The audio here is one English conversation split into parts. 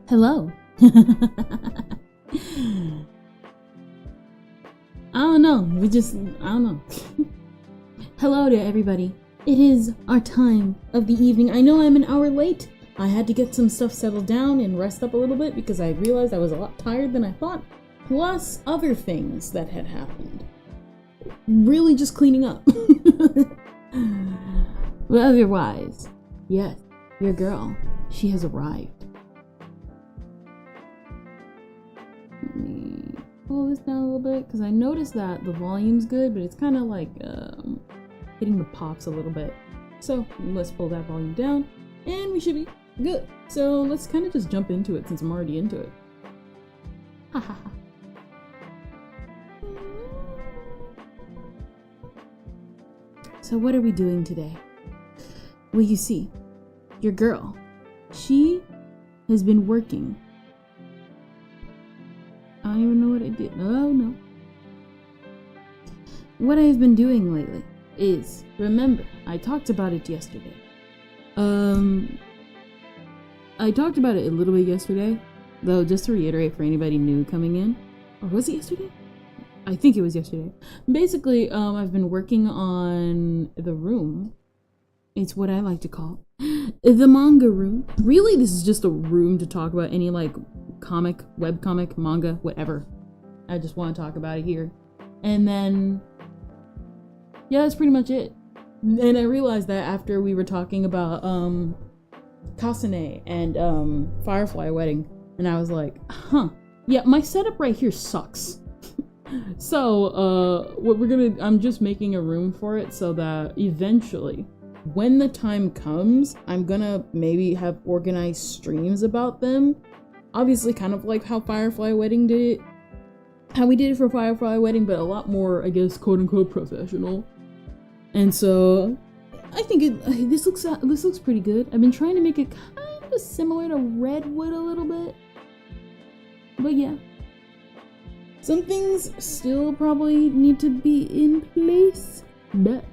Hello. I don't know. I don't know. Hello to everybody. It is our time of the evening. I know I'm an hour late. I had to get some stuff settled down and rest up a little bit because I realized I was a lot tired than I thought. Plus other things that had happened. Really just cleaning up. But otherwise, yes, your girl, she has arrived. Let me pull this down a little bit because I noticed that the volume's good, but it's kind of like hitting the pops a little bit. So let's pull that volume down and we should be good. So let's kind of just jump into it since I'm already into it. Ha ha ha. So what are we doing today? Well, you see, your girl, she has been working. I don't even know what I did. Oh no. What I've been doing lately is, remember, I talked about it yesterday. I talked about it a little bit yesterday, though, just to reiterate for anybody new coming in. Or was it yesterday? I think it was yesterday. Basically, I've been working on the room. It's what I like to call the manga room. Really, this is just a room to talk about any, like, comic, webcomic, manga, whatever. I just want to talk about it here. And then, yeah, that's pretty much it. And I realized that after we were talking about, Kasane and, Firefly Wedding, and I was like, huh, yeah, my setup right here sucks. So, I'm just making a room for it so that eventually, when the time comes, I'm gonna maybe have organized streams about them. Obviously, kind of like how Firefly Wedding did it. How we did it for Firefly Wedding, but a lot more, I guess, quote-unquote professional. And so, I think this looks pretty good. I've been trying to make it kind of similar to Redwood a little bit. But yeah. Some things still probably need to be in place, but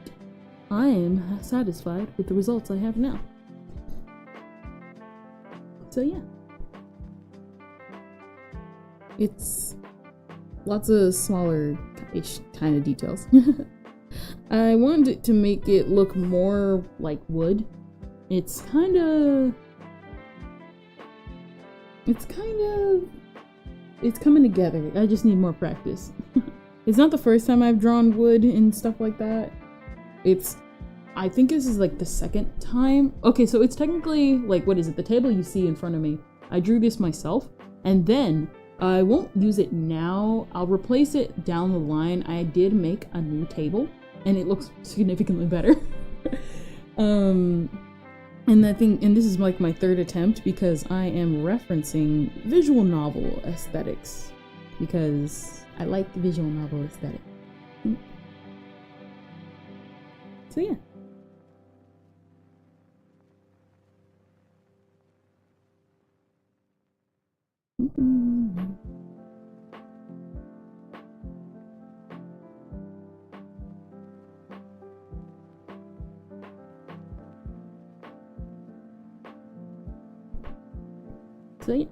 I am satisfied with the results I have now. So yeah. It's lots of smaller-ish kind of details. I wanted to make it look more like wood. It's coming together. I just need more practice. It's not the first time I've drawn wood and stuff like that. I think this is like the second time. Okay, so it's technically like, what is it? The table you see in front of me. I drew this myself, and then I won't use it now. I'll replace it down the line. I did make a new table, and it looks significantly better. And this is like my third attempt because I am referencing visual novel aesthetics because I like the visual novel aesthetic. So yeah. So yeah.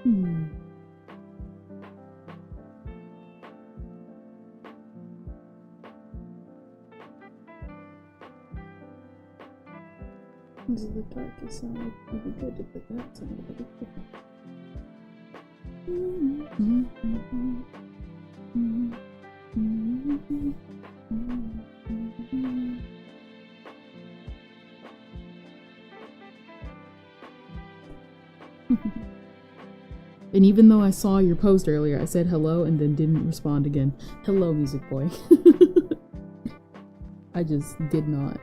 This is the darkest side. It'd be good to put that side a bit different. And even though I saw your post earlier, I said hello and then didn't respond again. Hello, Music Boy. I just did not.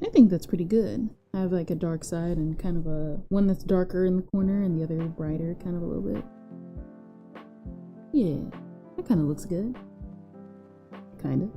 I think that's pretty good. I have like a dark side and kind of a one that's darker in the corner and the other brighter kind of a little bit. Yeah, that kind of looks good. Kind of.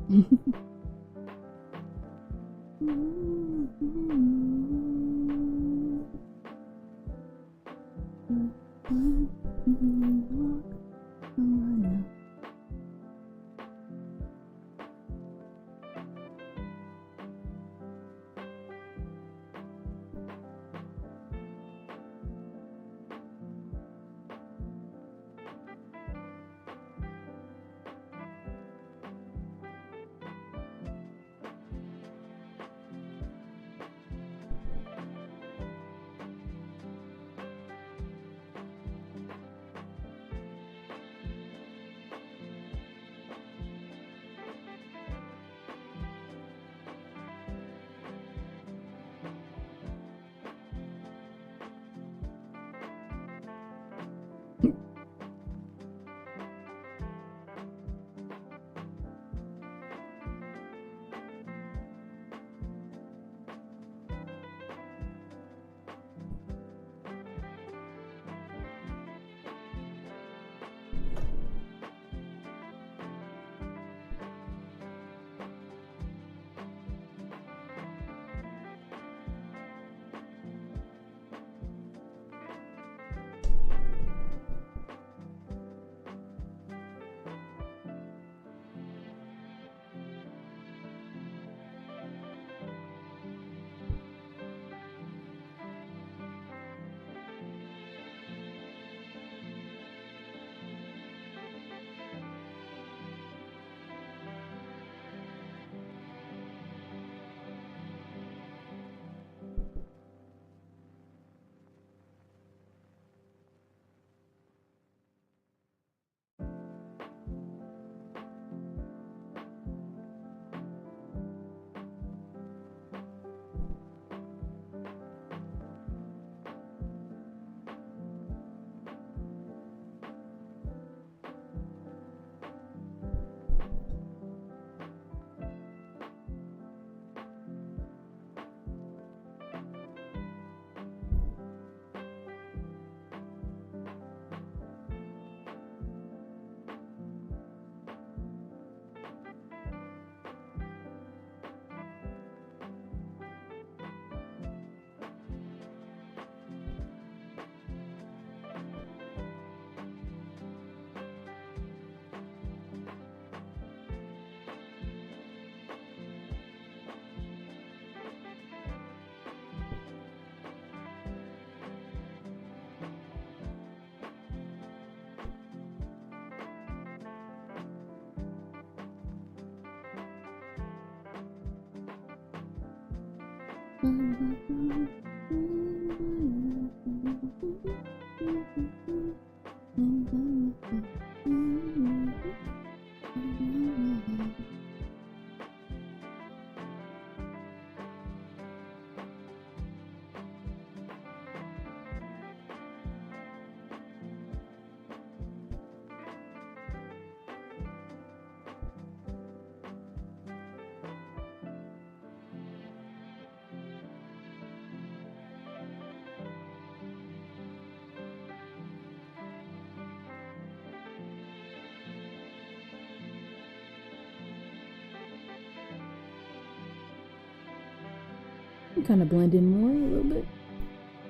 And kind of blend in more a little bit.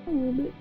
A little bit.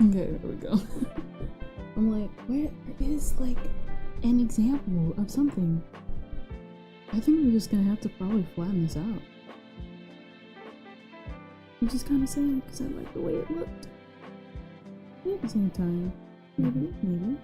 Okay, there we go. I'm like, where is like an example of something? I think we're just gonna have to probably flatten this out. Which is kind of sad because I like the way it looked. But at the same time, maybe.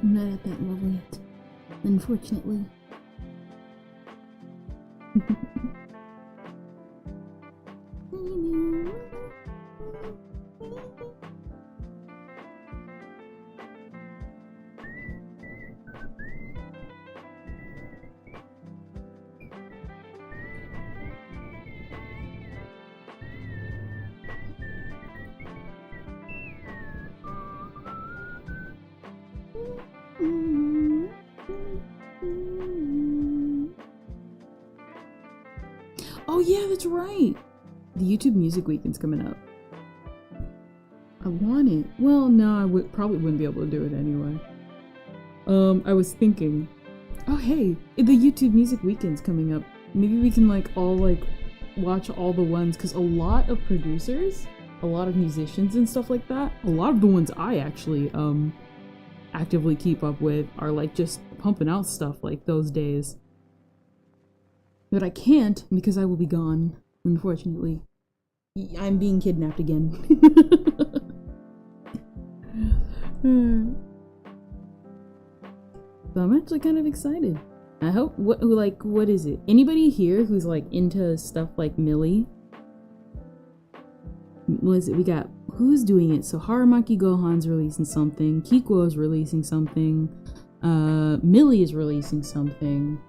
I'm not at that level yet, unfortunately. Oh yeah, that's right! The YouTube Music Weekend's coming up. I want it. Well, no, I probably wouldn't be able to do it anyway. I was thinking, oh hey, the YouTube Music Weekend's coming up. Maybe we can like all like watch all the ones, because a lot of producers, a lot of musicians and stuff like that, a lot of the ones I actually actively keep up with are like just pumping out stuff like those days. But I can't because I will be gone, unfortunately. I'm being kidnapped again. So I'm actually kind of excited. I hope, what is it? Anybody here who's like into stuff like Millie? What is it? We got, who's doing it? So Haramaki Gohan's releasing something, Kikuo is releasing something, Millie is releasing something,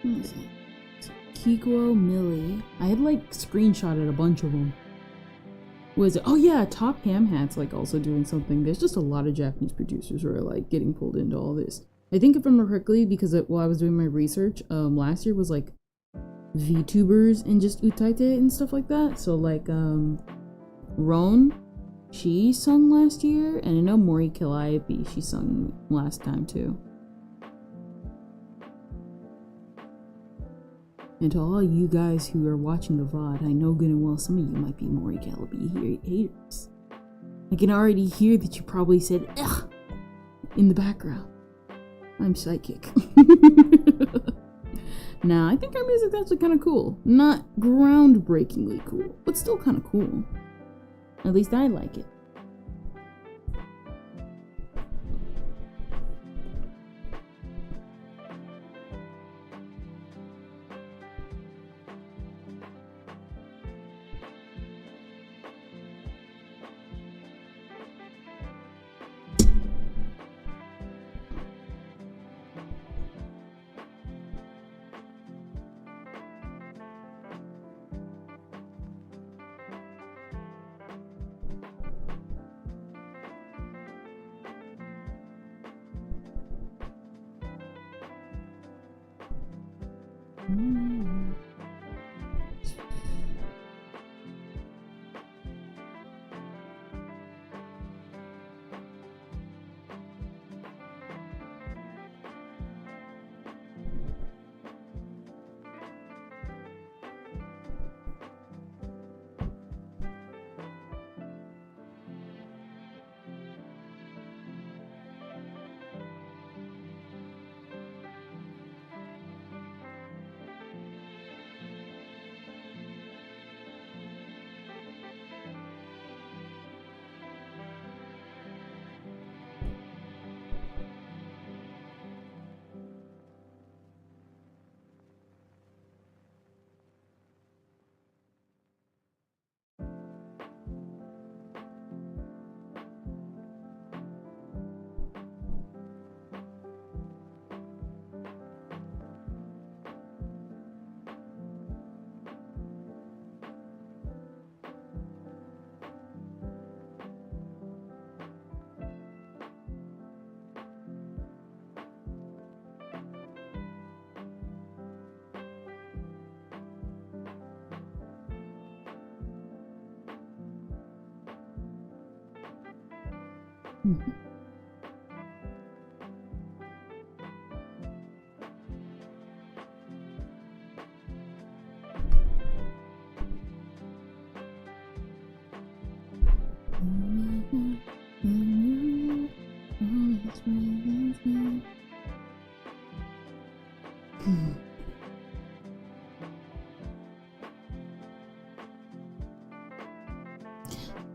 what is it? Kikuo, Millie. I had like screenshotted a bunch of them. Was it? Oh yeah, Top Ham Hat's like also doing something. There's just a lot of Japanese producers who are like getting pulled into all this. I think if I remember correctly, because while I was doing my research, last year was like VTubers and just Utaite and stuff like that. So like Roan, she sung last year, and I know Mori Calliope, she sung last time too. And to all you guys who are watching the VOD, I know good and well some of you might be Mori Calliope haters. I can already hear that you probably said ugh in the background. I'm psychic. Nah, I think our music's actually kind of cool. Not groundbreakingly cool, but still kind of cool. At least I like it. Mhm.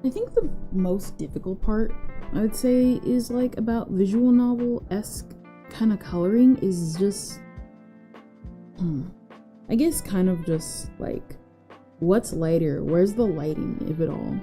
I think the most difficult part, I would say, is like about visual novel-esque kind of coloring is just, I guess kind of just like, what's lighter? Where's the lighting, if at all?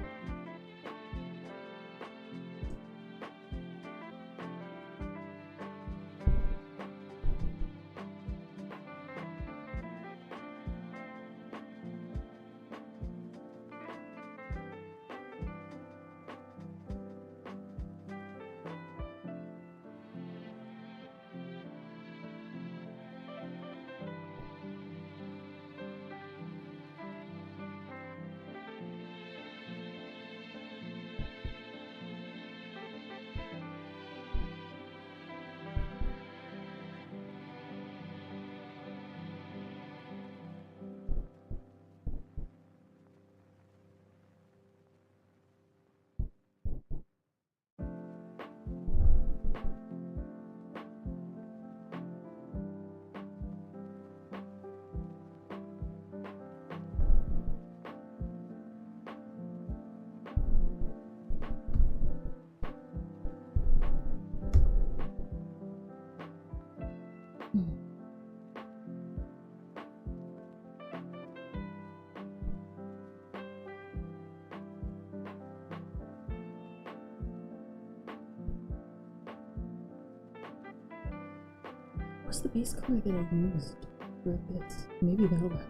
What's the base color that I used for this? Maybe that'll work.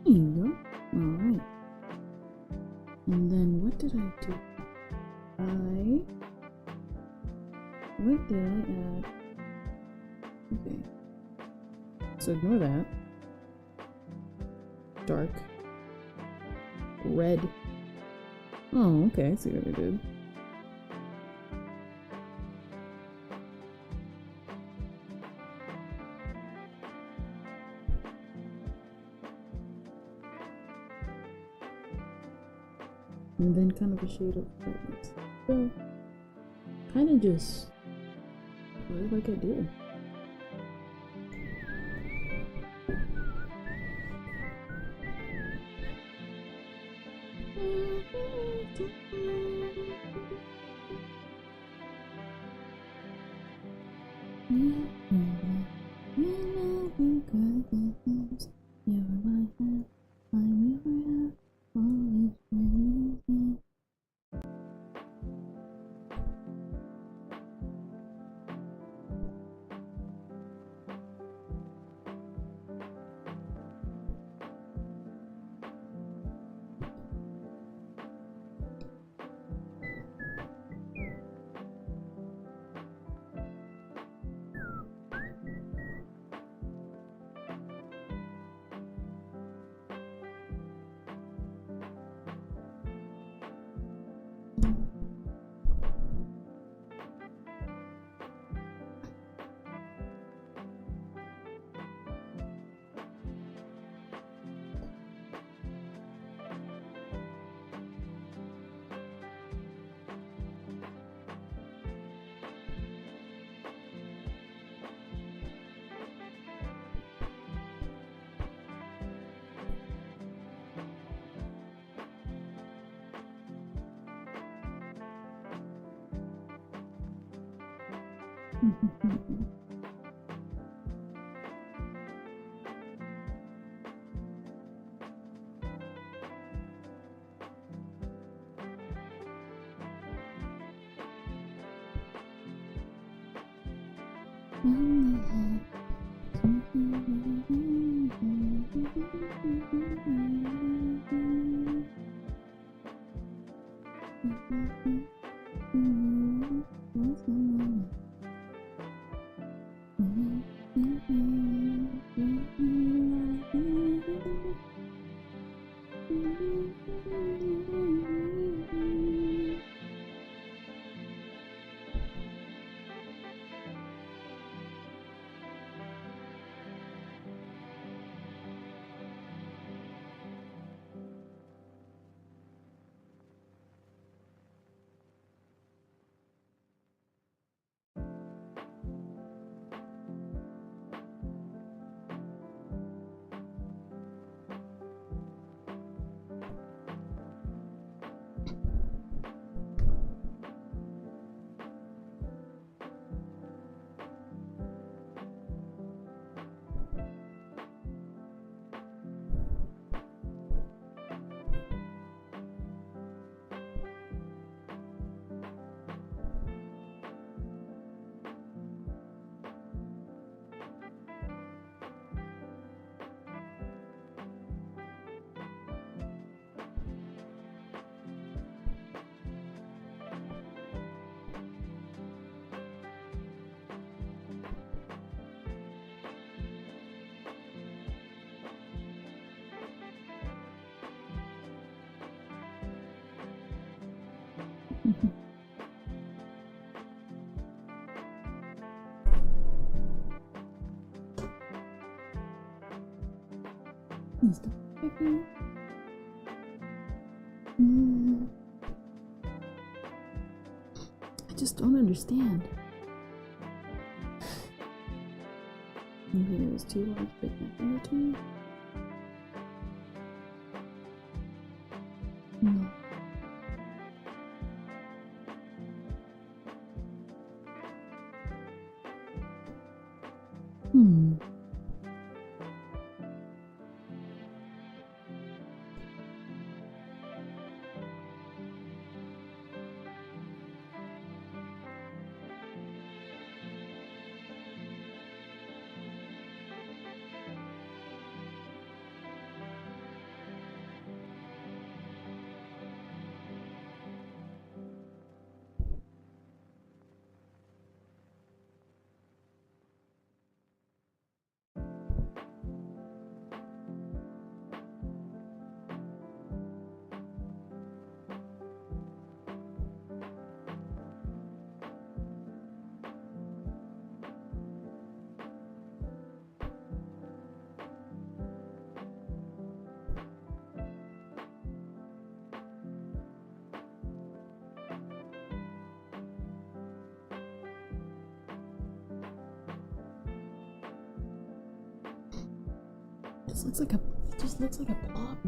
There you go. Alright. And then what did I do? What did I add? Okay. So ignore that. Dark. Red. Oh, okay. I see what I did. And then kind of a shade of brightness. So, kind of just like I did. Stop checking. Mm. I just don't understand. Maybe it was too large, but nothing between. No. Hmm. It just looks like a blob.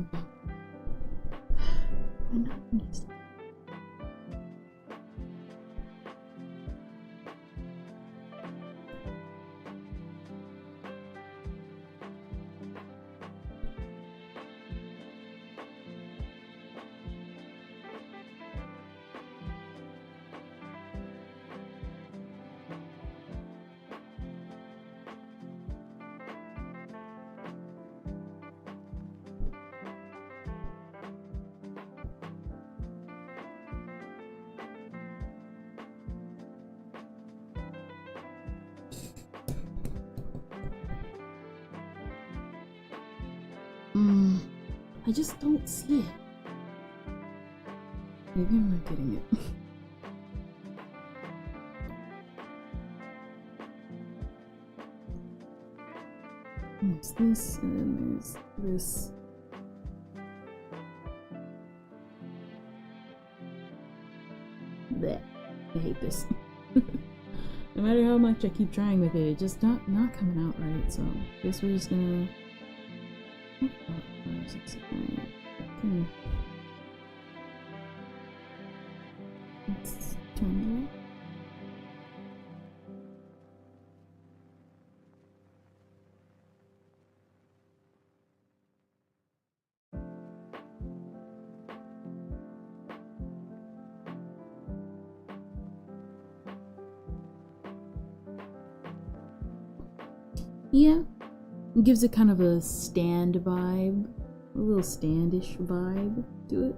I'm not understand. I just don't see it. Maybe I'm not getting it. There's this, and then there's this. Blech. I hate this. No matter how much I keep trying with it, it's just not coming out right. So I guess we're just gonna. Let's turn that. Yeah, it gives it kind of a stand vibe, a little standish vibe to it.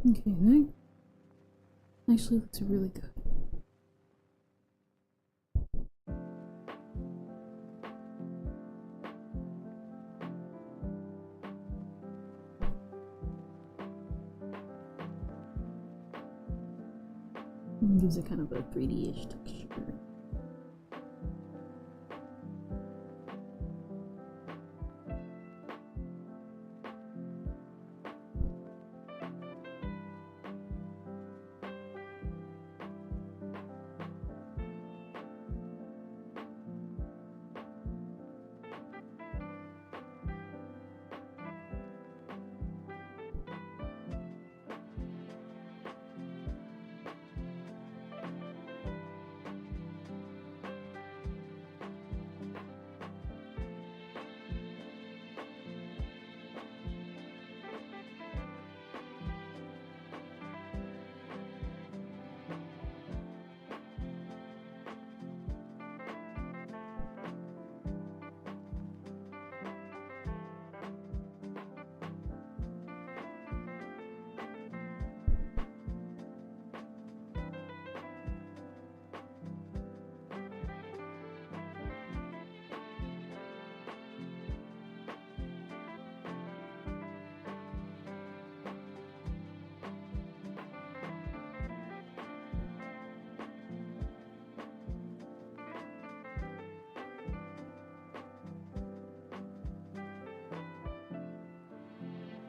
Okay, that actually looks really good. It gives it kind of a 3D-ish texture.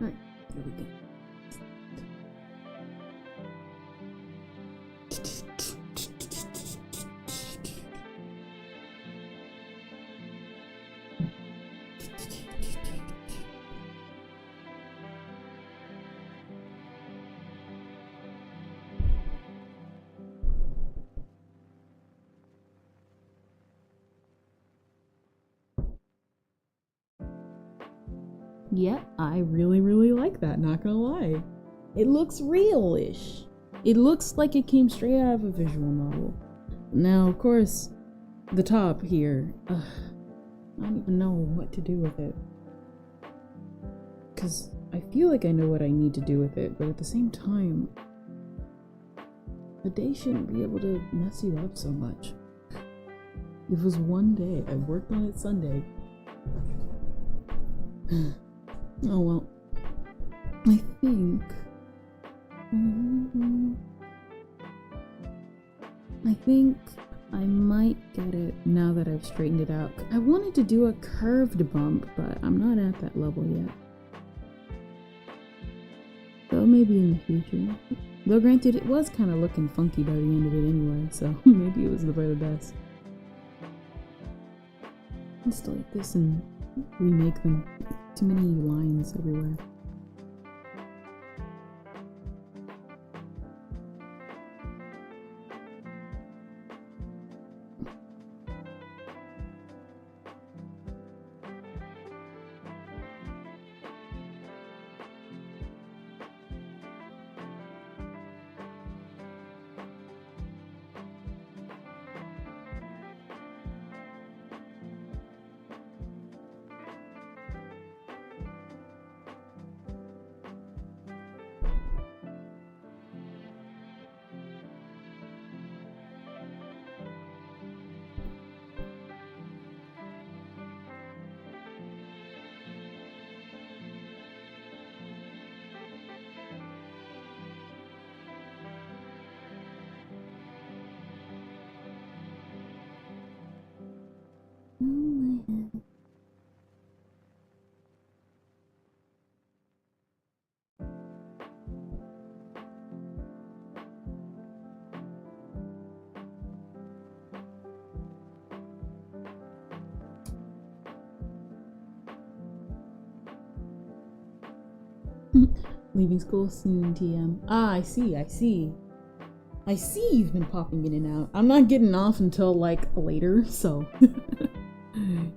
Alright, there we go. Yeah, I really like that, not gonna lie. It looks real-ish. It looks like it came straight out of a visual novel. Now, of course, the top here, I don't even know what to do with it. Because I feel like I know what I need to do with it, but at the same time, a day shouldn't be able to mess you up so much. It was one day. I worked on it Sunday. Oh well. I think... I think I might get it now that I've straightened it out. I wanted to do a curved bump, but I'm not at that level yet. So maybe in the future. Though granted, it was kind of looking funky by the end of it anyway, so maybe it was for the best. Let's delete this and remake them. Too many lines everywhere. Leaving school soon, TM. Ah, I see. I see you've been popping in and out. I'm not getting off until like later, so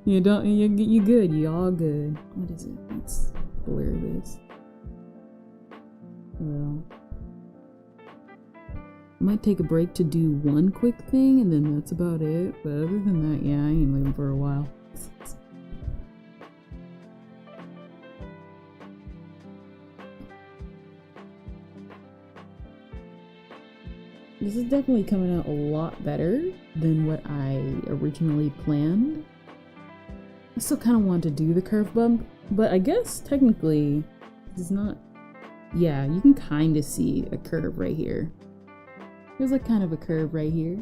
you good. You all good. What is it? Let's blur this. Well, I might take a break to do one quick thing, and then that's about it. But other than that, yeah, I ain't leaving for a while. This is definitely coming out a lot better than what I originally planned. I still kind of want to do the curve bump, but I guess technically this is not... Yeah, you can kind of see a curve right here. There's like kind of a curve right here.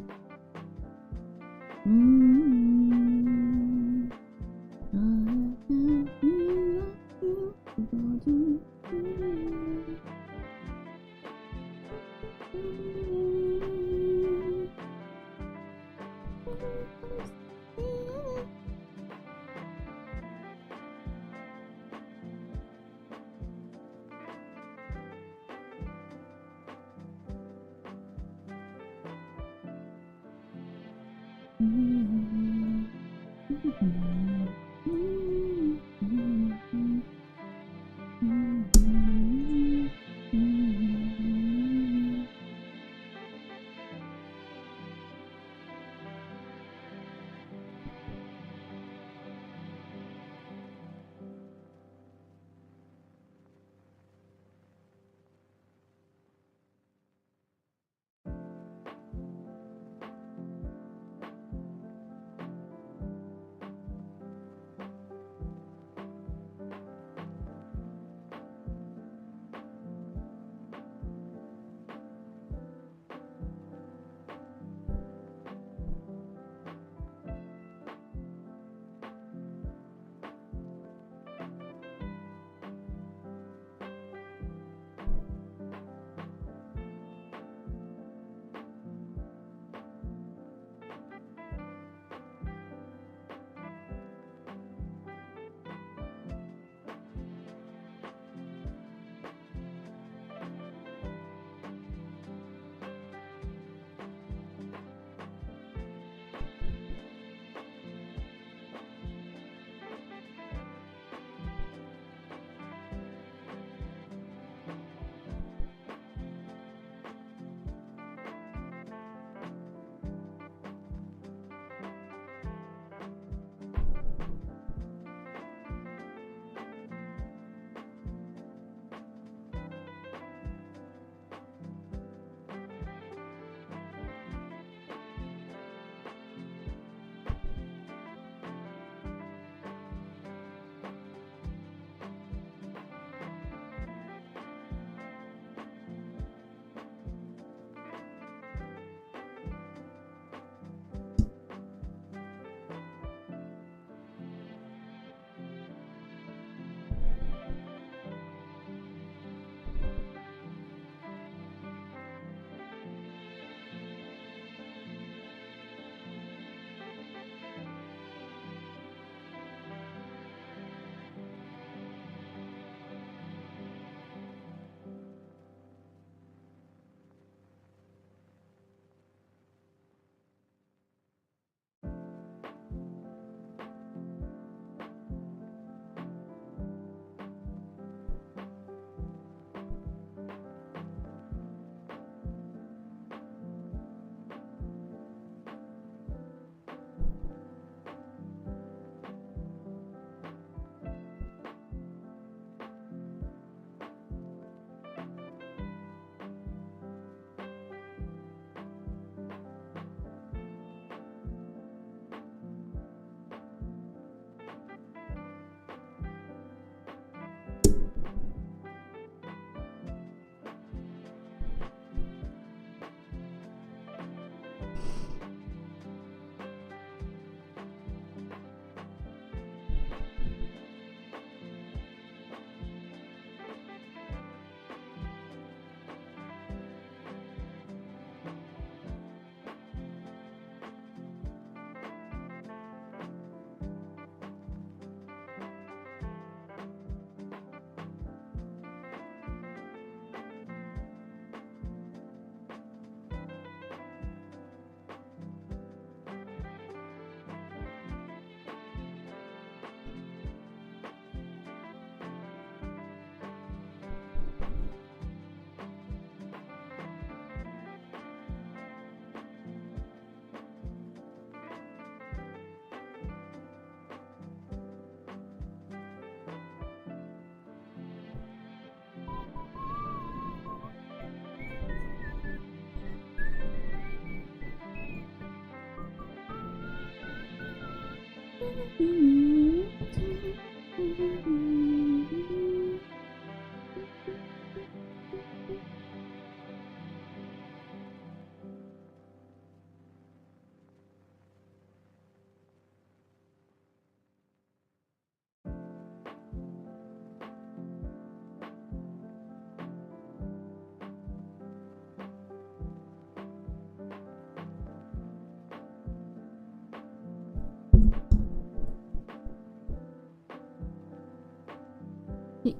Hey,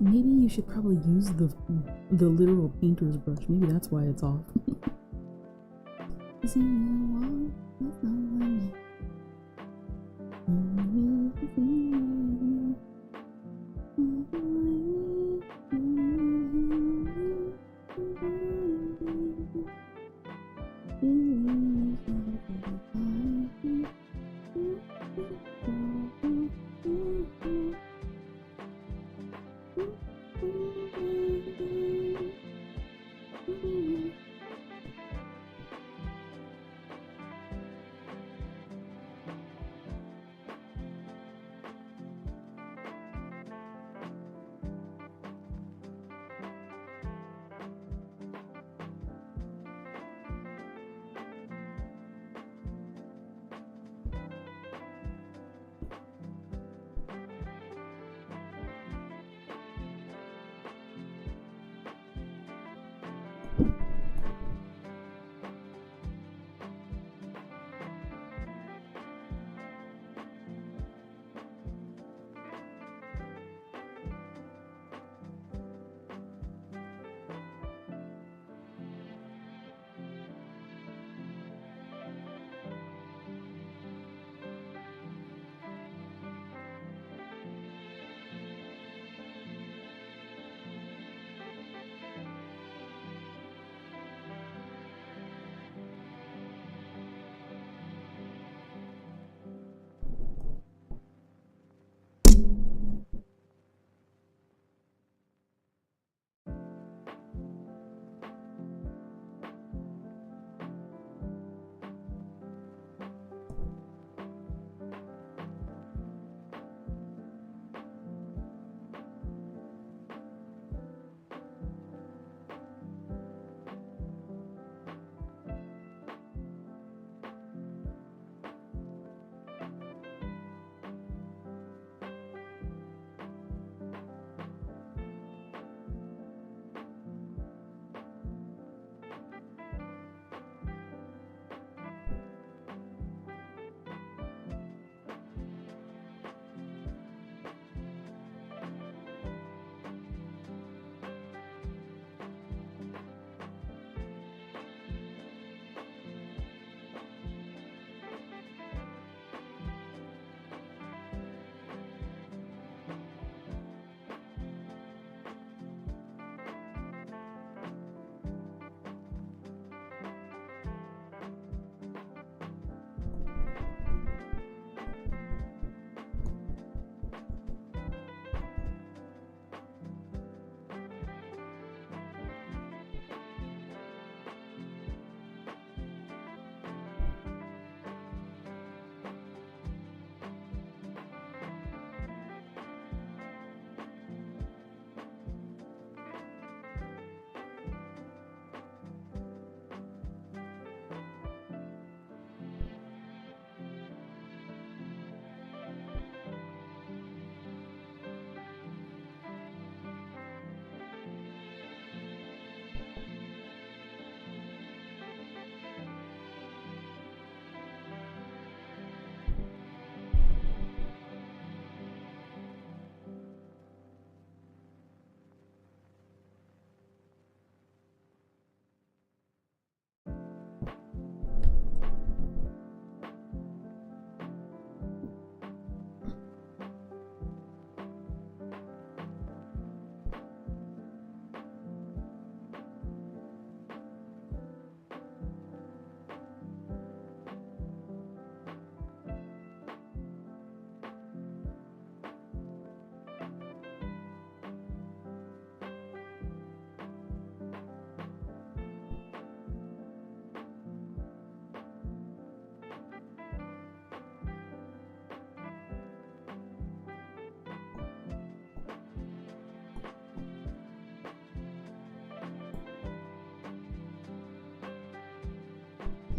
maybe you should probably use the literal painter's brush. Maybe that's why it's off.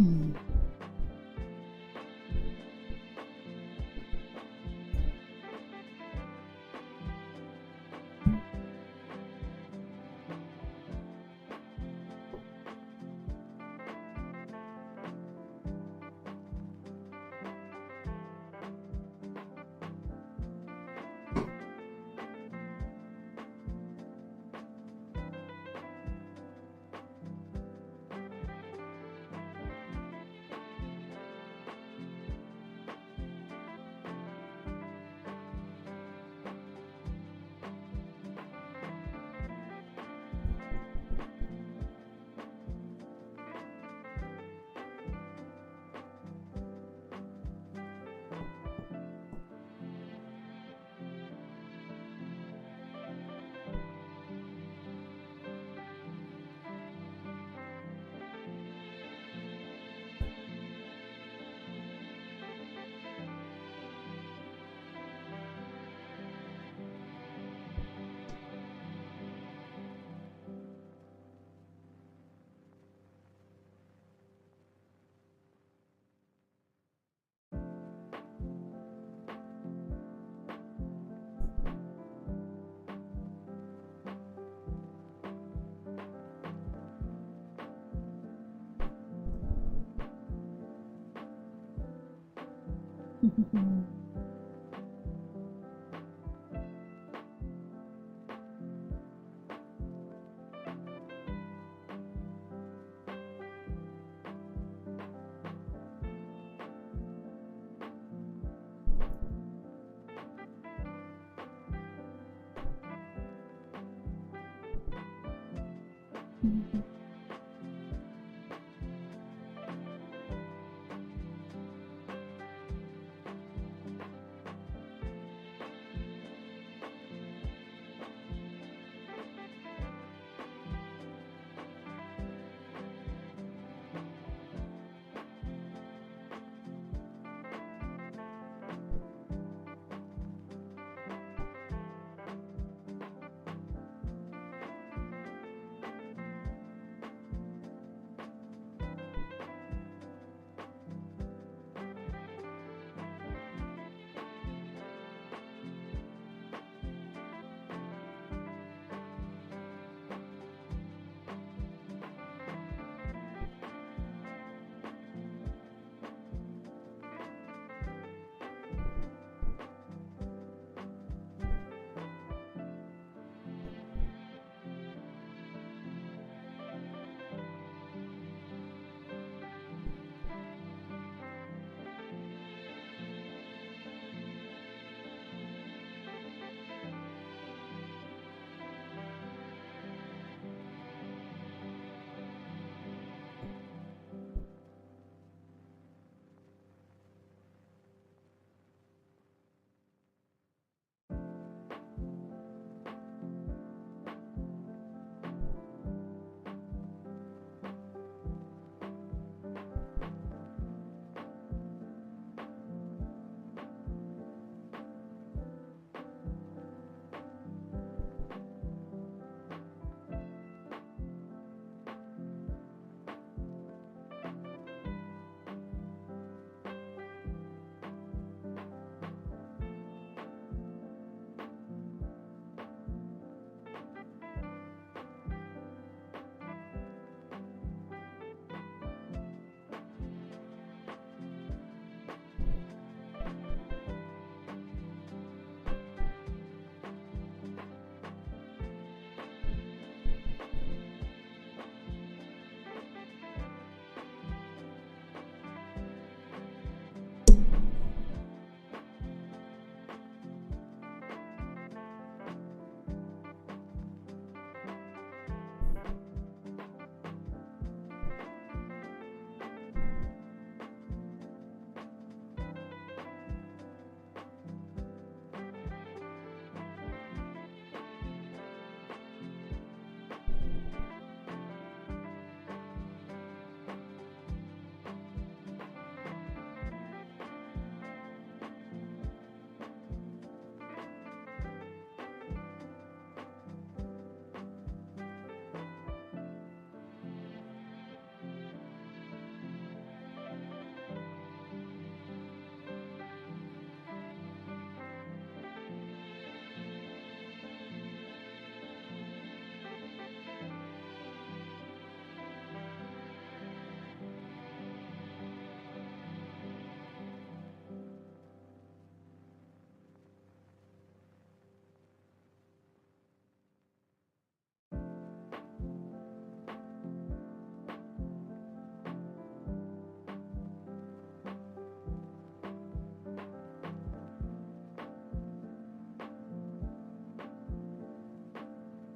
Hmm.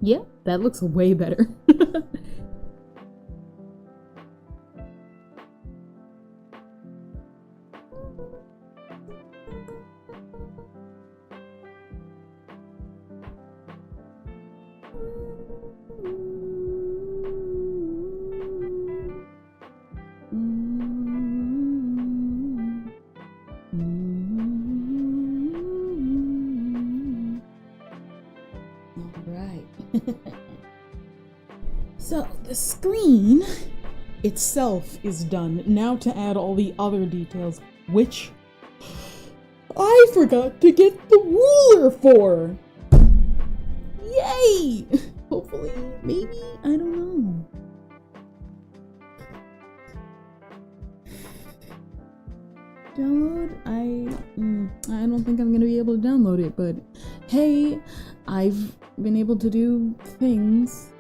Yeah, that looks way better. So the screen itself is done. Now to add all the other details, which I forgot to get the ruler for. Yay! Hopefully, maybe, I don't know. Download? I don't think I'm gonna be able to download it, but hey, I've been able to do things.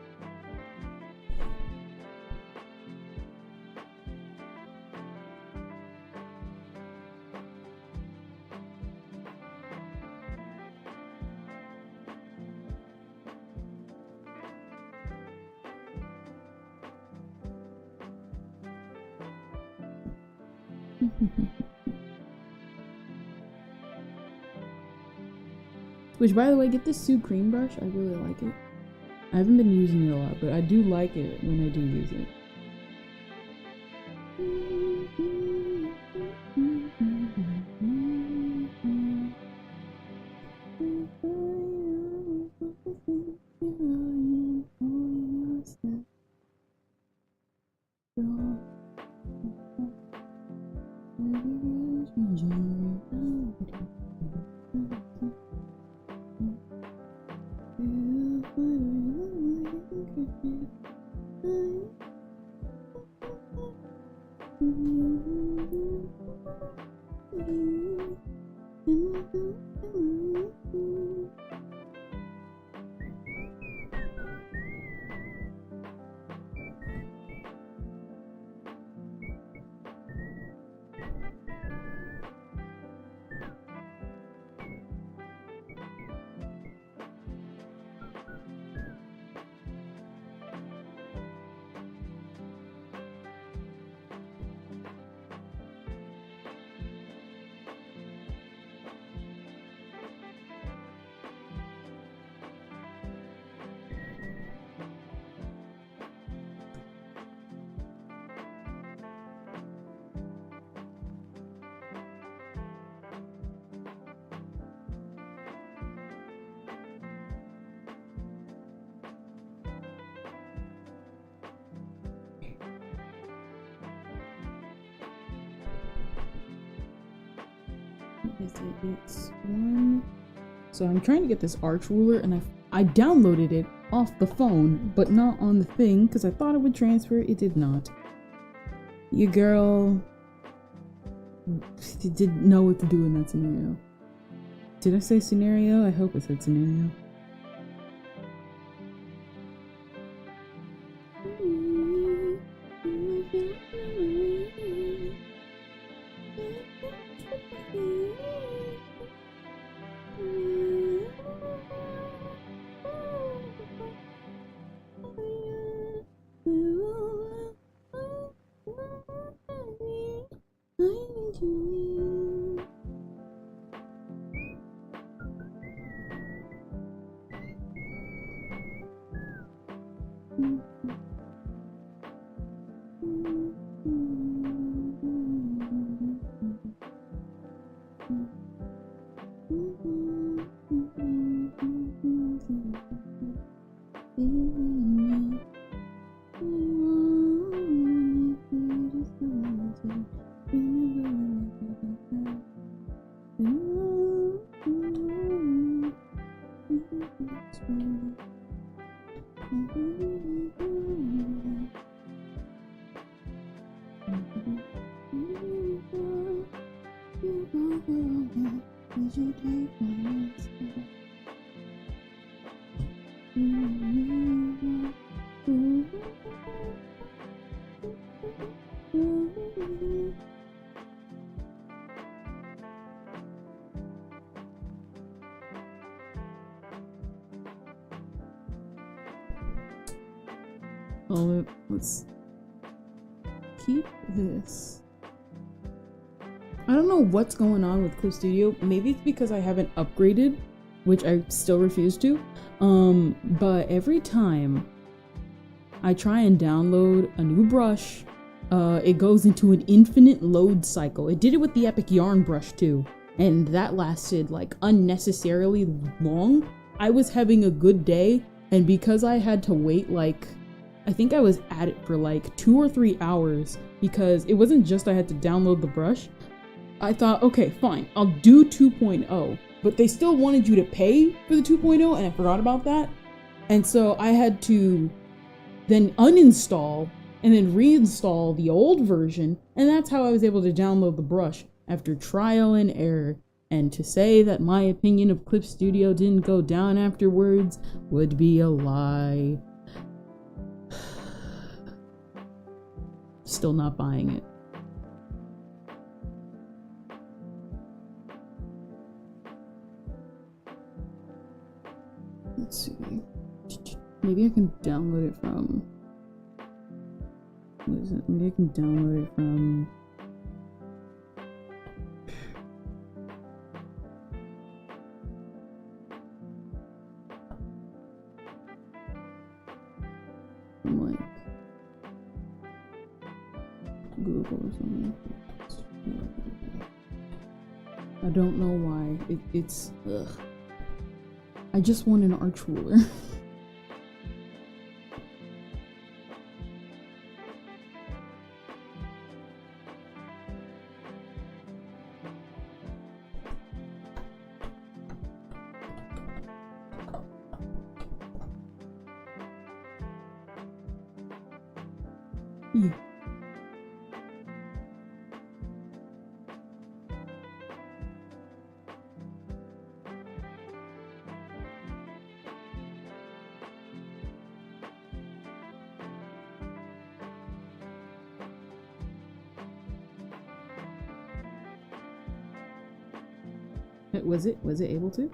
Which, by the way, get this Sue cream brush. I really like it. I haven't been using it a lot, but I do like it when I do use it. It's one. So I'm trying to get this arch ruler, and I downloaded it off the phone, but not on the thing because I thought it would transfer. It did not. Your girl didn't know what to do in that scenario. Did I say scenario? I hope I said scenario. Let's keep this. I don't know what's going on with Clip Studio. Maybe it's because I haven't upgraded, which I still refuse to. But every time I try and download a new brush, it goes into an infinite load cycle. It did it with the Epic Yarn brush too, and that lasted like unnecessarily long. I was having a good day, and because I had to wait like, I think I was at it for like 2 or 3 hours, because it wasn't just I had to download the brush. I thought, okay, fine, I'll do 2.0, but they still wanted you to pay for the 2.0, and I forgot about that. And so I had to then uninstall and then reinstall the old version, and that's how I was able to download the brush after trial and error. And to say that my opinion of Clip Studio didn't go down afterwards would be a lie. Still not buying it. Let's see. Maybe I can download it from... What is it? Maybe I can download it from... like Google or something. I don't know why. It's ugh. I just want an arch ruler. Yeah. Was it able to?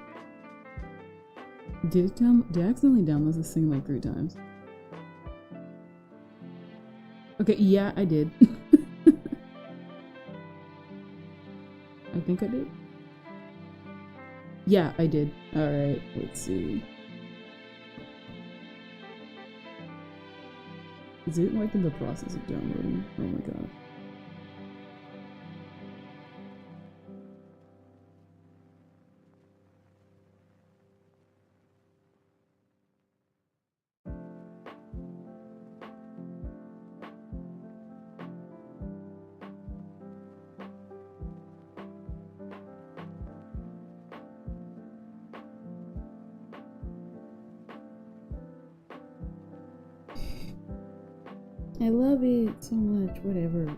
Did I accidentally download this thing like 3 times? Okay, yeah, I did. I think I did. Yeah, I did. Alright, let's see. Is it like in the process of downloading? Oh my god. I love it so much, whatever.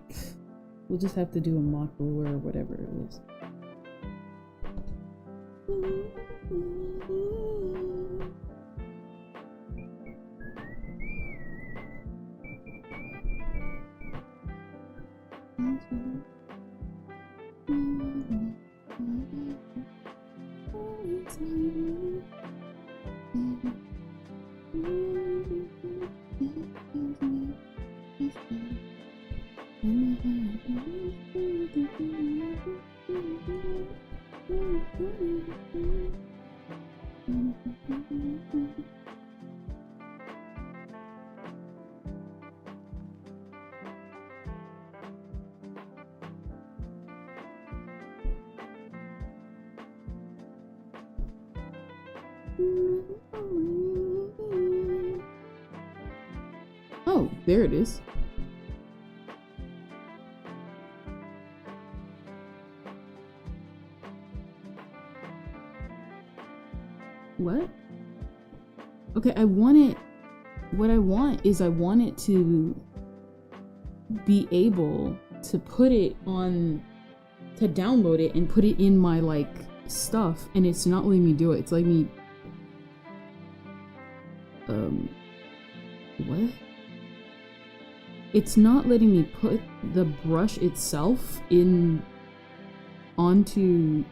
We'll just have to do a mock ruler or whatever it is. Oh, there it is. What? Okay, I want it. What I want is I want it to be able to put it on, to download it and put it in my like stuff, and it's not letting me do it. It's letting me what? It's not letting me put the brush itself in onto.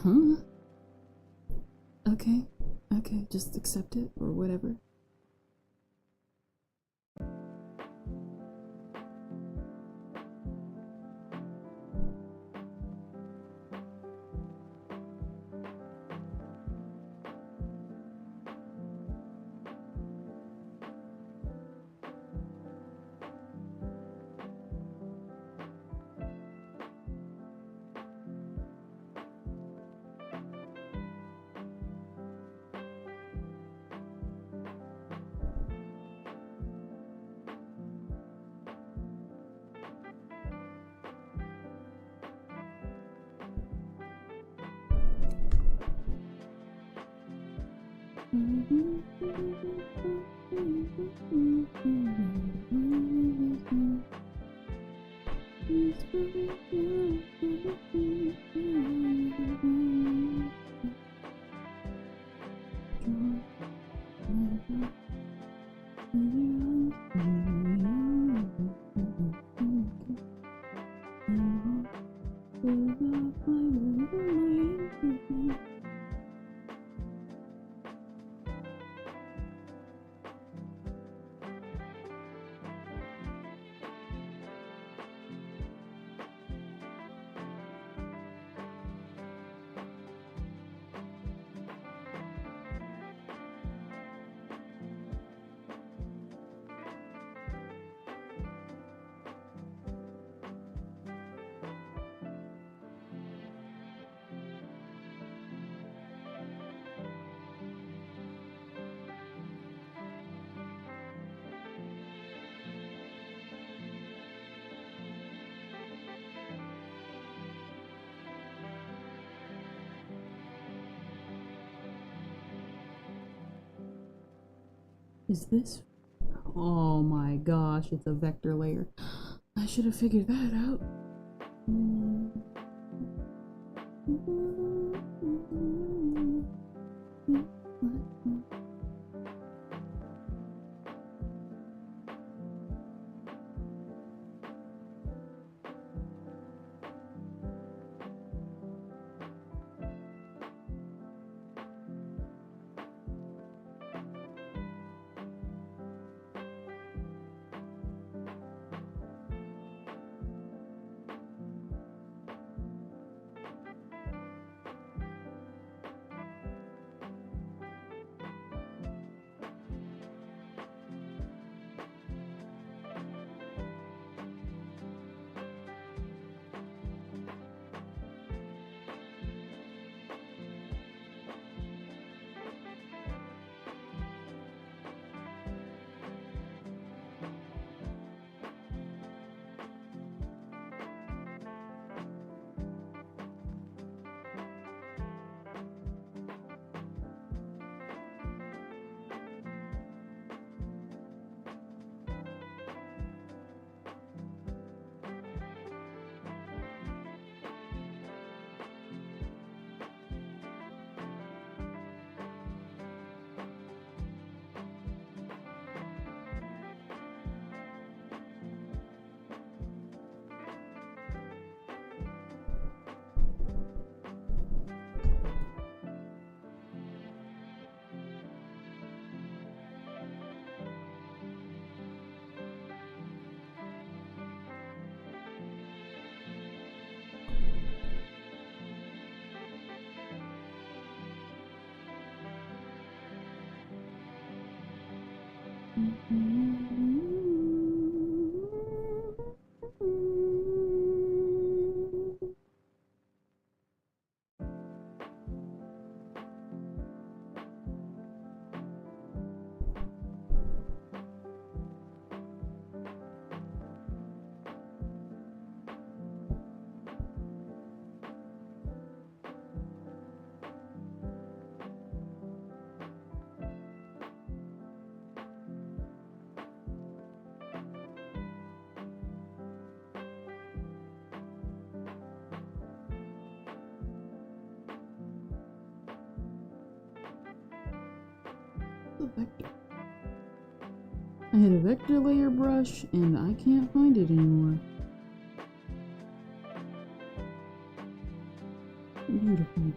Huh? Okay, just accept it or whatever. Is this? Oh my gosh, it's a vector layer. I should have figured that out. Vector. I had a vector layer brush and I can't find it anymore. Beautiful.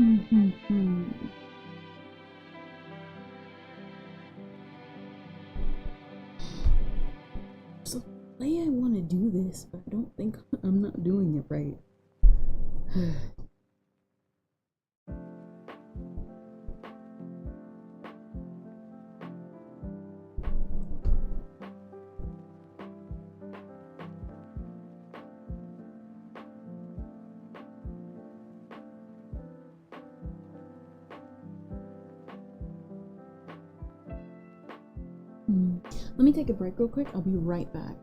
So the way I want to do this, but I don't think I'm not doing it right. Let me take a break real quick. I'll be right back.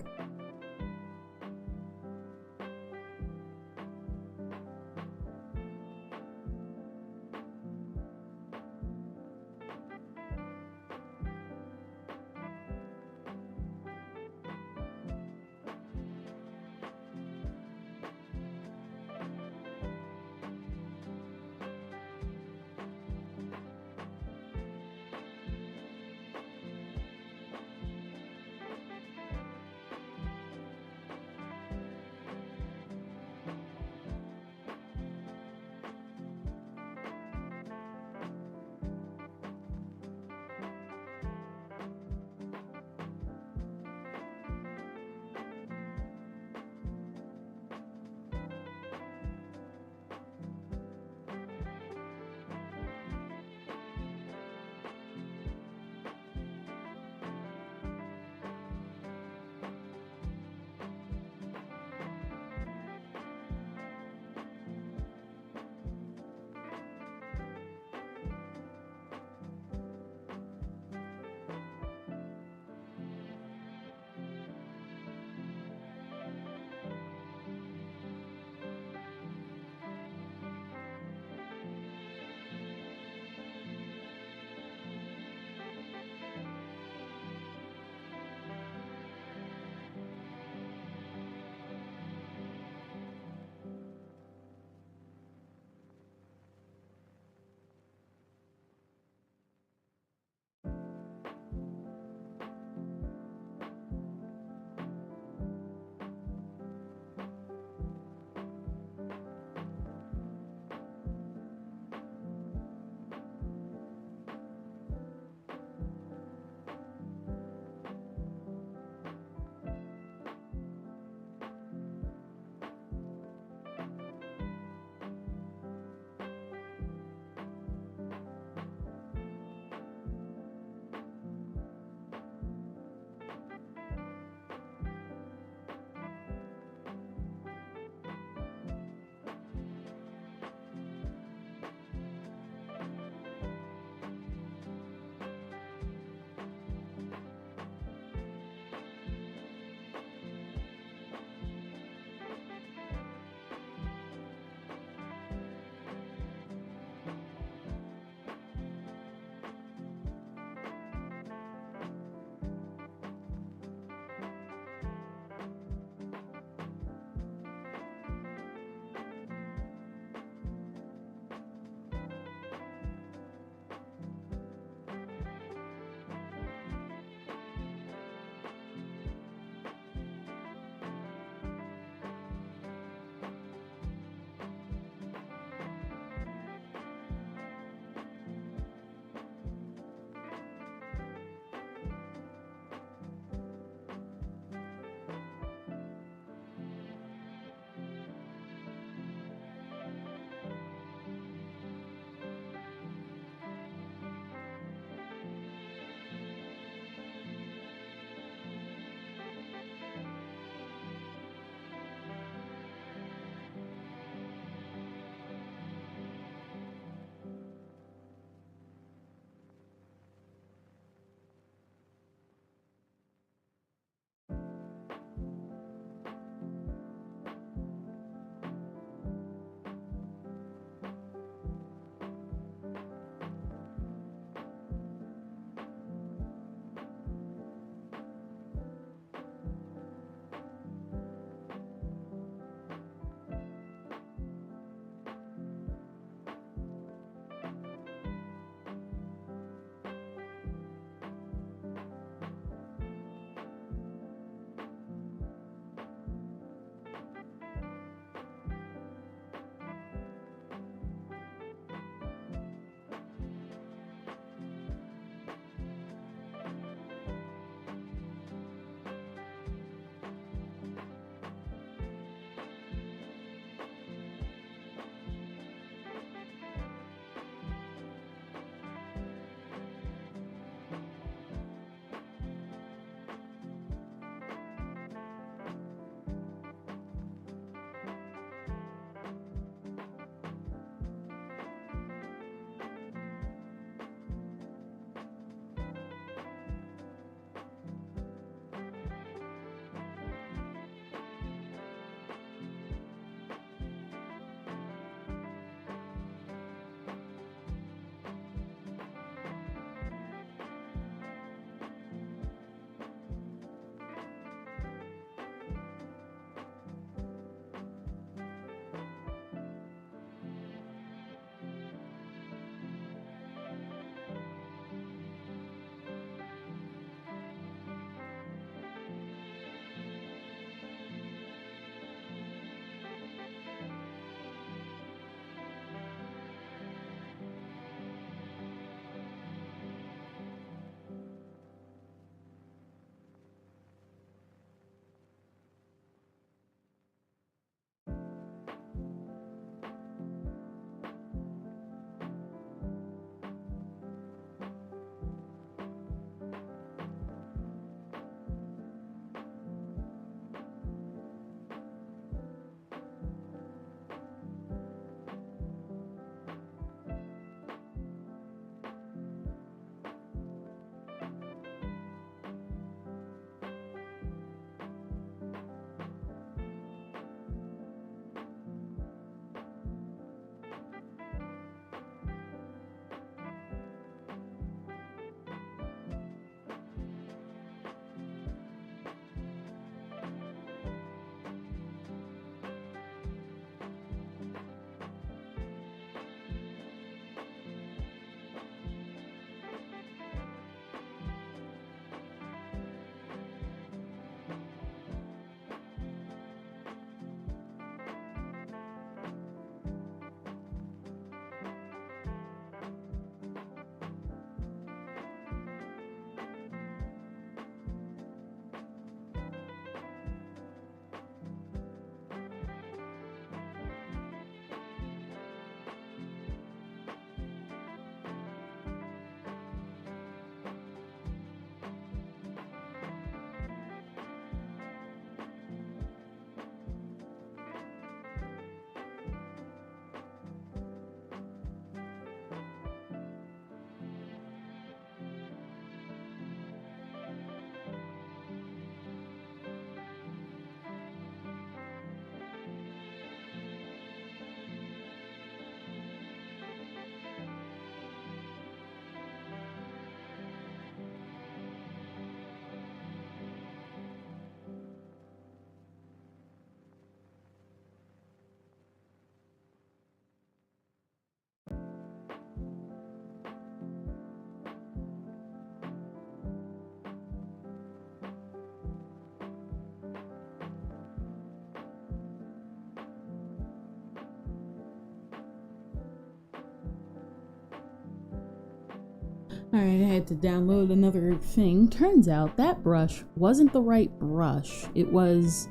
Alright, I had to download another thing. Turns out that brush wasn't the right brush. It was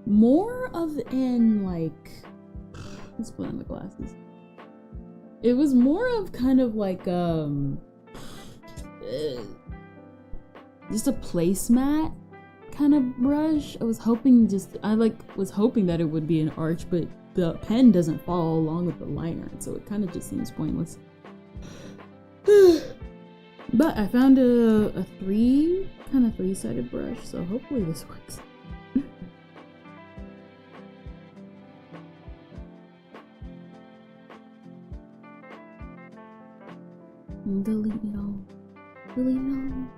more of an, like... Let's put on the glasses. It was more of kind of like, just a placemat kind of brush. I was hoping was hoping that it would be an arch, but the pen doesn't follow along with the liner, so it kind of just seems pointless. But I found a three-sided brush, so hopefully this works. Delete it all. Delete it all.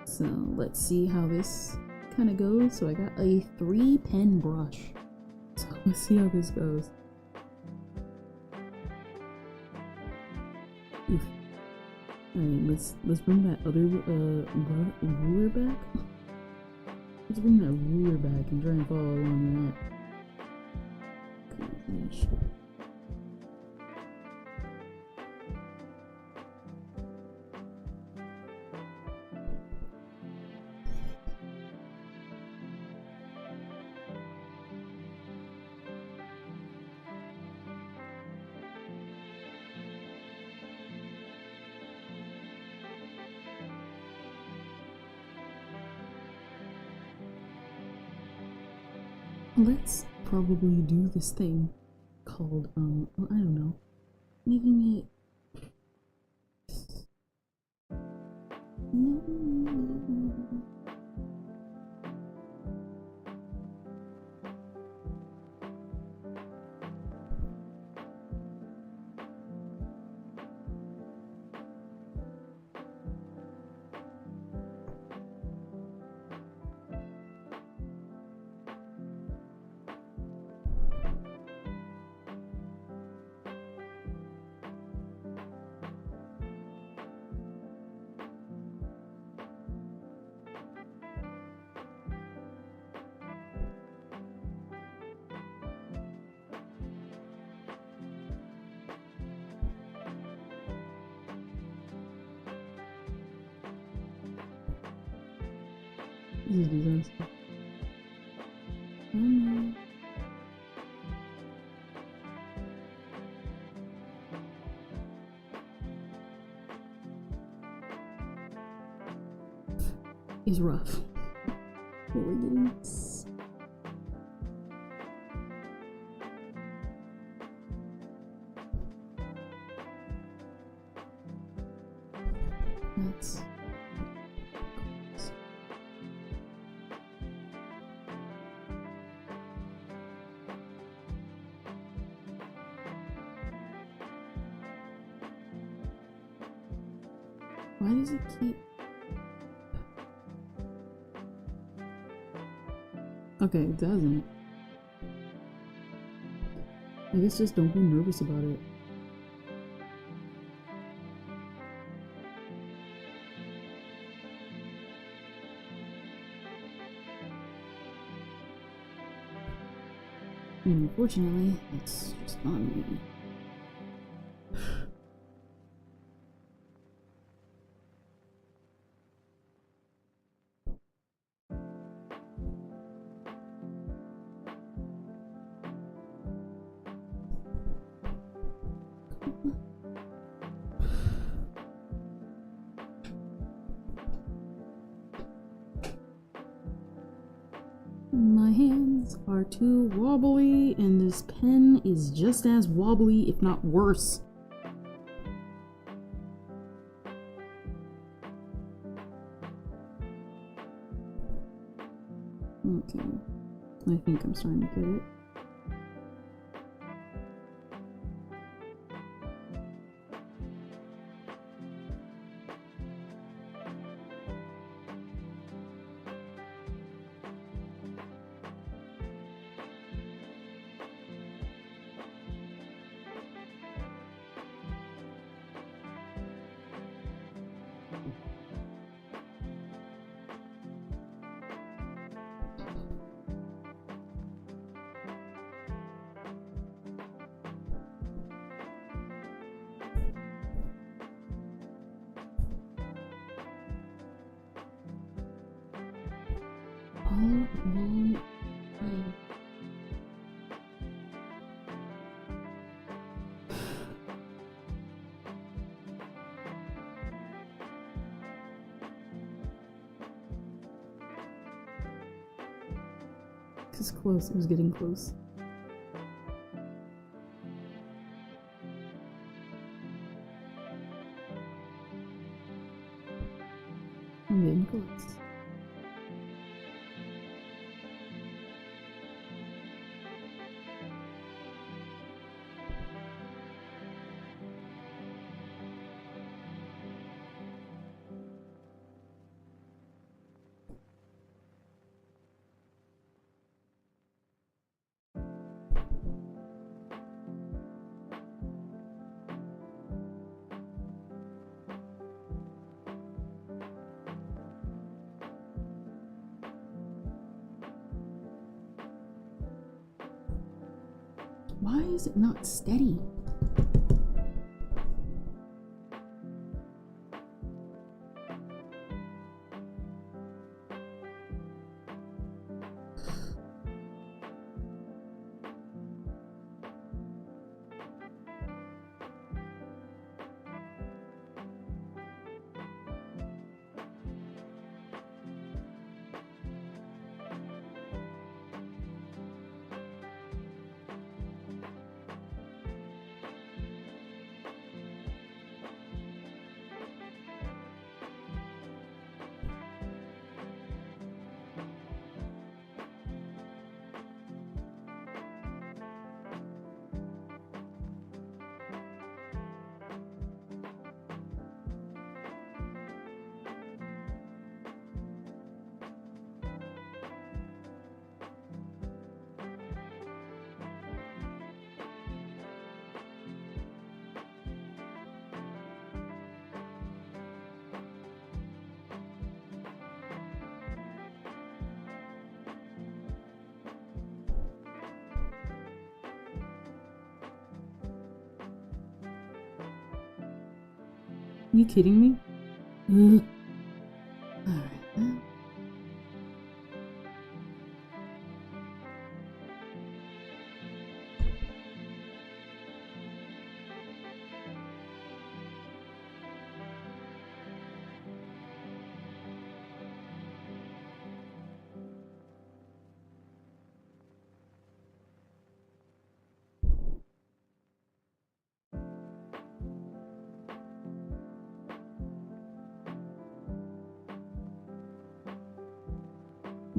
So let's see how this kind of goes. So I got a 3-pen brush. So let's see how this goes. Oof. Alright, let's bring that other ruler back. Let's bring that ruler back and try and follow along that. Let's probably do this thing called, well, I don't know, making it... This is disaster. It's rough. What we're doing. Let's... Why does it keep... Okay, it doesn't. I guess just don't be nervous about it. And unfortunately, it's just not me. My hands are too wobbly, and this pen is just as wobbly, if not worse. Okay, I think I'm starting to get it. Oh, oh, oh. This is close. It was getting close. I'm getting close. Why is it not steady? Are you kidding me? Ugh. Alright then.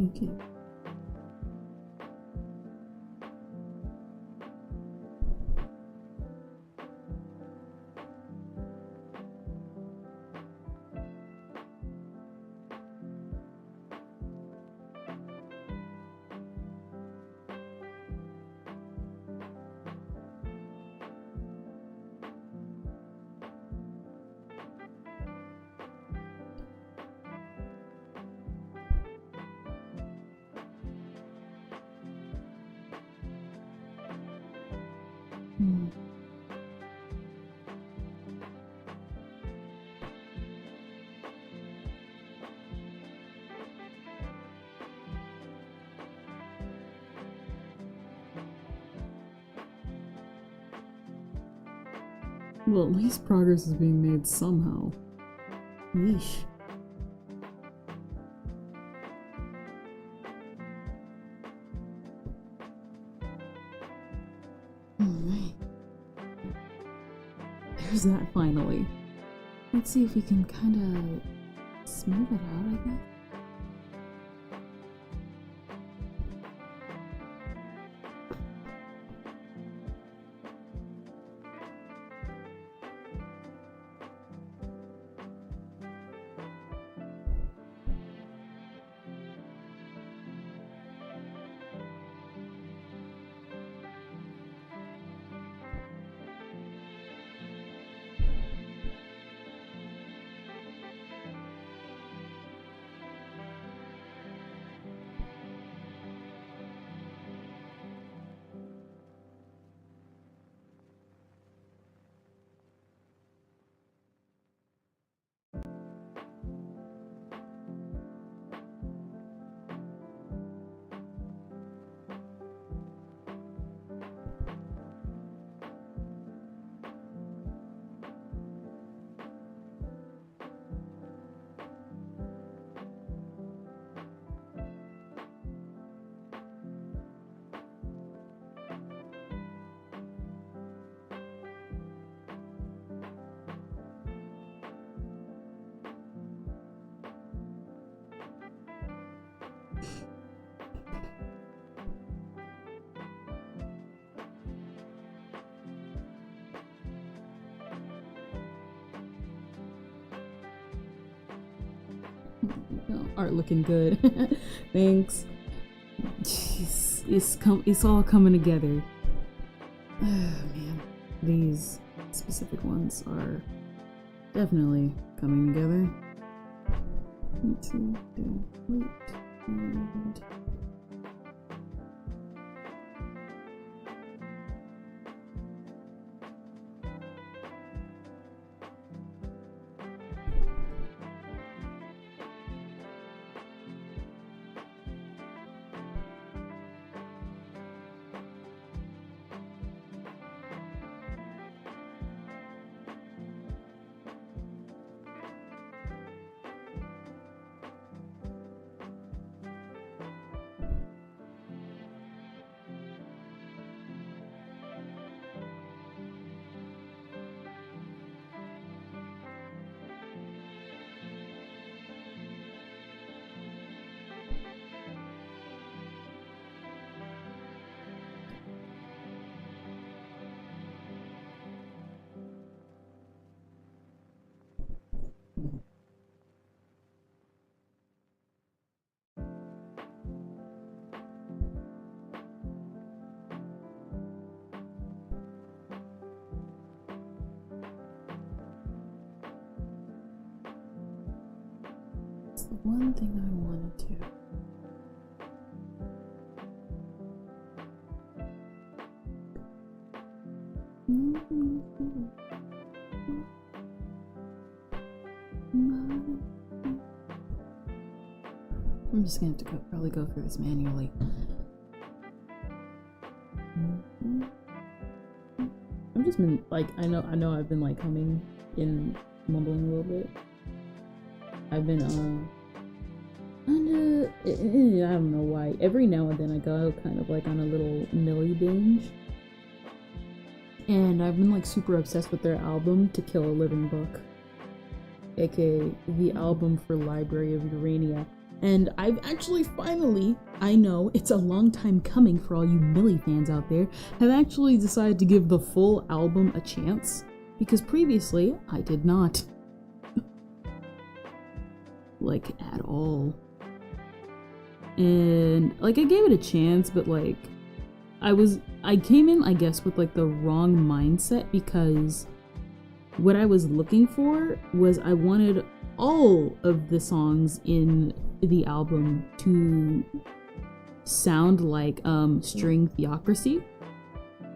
Okay. Hmm. Well, at least progress is being made somehow. Yeesh. Alright. There's that finally. Let's see if we can kind of smooth it out, I guess. Art looking good. Thanks. Jeez, it's all coming together. Oh man, these specific ones are definitely coming together. Need to delete and it's the one thing I wanted to. I'm just gonna have to probably go through this manually. I've just been like, I know I've been like humming and mumbling a little bit. I've been I don't know why. Every now and then I go kind of like on a little Millie binge. And I've been like super obsessed with their album To Kill a Living Book, aka the album for Library of Urania. And I've actually finally, I know it's a long time coming for all you Millie fans out there, have actually decided to give the full album a chance, because previously I did not. Like at all. And like I gave it a chance, but like I came in, I guess, with like the wrong mindset, because what I was looking for was I wanted all of the songs in the album to sound like string theocracy,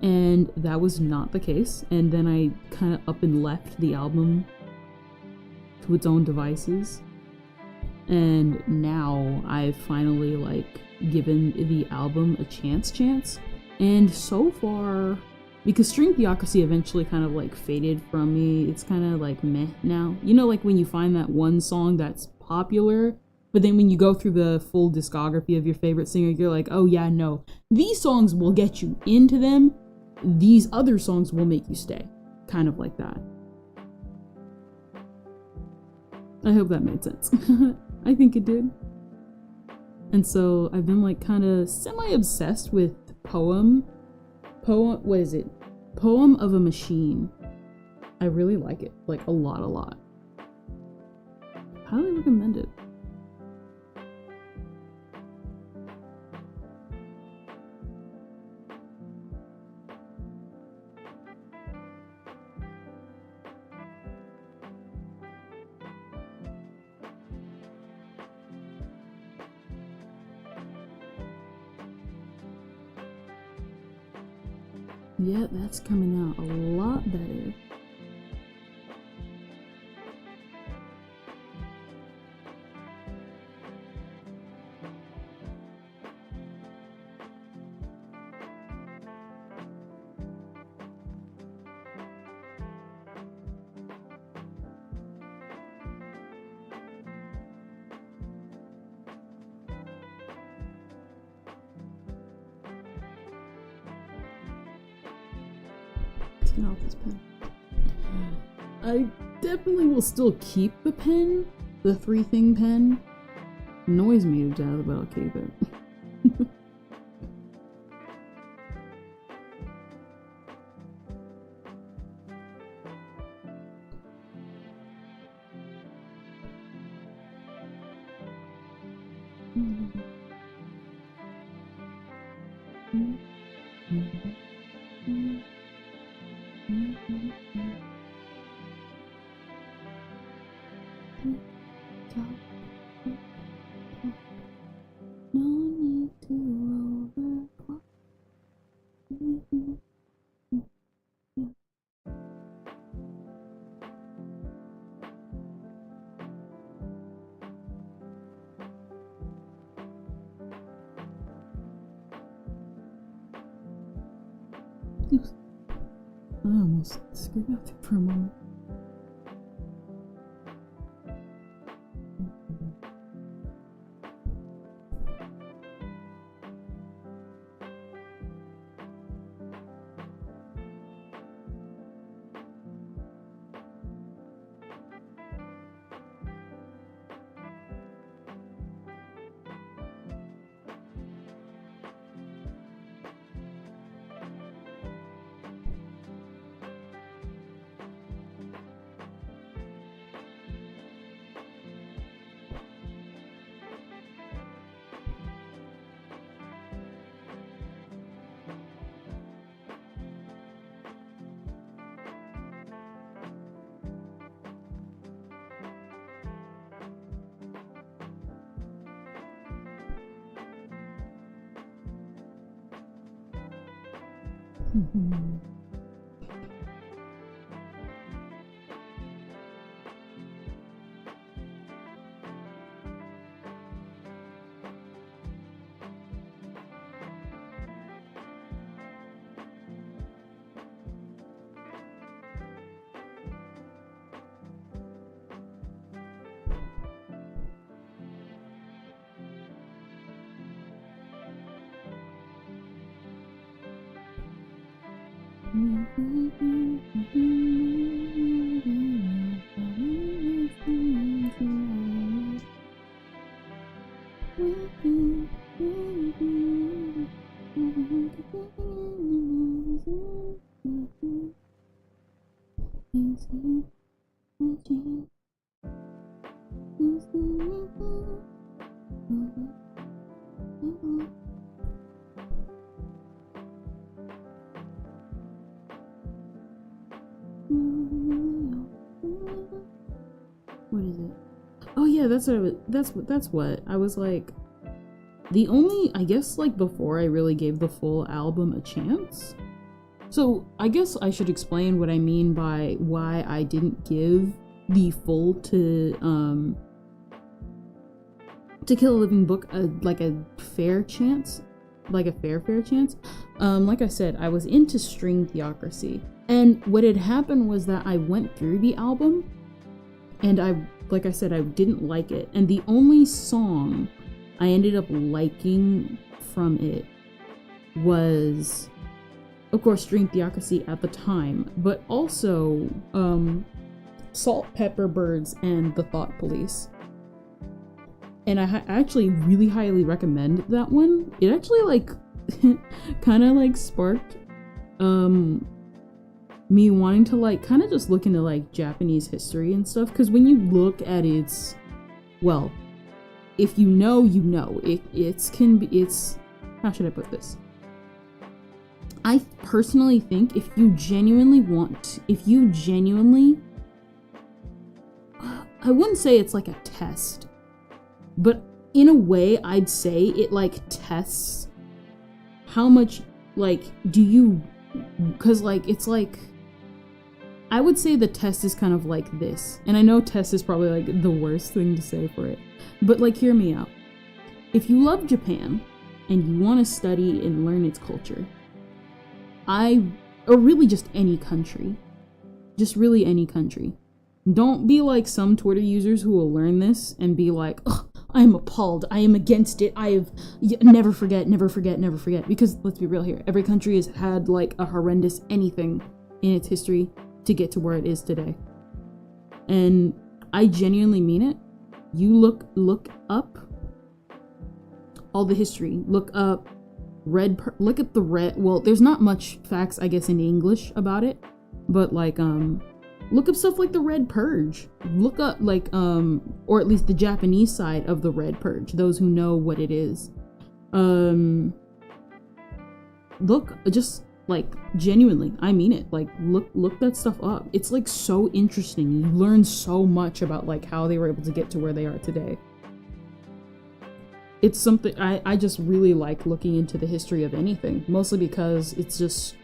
and that was not the case. And then I kind of up and left the album to its own devices, and now I've finally like given the album a chance, and so far, because string theocracy eventually kind of like faded from me, it's kind of like meh now. You know, like when you find that one song that's popular, but then when you go through the full discography of your favorite singer, you're like, oh yeah, no, these songs will get you into them, these other songs will make you stay. Kind of like that. I hope that made sense. I think it did. And so I've been like kind of semi-obsessed with what is it? Poem of a Machine. I really like it, like a lot. Highly recommend it. Yeah, that's coming out a lot better. Get off this pen. I definitely will still keep the pen, the 3-thing pen. Annoys me to death, but I'll keep it. I almost screwed up for a moment. What is it? Oh yeah, that's what I was like. The only, I guess, like, before I really gave the full album a chance. So I guess I should explain what I mean by why I didn't give the full To Kill a Living Book like a fair chance, like a fair chance. Like I said, I was into String Theocracy, and what had happened was that I went through the album, and like I said, I didn't like it, and the only song I ended up liking from it was, of course, String Theocracy at the time, but also Salt, Pepper, Birds, and The Thought Police. And I actually really highly recommend that one. It actually, like, kind of, like, sparked me wanting to, like, kind of just look into, like, Japanese history and stuff. Because when you look at its, well, if you know, you know. It's, how should I put this? I personally think if you genuinely I wouldn't say it's like a test, but in a way, I'd say it, like, tests how much, like, do you, because, like, it's like, I would say the test is kind of like this, and I know test is probably, like, the worst thing to say for it, but, like, hear me out. If you love Japan, and you want to study and learn its culture, or really just any country, just really any country, don't be like some Twitter users who will learn this and be like, ugh, I am appalled, I am against it, never forget, because let's be real here, every country has had, like, a horrendous anything in its history to get to where it is today. And I genuinely mean it. You look up all the history, look up look at the red, well, there's not much facts, I guess, in English about it, but, like, Look up stuff like the Red Purge. Look up like or at least the Japanese side of the Red Purge, those who know what it is. Look, just like genuinely, I mean it, like look that stuff up. It's like so interesting. You learn so much about like how they were able to get to where they are today. It's something I just really like looking into the history of anything, mostly because it's just,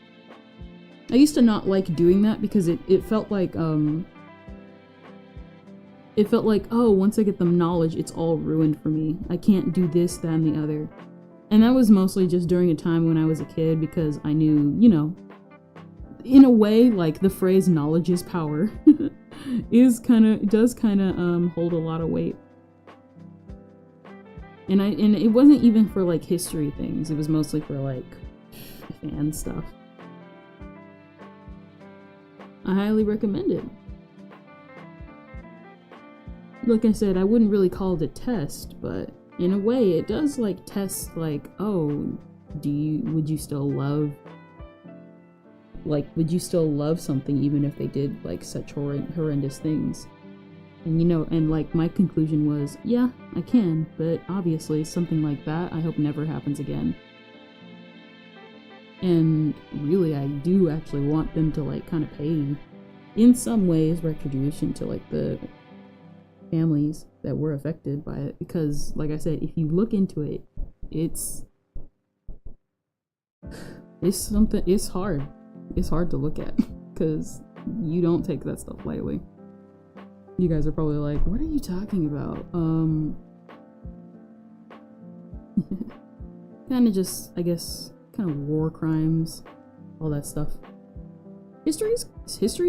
I used to not like doing that because it felt like oh, once I get the knowledge, it's all ruined for me. I can't do this, that, and the other. And that was mostly just during a time when I was a kid, because I knew, you know, in a way, like the phrase knowledge is power does kind of hold a lot of weight. And it wasn't even for like history things. It was mostly for like fan stuff. I highly recommend it. Like I said, I wouldn't really call it a test, but in a way it does like test like, oh, would you still love something even if they did like such horrendous things? And you know, and like my conclusion was, yeah, I can, but obviously something like that I hope never happens again. And really, I do actually want them to like kind of pay in some ways retribution to like the families that were affected by it, because like I said, if you look into it, it's hard to look at because you don't take that stuff lightly. You guys are probably like, what are you talking about? Kind of just, I guess, kind of war crimes, all that stuff. History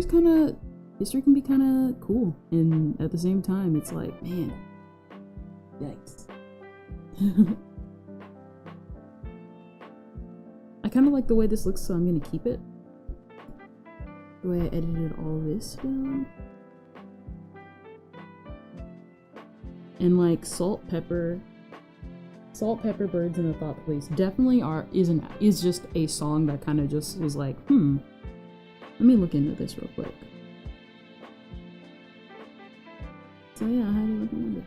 can be kind of cool, and at the same time, it's like, man, yikes. I kind of like the way this looks, so I'm gonna keep it. The way I edited all this down. And like Salt Pepper Birds and the Thought Police definitely is just a song that kind of just was like, let me look into this real quick. So yeah, I highly recommend it.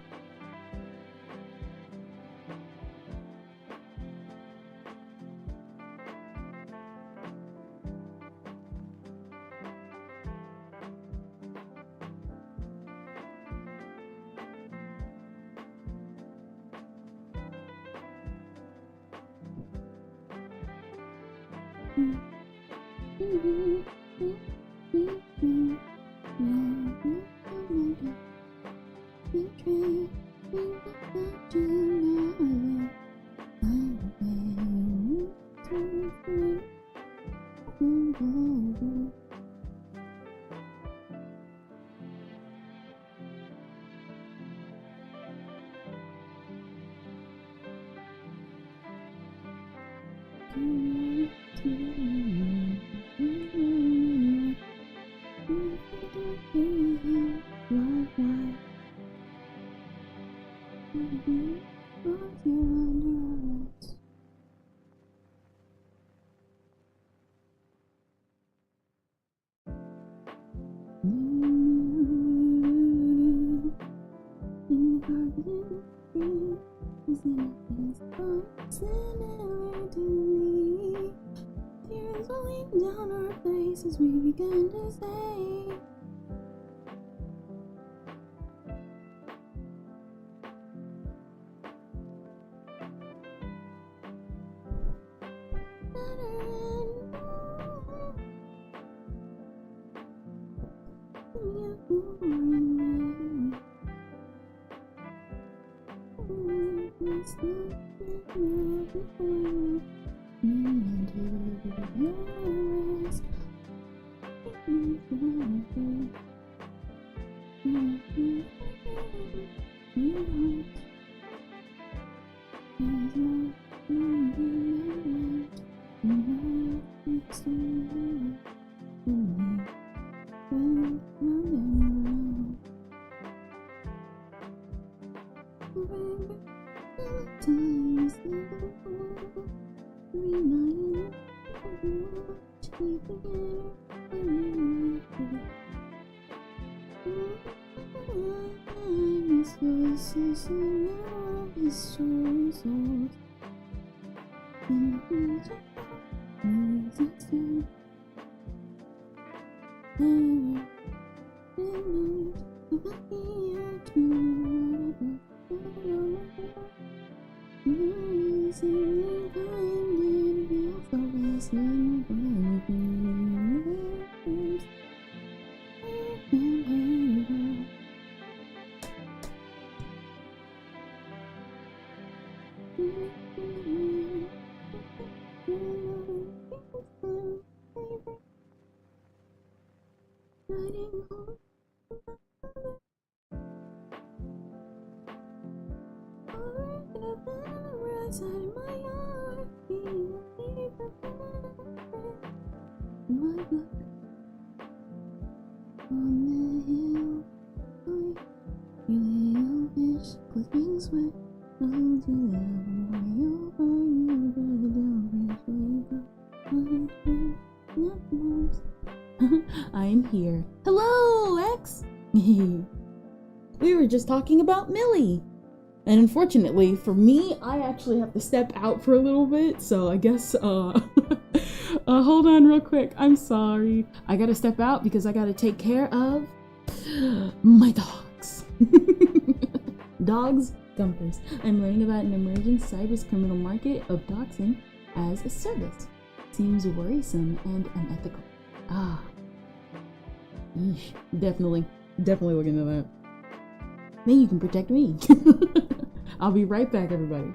His voices and now his stories old. In the future, existing. I'm here. Hello, X! We were just talking about Millie. And unfortunately for me, I actually have to step out for a little bit, so I guess, hold on real quick. I'm sorry. I gotta step out because I gotta take care of my dogs. Dogs, dumpers. I'm learning about an emerging cyber-criminal market of doxing as a service. Seems worrisome and unethical. Ah. Eesh. Definitely look into that. Then you can protect me. I'll be right back, everybody.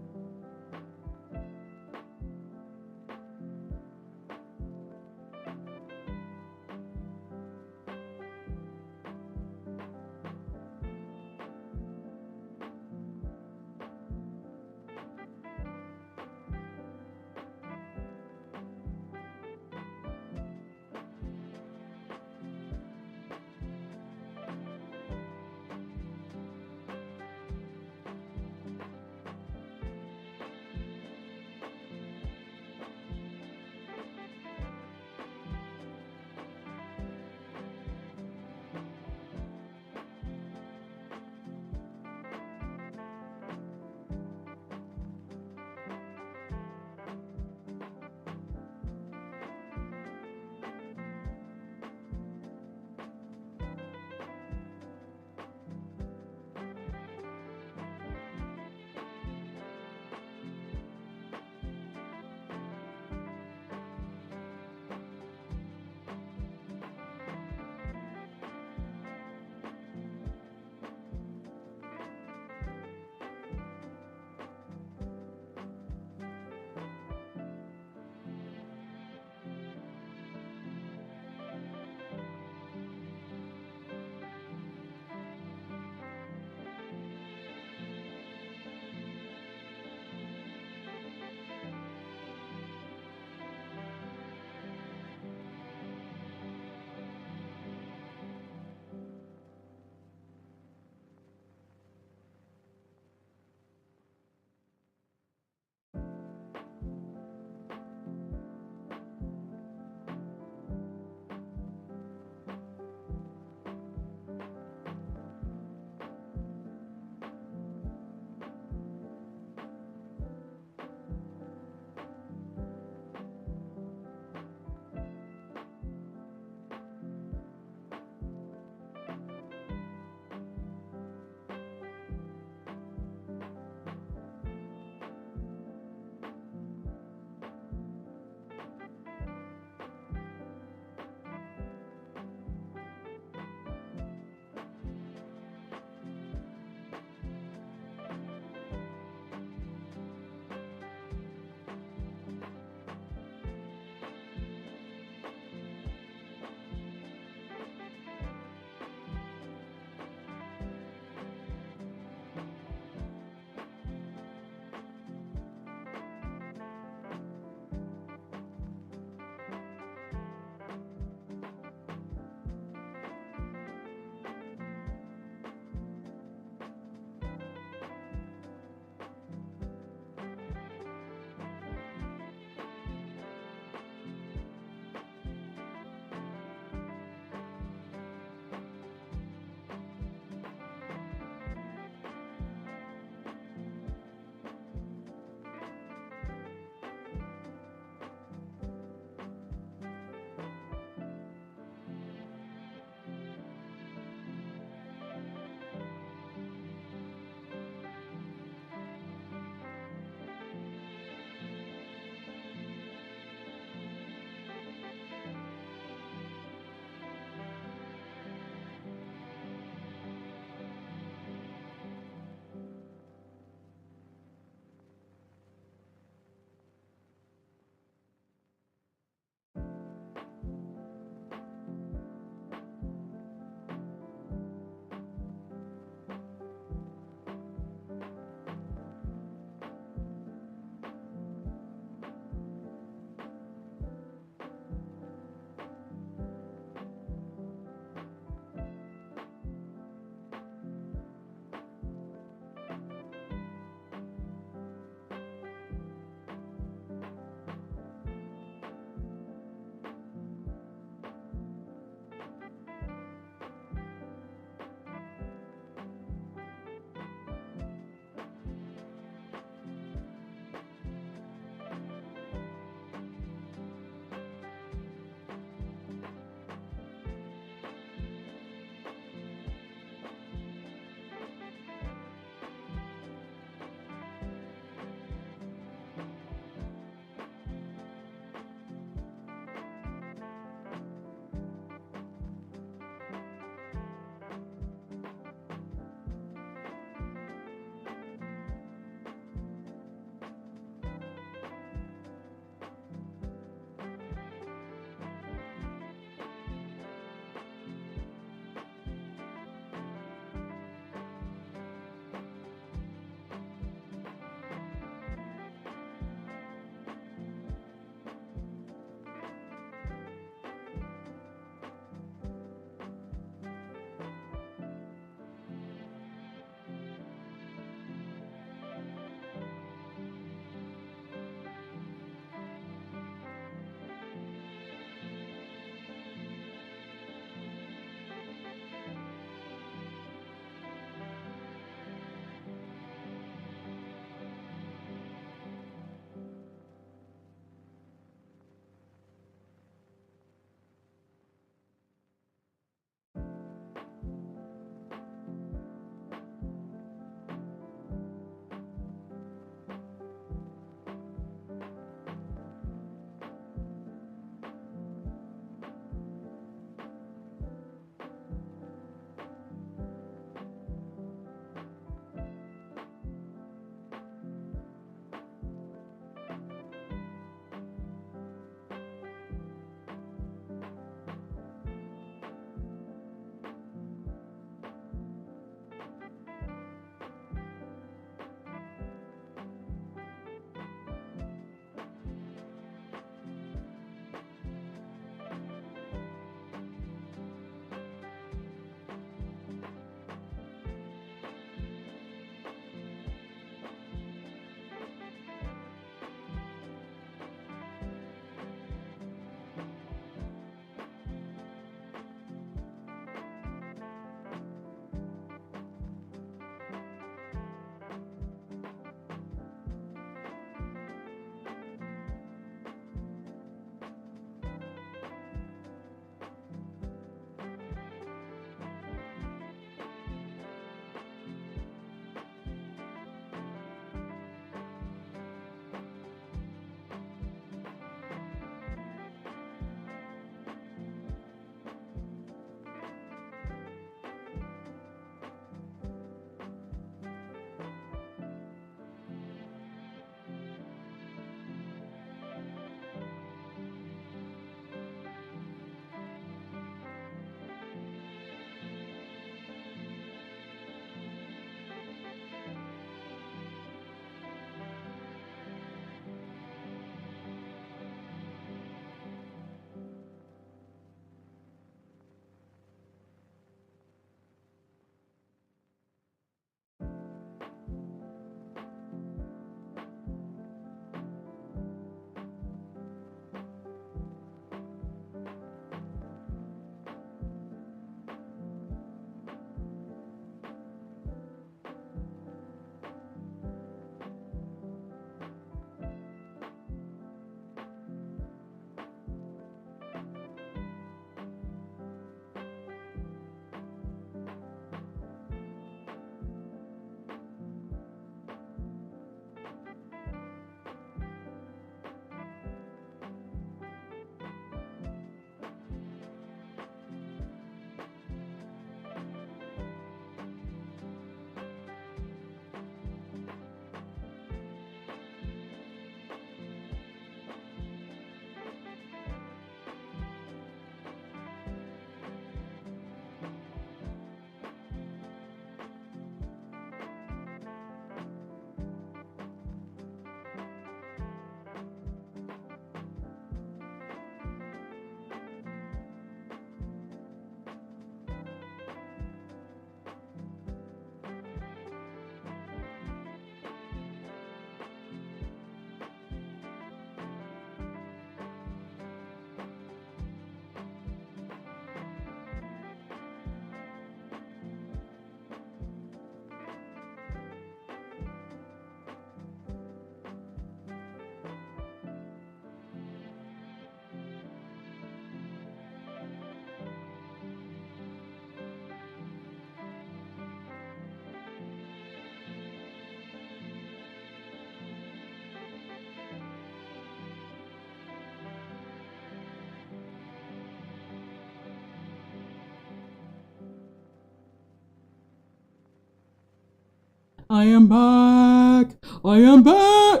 I am back! I am back!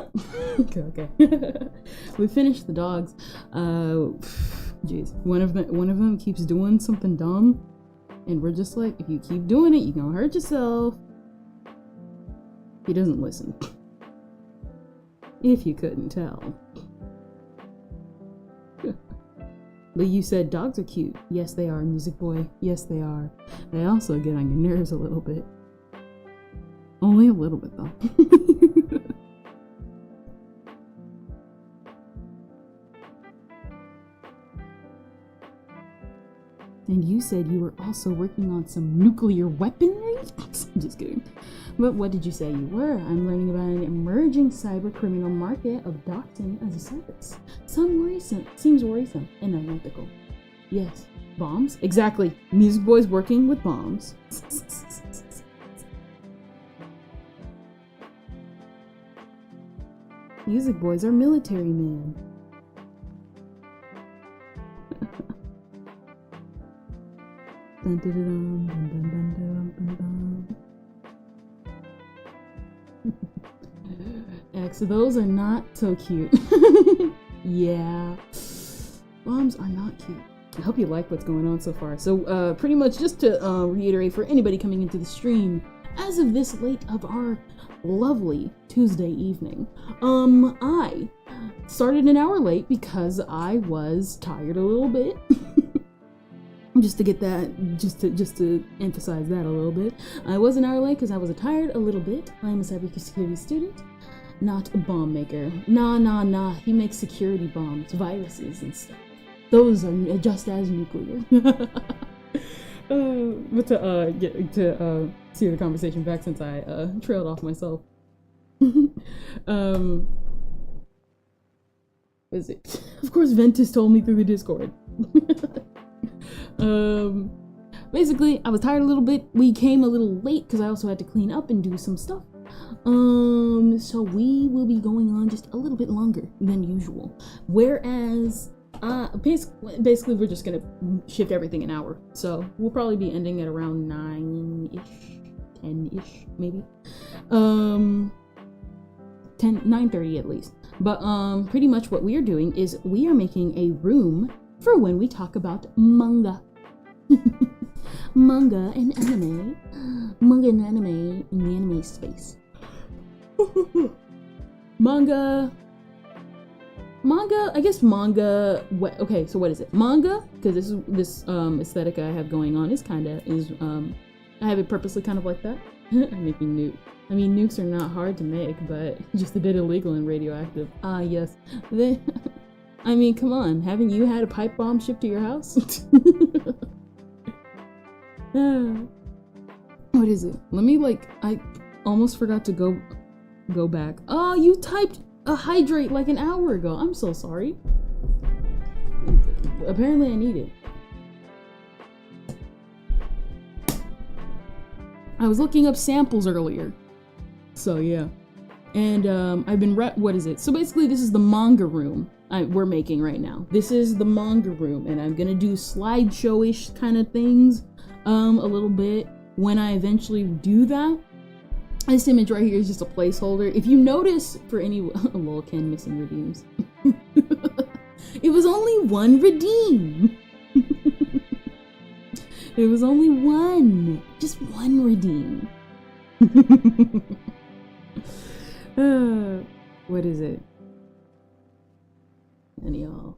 Okay. We finished the dogs. Jeez. One of them keeps doing something dumb. And we're just like, if you keep doing it, you're gonna hurt yourself. He doesn't listen. If you couldn't tell. But you said dogs are cute. Yes, they are, Music Boy. Yes, they are. They also get on your nerves a little bit. Only a little bit, though. And you said you were also working on some nuclear weaponry? Just kidding. But what did you say you were? I'm learning about an emerging cyber criminal market of doxing as a service. Seems worrisome and unethical. Yes. Bombs? Exactly. Music Boy's working with bombs. Music Boys are military men. Dun, dun, dun, dun, dun, dun, dun, dun. So those are not so cute. Yeah. Bombs are not cute. I hope you like what's going on so far. So pretty much just to reiterate for anybody coming into the stream, as of this late of our lovely Tuesday evening, I started an hour late because I was tired a little bit. Just to get that, just to emphasize that a little bit. I was an hour late because I was tired a little bit. I am a cybersecurity student, not a bomb maker. Nah. He makes security bombs, viruses, and stuff. Those are just as nuclear. But to steer the conversation back since I trailed off myself. What is it? Of course, Ventus told me through the Discord. Basically, I was tired a little bit. We came a little late because I also had to clean up and do some stuff. So we will be going on just a little bit longer than usual. Whereas, basically we're just gonna shift everything an hour. So we'll probably be ending at around 9-ish, 10-ish, maybe. 9:30 at least. But, pretty much what we are doing is we are making a room for when we talk about manga. Manga and anime. Manga and anime in the anime space. Manga, I guess manga, okay, so what is it? Manga, because this aesthetic I have going on is I have it purposely kind of like that. I'm making nuke. I mean, nukes are not hard to make, but just a bit illegal and radioactive. Ah, yes. I mean, come on, haven't you had a pipe bomb shipped to your house? What is it? Let me, I almost forgot to go back. Oh, you typed a hydrate like an hour ago. I'm so sorry. Apparently I need it. I was looking up samples earlier. So, yeah. And, I've been what is it? So basically this is the manga room we're making right now. This is the manga room, and I'm gonna do slideshow-ish kind of things a little bit when I eventually do that. This image right here is just a placeholder. If you notice, for any lol, Ken missing redeems. It was only one redeem. It was only one. Just one redeem. What is it? None of y'all.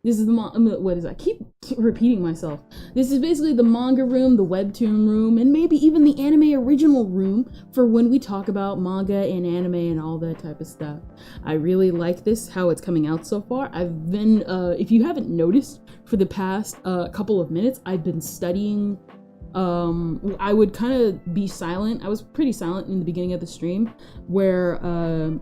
This is the what is it? I keep repeating myself. This is basically the manga room, the webtoon room, and maybe even the anime original room for when we talk about manga and anime and all that type of stuff. I really like this, how it's coming out so far. I've been, if you haven't noticed, for the past couple of minutes, I've been studying. I would kind of be silent. I was pretty silent in the beginning of the stream where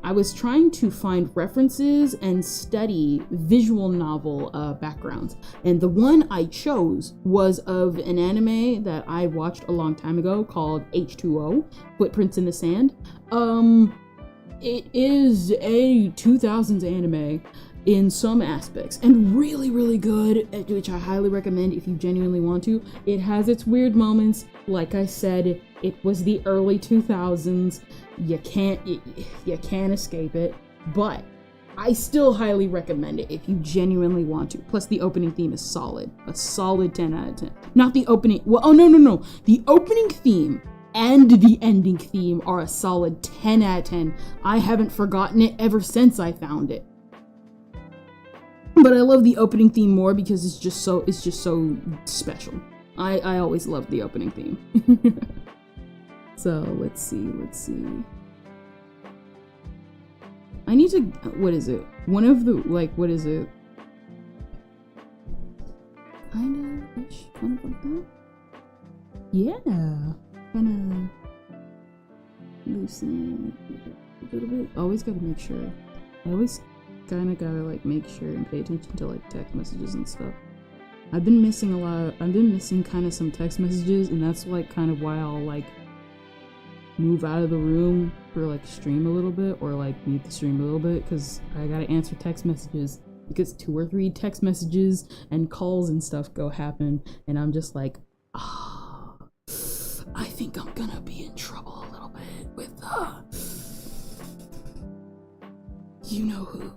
I was trying to find references and study visual novel backgrounds. And the one I chose was of an anime that I watched a long time ago called H2O, Footprints in the Sand. It is a 2000s anime. in some aspects, and really, really good, which I highly recommend if you genuinely want to. It has its weird moments. Like I said, it was the early 2000s. You can't escape it, but I still highly recommend it if you genuinely want to. Plus, the opening theme is solid. A solid 10 out of 10. Not the opening... Well, oh, no. The opening theme and the ending theme are a solid 10 out of 10. I haven't forgotten it ever since I found it. But I love the opening theme more because it's just so special. I always loved the opening theme. So, let's see. I need to, what is it? One of the, like, what is it? Kinda-ish, kind of like that? Yeah. Kinda loosen it a little bit. Always gotta make sure. I always kinda gotta, like, make sure and pay attention to, like, text messages and stuff. I've been missing kind of some text messages, and that's, like, kind of why I'll, like, move out of the room for like stream a little bit, or like mute the stream a little bit, because I gotta answer text messages, because 2 or 3 text messages and calls and stuff happen, and I'm just like, I think I'm gonna be in trouble a little bit with you know who.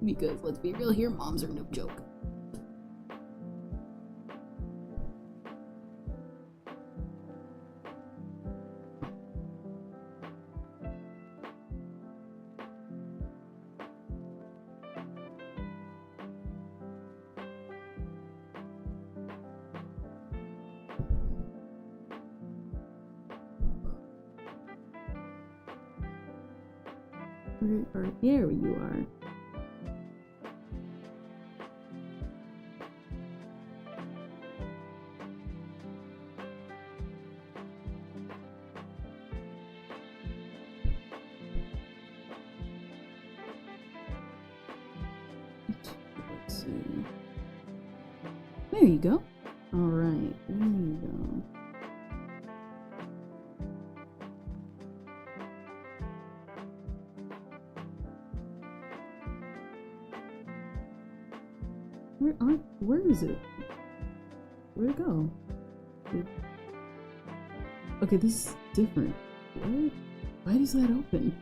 Because let's be real here, moms are no joke. There you are. Let's see. There you go. All right, there you go. Where is it? Where'd it go? Okay, this is different. What? Why is that open?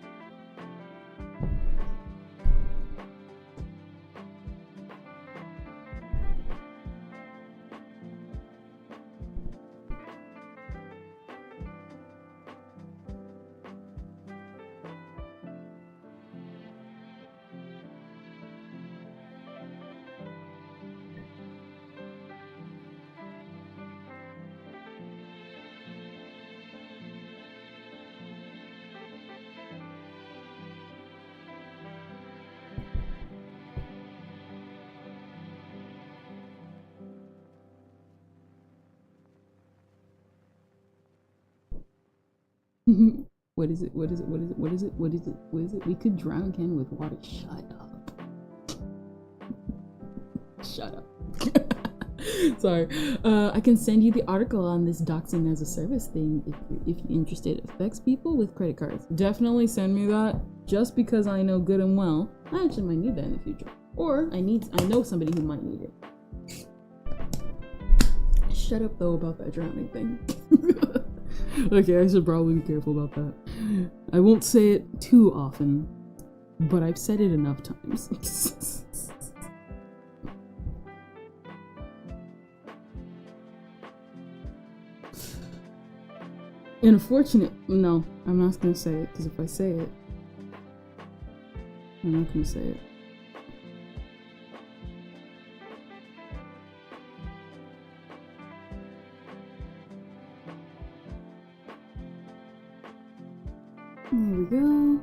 What is it? What is it? What is it? What is it? What is it? What is it? We could drown Ken with water. Shut up. Shut up. Sorry. I can send you the article on this doxing as a service thing if you're interested. It affects people with credit cards. Definitely send me that, just because I know good and well I actually might need that in the future. Or I know somebody who might need it. Shut up though about that drowning thing. Okay, I should probably be careful about that. I won't say it too often, but I've said it enough times. No, I'm not gonna say it, because if I say it, I'm not gonna say it. There we go.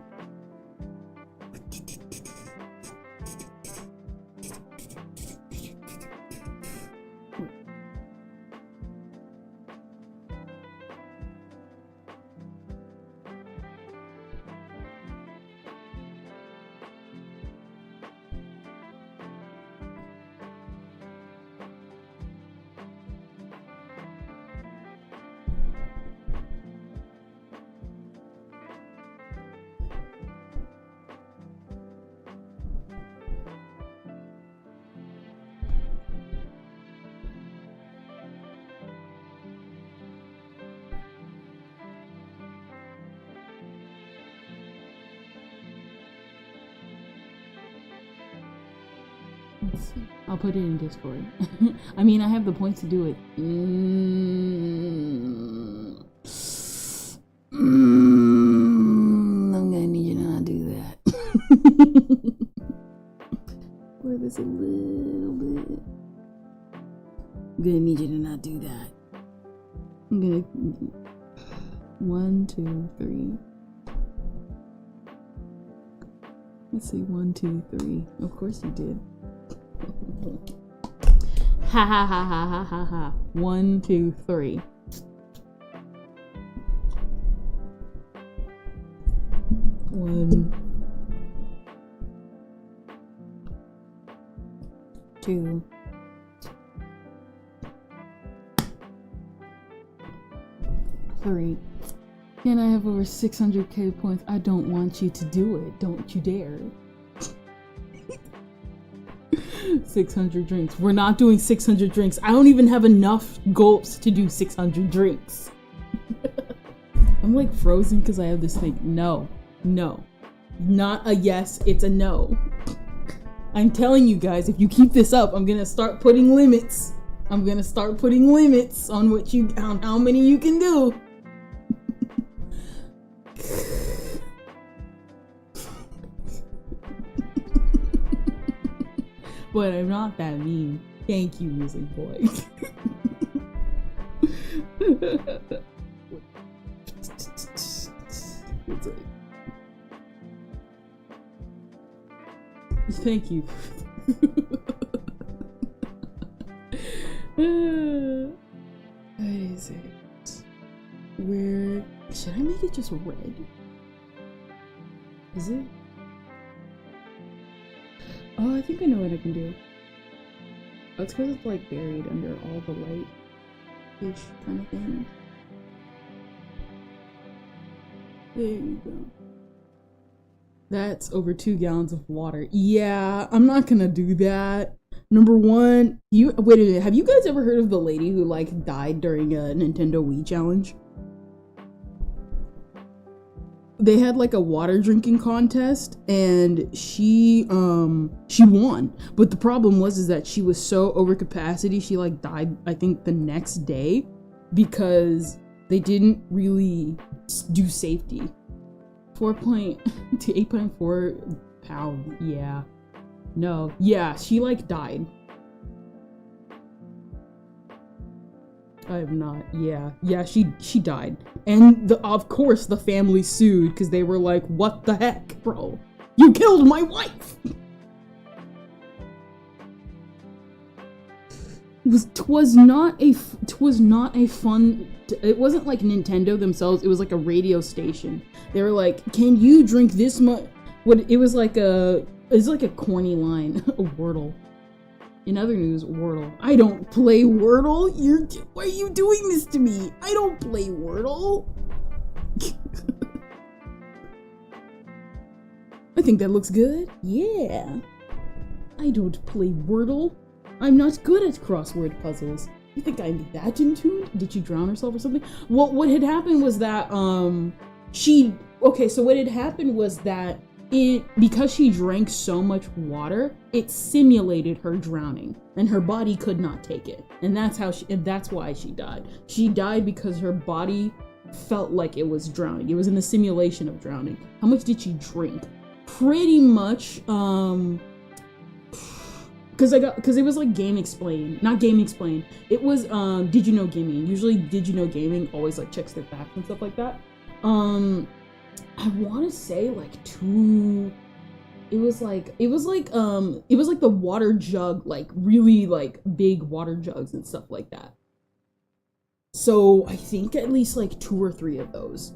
Let's see. I'll put it in Discord. I mean, I have the points to do it. I'm gonna need you to not do that. Or this a little bit. I'm gonna need you to not do that. I'm gonna 1, 2, 3. Let's see, 1, 2, 3. Of course you did. Ha ha ha ha ha ha ha. 1, 2, 3. One, 2, 3. Can I have over 600k points? I don't want you to do it. Don't you dare. 600 drinks. We're not doing 600 drinks. I don't even have enough gulps to do 600 drinks. I'm like frozen because I have this thing. No. No. Not a yes, it's a no. I'm telling you guys, if you keep this up, I'm gonna start putting limits. I'm gonna start putting limits on on how many you can do. But I'm not that mean. Thank you, Music Boy. Thank you. What is it? Where should I make it just red? Is it? Oh, I think I know what I can do. Oh, it's because it's like buried under all the light-ish kind of thing. There you go. That's over 2 gallons of water. Yeah, I'm not gonna do that. Number one, wait a minute, have you guys ever heard of the lady who like died during a Nintendo Wii challenge? They had like a water drinking contest and she won. But the problem was that she was so over capacity, she like died, I think, the next day because they didn't really do safety. 4 to 8.4 pounds. Yeah. No. Yeah, she like died. I have not. Yeah. Yeah, she died. And of course the family sued because they were like, what the heck, bro? You killed my wife! It wasn't like Nintendo themselves, it was like a radio station. They were like, can you drink this much? It was like a corny line. A Wordle. In other news, Wordle. I don't play Wordle. Why are you doing this to me? I don't play Wordle. I think that looks good. Yeah. I don't play Wordle. I'm not good at crossword puzzles. You think I'm that in tune? Did she drown herself or something? Well, what had happened was that, because she drank so much water, it simulated her drowning, and her body could not take it. And that's why she died. She died because her body felt like it was drowning. It was in the simulation of drowning. How much did she drink? Pretty much, because it was like Game Explain, not Game Explain. It was Did You Know Gaming. Usually Did You Know Gaming always like checks their facts and stuff like that. I want to say like 2. It was like the water jug, like really like big water jugs and stuff like that. So I think at least like 2 or 3 of those.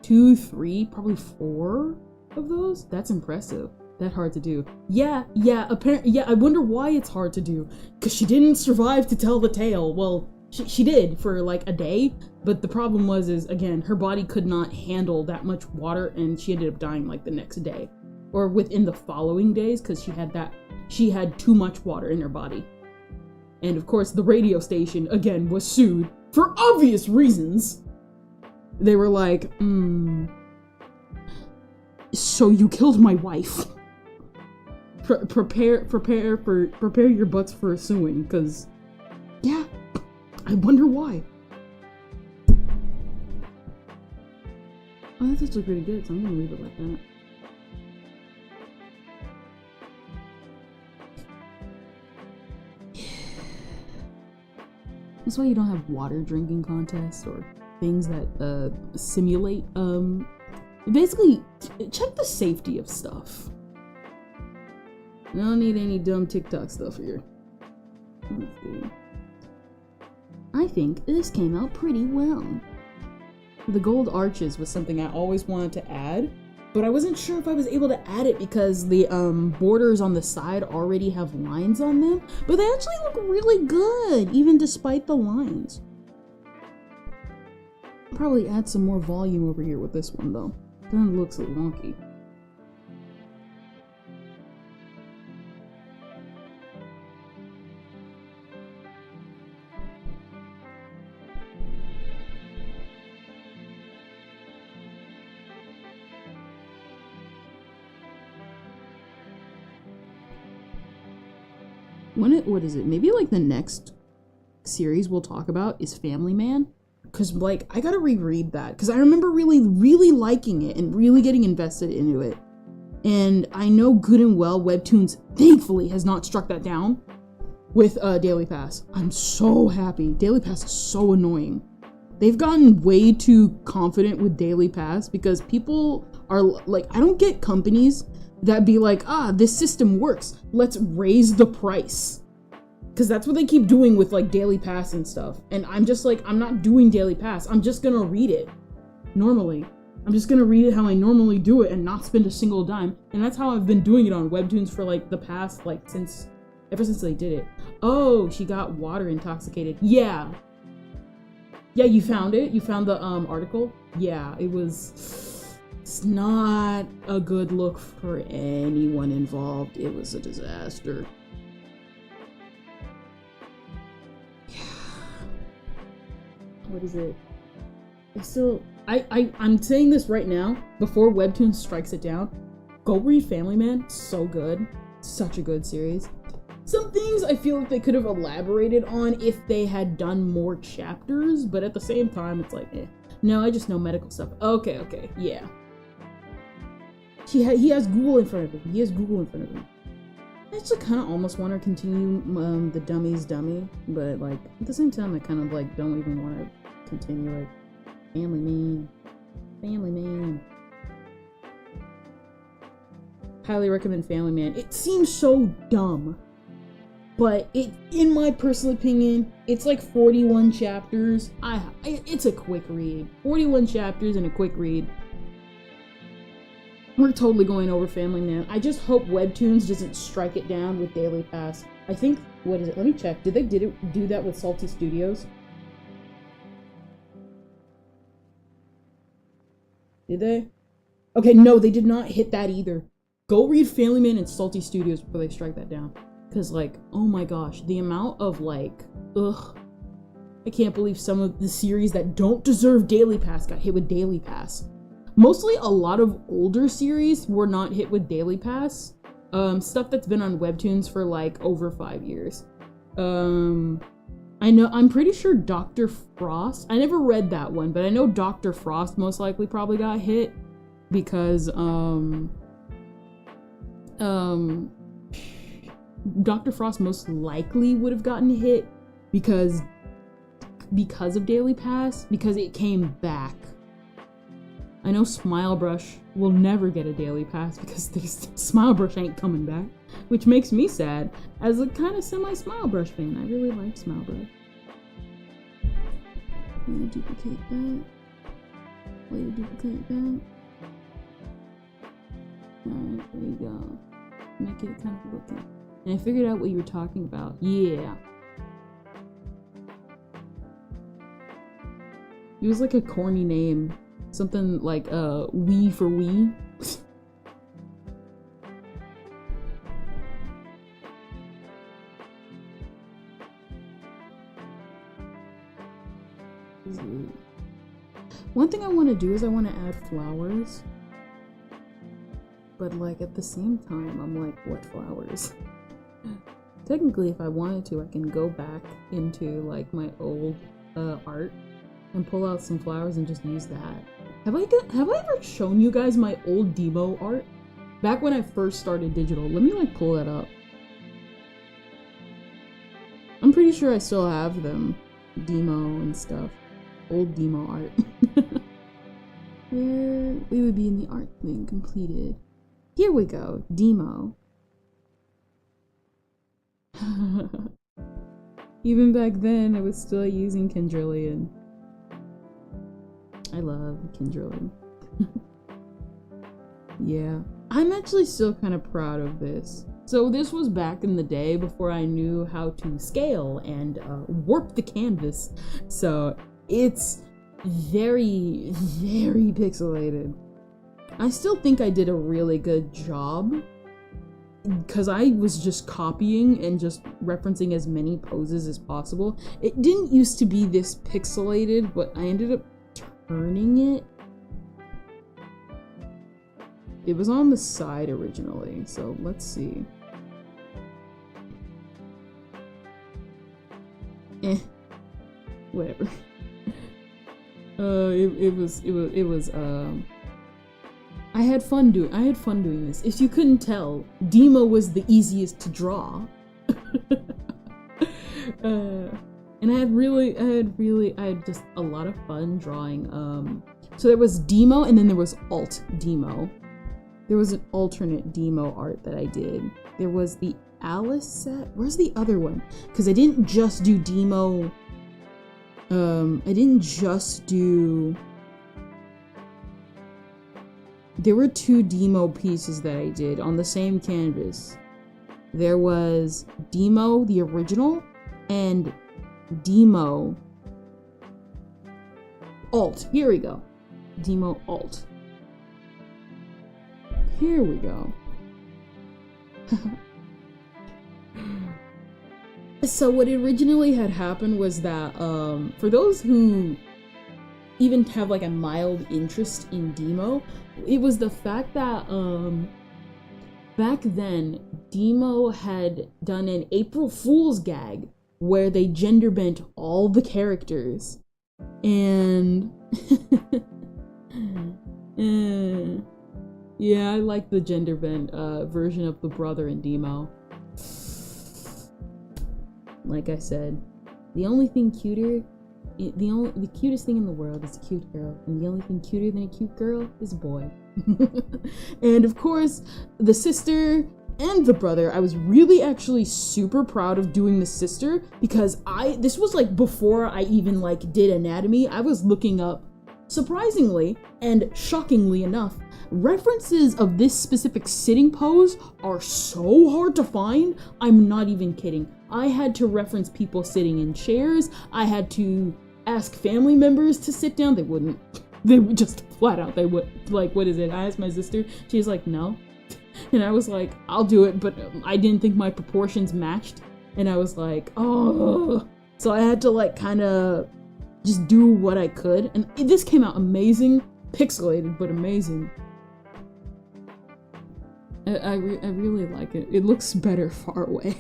2, 3, probably 4 of those. That's impressive. That hard to do. Yeah, apparently, yeah, I wonder why it's hard to do. Because she didn't survive to tell the tale. Well, she did for like a day, but the problem was, again, her body could not handle that much water, and she ended up dying like the next day. Or within the following days, because she had too much water in her body. And of course, the radio station, again, was sued for obvious reasons. They were like, so you killed my wife. prepare your butts for a suing, because yeah, I wonder why. Oh, that's actually pretty good, so I'm gonna leave it like that. That's why you don't have water drinking contests or things that simulate basically check the safety of stuff. I don't need any dumb TikTok stuff here. Let's see. I think this came out pretty well. The gold arches was something I always wanted to add, but I wasn't sure if I was able to add it because the borders on the side already have lines on them, but they actually look really good, even despite the lines. I'll probably add some more volume over here with this one though. Then it looks wonky. What is it? Maybe like the next series we'll talk about is Family Man. Because like, I gotta reread that. Because I remember really liking it and really getting invested into it. And I know good and well Webtoons thankfully has not struck that down with Daily Pass. I'm so happy. Daily Pass is so annoying. They've gotten way too confident with Daily Pass because people are like, I don't get companies that be like, this system works, let's raise the price. Because that's what they keep doing with like Daily Pass and stuff. And I'm just like, I'm not doing Daily Pass. I'm just gonna read it normally. I'm just gonna read it how I normally do it and not spend a single dime. And that's how I've been doing it on Webtoons for like the past, like ever since they did it. Oh, she got water intoxicated. Yeah. Yeah, you found it? You found the article? Yeah, it's not a good look for anyone involved. It was a disaster. Yeah. What is it? I'm saying this right now, before Webtoons strikes it down. Go read Family Man. So good. Such a good series. Some things I feel like they could have elaborated on if they had done more chapters, but at the same time, it's like, No, I just know medical stuff. Okay, yeah. He has Google in front of him. I actually kind of almost want to continue the Dummy's Dummy, but like at the same time, I kind of like don't even want to continue like Family Man. Highly recommend Family Man. It seems so dumb, but in my personal opinion, it's like 41 chapters. It's a quick read. 41 chapters and a quick read. We're totally going over Family Man. I just hope Webtoons doesn't strike it down with Daily Pass. I think, what is it? Let me check. Did they do that with Salty Studios? Did they? Okay, no, they did not hit that either. Go read Family Man and Salty Studios before they strike that down. Because, like, oh my gosh, the amount of, like, I can't believe some of the series that don't deserve Daily Pass got hit with Daily Pass. Mostly a lot of older series were not hit with Daily Pass. Stuff that's been on Webtoons for like over 5 years. I'm pretty sure Dr. Frost, I never read that one, but I know Dr. Frost most likely probably got hit because, Dr. Frost most likely would have gotten hit because of Daily Pass, because it came back. I know Smile Brush will never get a Daily Pass because Smile Brush ain't coming back, which makes me sad as a kind of semi-Smile Brush fan. I really like Smile Brush. I'm gonna duplicate that. Way to duplicate that. Alright, there you go. Make it kind of looking. And I figured out what you were talking about. Yeah. It was like a corny name. Something like, Wii for Wii. One thing I want to do is I want to add flowers. but like at the same time, I'm like, what flowers? Technically, if I wanted to, I can go back into like my old art and pull out some flowers and just use that. Have I ever shown you guys my old demo art? Back when I first started digital. Let me like pull that up. I'm pretty sure I still have them. Demo and stuff. Old demo art. Where we would be in the art thing completed. Here we go. Demo. Even back then, I was still using Kendrillion. I love Kendrillion. Yeah. I'm actually still kind of proud of this. So this was back in the day before I knew how to scale and warp the canvas. So it's very, very pixelated. I still think I did a really good job because I was just copying and just referencing as many poses as possible. It didn't used to be this pixelated, but I ended up turning it. It was on the side originally, so let's see. Whatever. It was I had fun doing this. If you couldn't tell, Demo was the easiest to draw. And I had just a lot of fun drawing. So there was Demo and then there was Alt Demo. There was an alternate Demo art that I did. There was the Alice set. Where's the other one? Because I didn't just do Demo. I didn't just do. There were 2 Demo pieces that I did on the same canvas. There was Demo, the original, and Demo Alt. Here we go. Demo Alt. Here we go. So what originally had happened was that, for those who even have like a mild interest in Demo, it was the fact that, back then, Demo had done an April Fool's gag where they gender bent all the characters. And yeah, I like the gender bent version of the brother in Demo. Like I said, the only thing cuter, the cutest thing in the world is a cute girl, and the only thing cuter than a cute girl is a boy. And of course, the sister and the brother, I was really actually super proud of doing the sister because this was like before I even like did anatomy. I was looking up, surprisingly and shockingly enough, references of this specific sitting pose are so hard to find. I'm not even kidding. I had to reference people sitting in chairs. I had to ask family members to sit down. They wouldn't. They would just flat out. They would, like, what is it? I asked my sister. She was like, no. And I was like, I'll do it, but I didn't think my proportions matched. And I was like, oh. So I had to like kind of just do what I could. And this came out amazing. Pixelated, but amazing. I really like it. It looks better far away.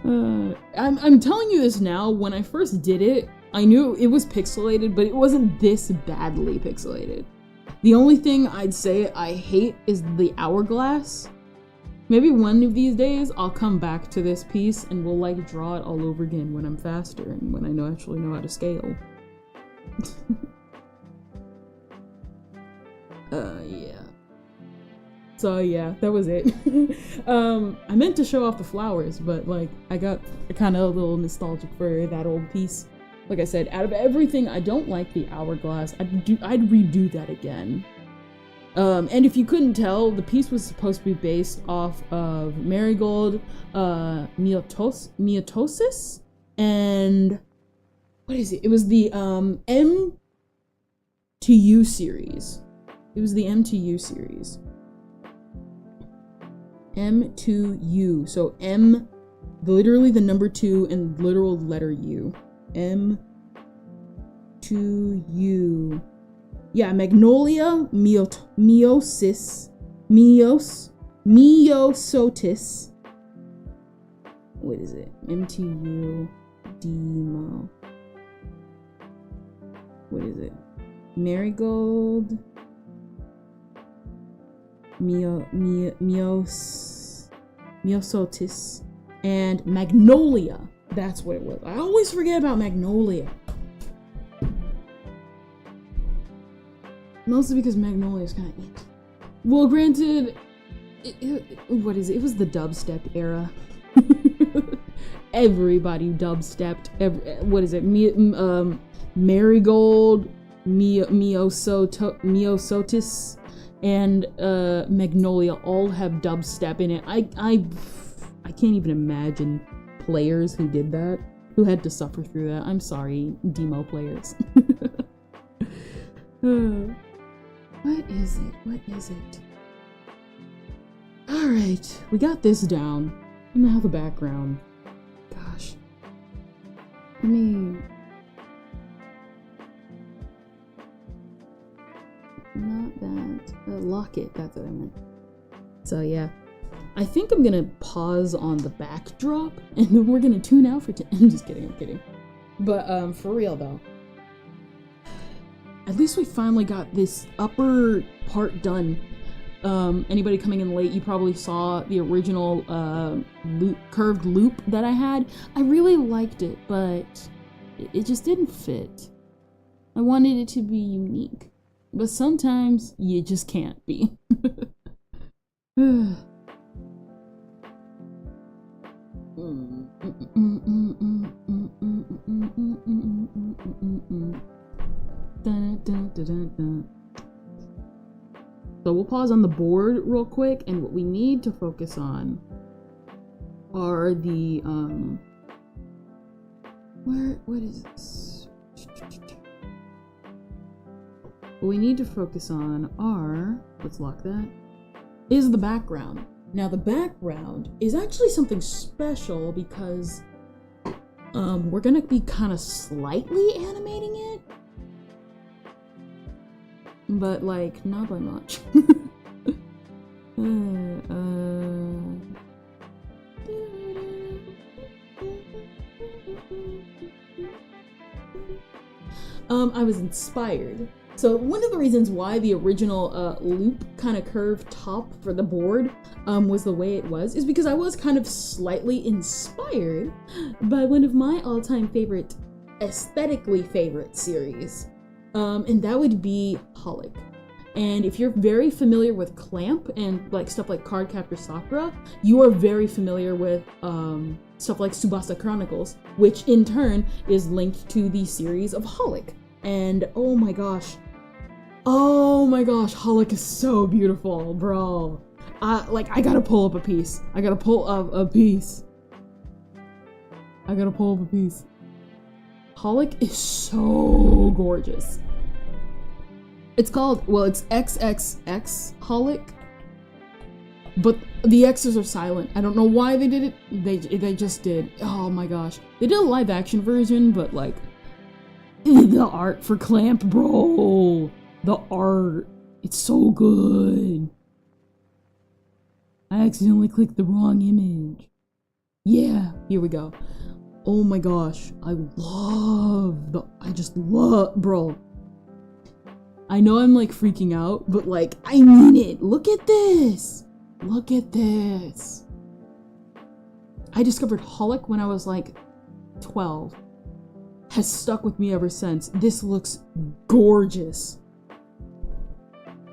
I'm telling you this now. When I first did it, I knew it was pixelated, but it wasn't this badly pixelated. The only thing I'd say I hate is the hourglass. Maybe one of these days I'll come back to this piece and we'll like draw it all over again when I'm faster and when I actually know how to scale. Yeah. So yeah, that was it. I meant to show off the flowers, but like I got kind of a little nostalgic for that old piece. Like I said, out of everything, I don't like the hourglass. I'd redo that again. And if you couldn't tell, the piece was supposed to be based off of Marigold, Miotosis, and what is it? It was the M to U series. It was the M to U series. M to U. So M, literally the number 2 and literal letter U. M to U. Yeah, Magnolia, Meiosis, Myosotis. What is it? MTU Demo. What is it? Marigold. Myosotis. And Magnolia. That's what it was. I always forget about Magnolia. Mostly because Magnolia is kind of it. Well, granted, what is it? It was the dubstep era. Everybody dubstepped. What is it? Marigold, Myosotis, and Magnolia all have dubstep in it. I can't even imagine players who did that, who had to suffer through that. I'm sorry, demo players. What is it? What is it? Alright, we got this down. Now the background. Gosh. I mean... Not that. Locket, that's what I meant. So yeah. I think I'm gonna pause on the backdrop, and then we're gonna tune out for I'm just kidding, I'm kidding. But, for real though. At least we finally got this upper part done. Anybody coming in late, you probably saw the original curved loop that I had. I really liked it, but it just didn't fit. I wanted it to be unique, but sometimes you just can't be. So we'll pause on the board real quick, and what we need to focus on are the what is this? What we need to focus on are, let's lock that, is the background. Now the background is actually something special because we're gonna be kind of slightly animating it, but like not by much. I was inspired. So one of the reasons why the original loop kind of curved top for the board was the way it was is because I was kind of slightly inspired by one of my all-time favorite, aesthetically favorite series, and that would be Holic. And if you're very familiar with Clamp and like stuff like Cardcaptor Sakura, you are very familiar with stuff like Tsubasa Chronicles, which in turn is linked to the series of Holic. And oh my gosh, Holic is so beautiful, bro. Like I gotta pull up a piece. I gotta pull up a piece. Holic is so gorgeous. It's called, well, it's XXX Holic, but the X's are silent. I don't know why they did it. They just did. Oh my gosh. They did a live action version, but like, the art for Clamp, bro. The art. It's so good. I accidentally clicked the wrong image. Yeah, here we go. Oh my gosh. I just love, bro. I know I'm like freaking out, but like, I mean it. Look at this. Look at this. I discovered Holic when I was like 12. Has stuck with me ever since. This looks gorgeous.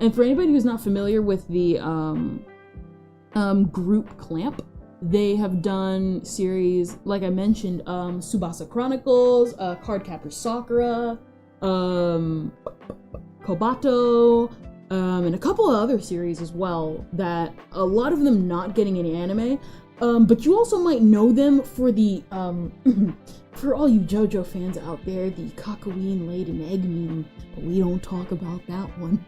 And for anybody who's not familiar with the group Clamp, they have done series, like I mentioned, Tsubasa Chronicles, Cardcaptor Sakura, Kobato, and a couple of other series as well, that a lot of them not getting any anime, but you also might know them for the, for all you JoJo fans out there, the Kakawin laid an egg meme, but we don't talk about that one.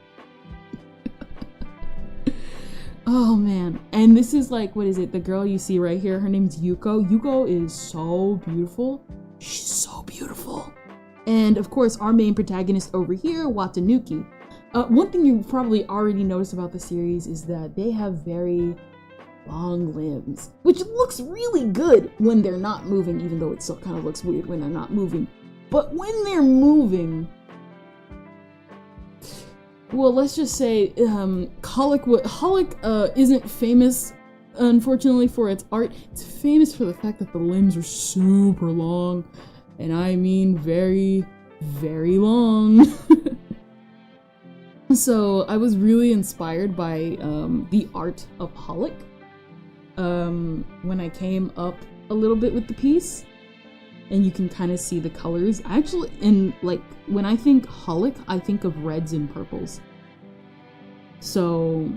Oh man, and this is like, what is it, the girl you see right here, her name's Yuko. Yuko is so beautiful. She's so beautiful. And of course, our main protagonist over here, Watanuki. One thing you probably already noticed about the series is that they have very long limbs, which looks really good when they're not moving, even though it still kind of looks weird when they're not moving. But when they're moving, well, let's just say Holic isn't famous, unfortunately, for its art. It's famous for the fact that the limbs are super long, and I mean very, very long. So I was really inspired by the art of Holic when I came up a little bit with the piece, and you can kind of see the colors. Actually, in like when I think Holic, I think of reds and purples. So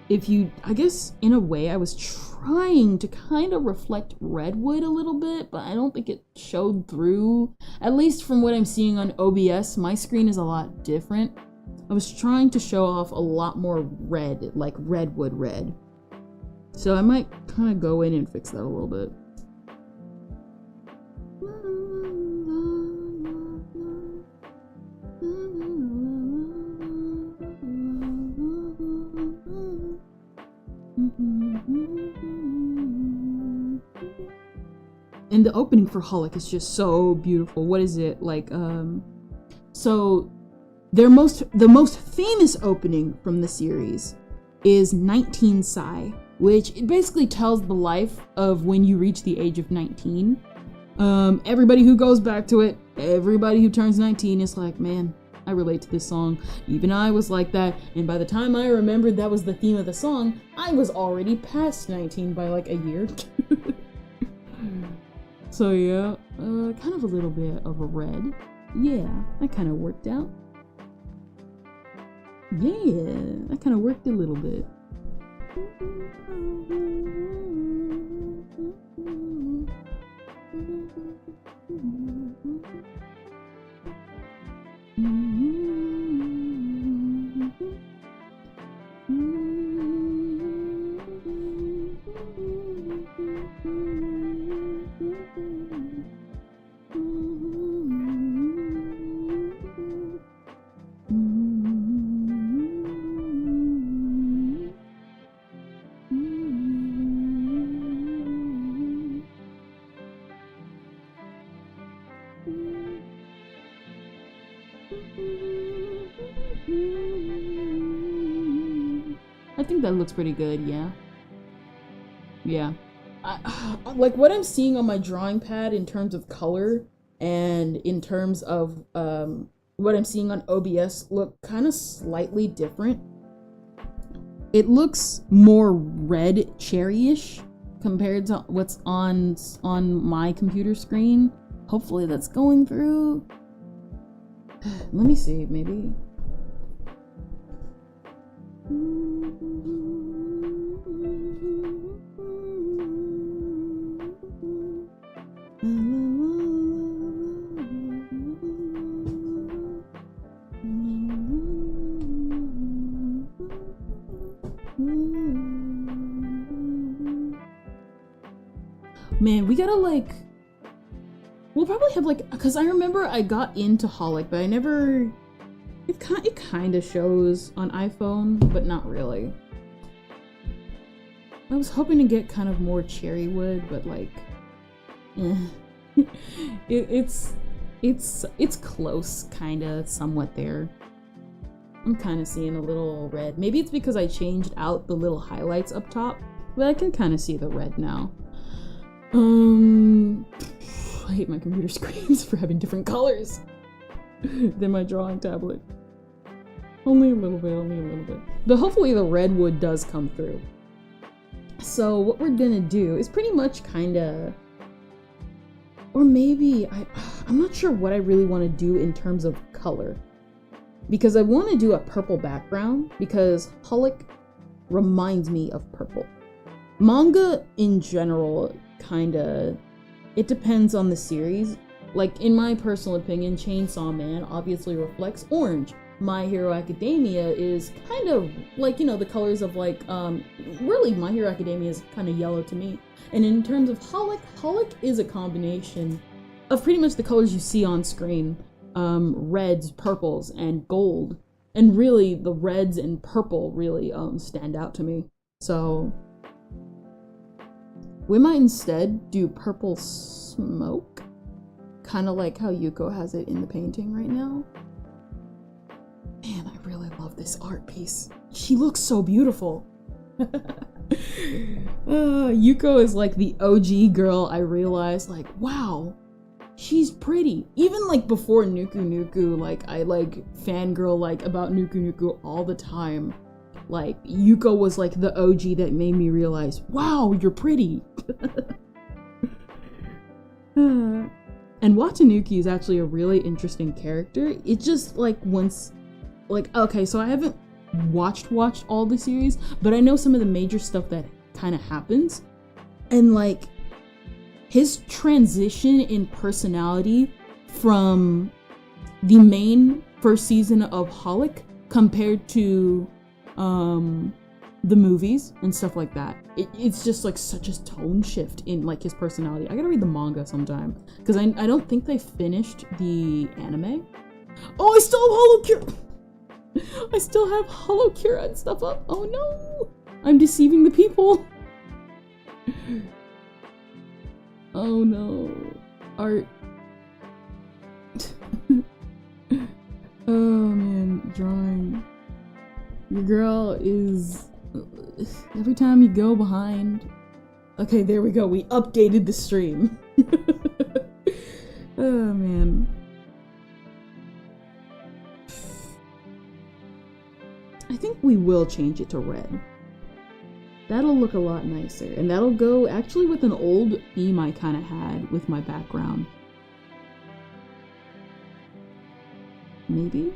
if you, I guess in a way I was trying to kind of reflect Redwood a little bit, but I don't think it showed through. At least from what I'm seeing on OBS, my screen is a lot different. I was trying to show off a lot more red, like Redwood red. So I might kind of go in and fix that a little bit. And the opening for Holic is just so beautiful. What is it like? So the most famous opening from the series is 19 Psi, which it basically tells the life of when you reach the age of 19. Everybody who goes back to it, everybody who turns 19 is like, man, I relate to this song. Even I was like that, and by the time I remembered that was the theme of the song, I was already past 19 by like a year. So yeah, kind of a little bit of a red. Yeah, that kind of worked out. Yeah, that kind of worked a little bit. I think that looks pretty good, yeah. Yeah. Like what I'm seeing on my drawing pad in terms of color and in terms of what I'm seeing on OBS look kind of slightly different. It looks more red cherry-ish compared to what's on my computer screen. Hopefully that's going through. Let me see, maybe. Man, we gotta like, we'll probably have like, because I remember I got into Holic, but I never, it kind of shows on iPhone, but not really. I was hoping to get kind of more cherry wood, but like, it's close, kind of, somewhat there. I'm kind of seeing a little red. Maybe it's because I changed out the little highlights up top, but I can kind of see the red now. I hate my computer screens for having different colors than my drawing tablet. Only a little bit. But hopefully the redwood does come through. So what we're gonna do is pretty much kinda, or maybe, I'm not sure what I really want to do in terms of color. Because I want to do a purple background, because Holic reminds me of purple. Manga in general, kinda, it depends on the series. Like, in my personal opinion, Chainsaw Man obviously reflects orange. My Hero Academia is kind of like, you know, the colors of like, really My Hero Academia is kind of yellow to me. And in terms of Holic, Holic is a combination of pretty much the colors you see on screen. Reds, purples, and gold. And really, the reds and purple really stand out to me. So we might instead do purple smoke, kind of like how Yuko has it in the painting right now. Man, I really love this art piece. She looks so beautiful. Yuko is like the OG girl. I realized, like, wow, she's pretty. Even like before Nuku Nuku, like I like fangirl like about Nuku Nuku all the time. Like Yuko was like the OG that made me realize, wow, you're pretty. And Watanuki is actually a really interesting character. It just like once, like, okay, so I haven't watched all the series, but I know some of the major stuff that kind of happens, and like his transition in personality from the main first season of Holic compared to the movies and stuff like that, it's just like such a tone shift in like his personality. I gotta read the manga sometime because I don't think they finished the anime. Oh, I still have I still have Holocura and stuff up. Oh no! I'm deceiving the people. Oh no. Art. Oh man, drawing. Your girl is... Every time you go behind... Okay, there we go. We updated the stream. Oh man. I think we will change it to red. That'll look a lot nicer. And that'll go actually with an old theme I kind of had with my background. Maybe?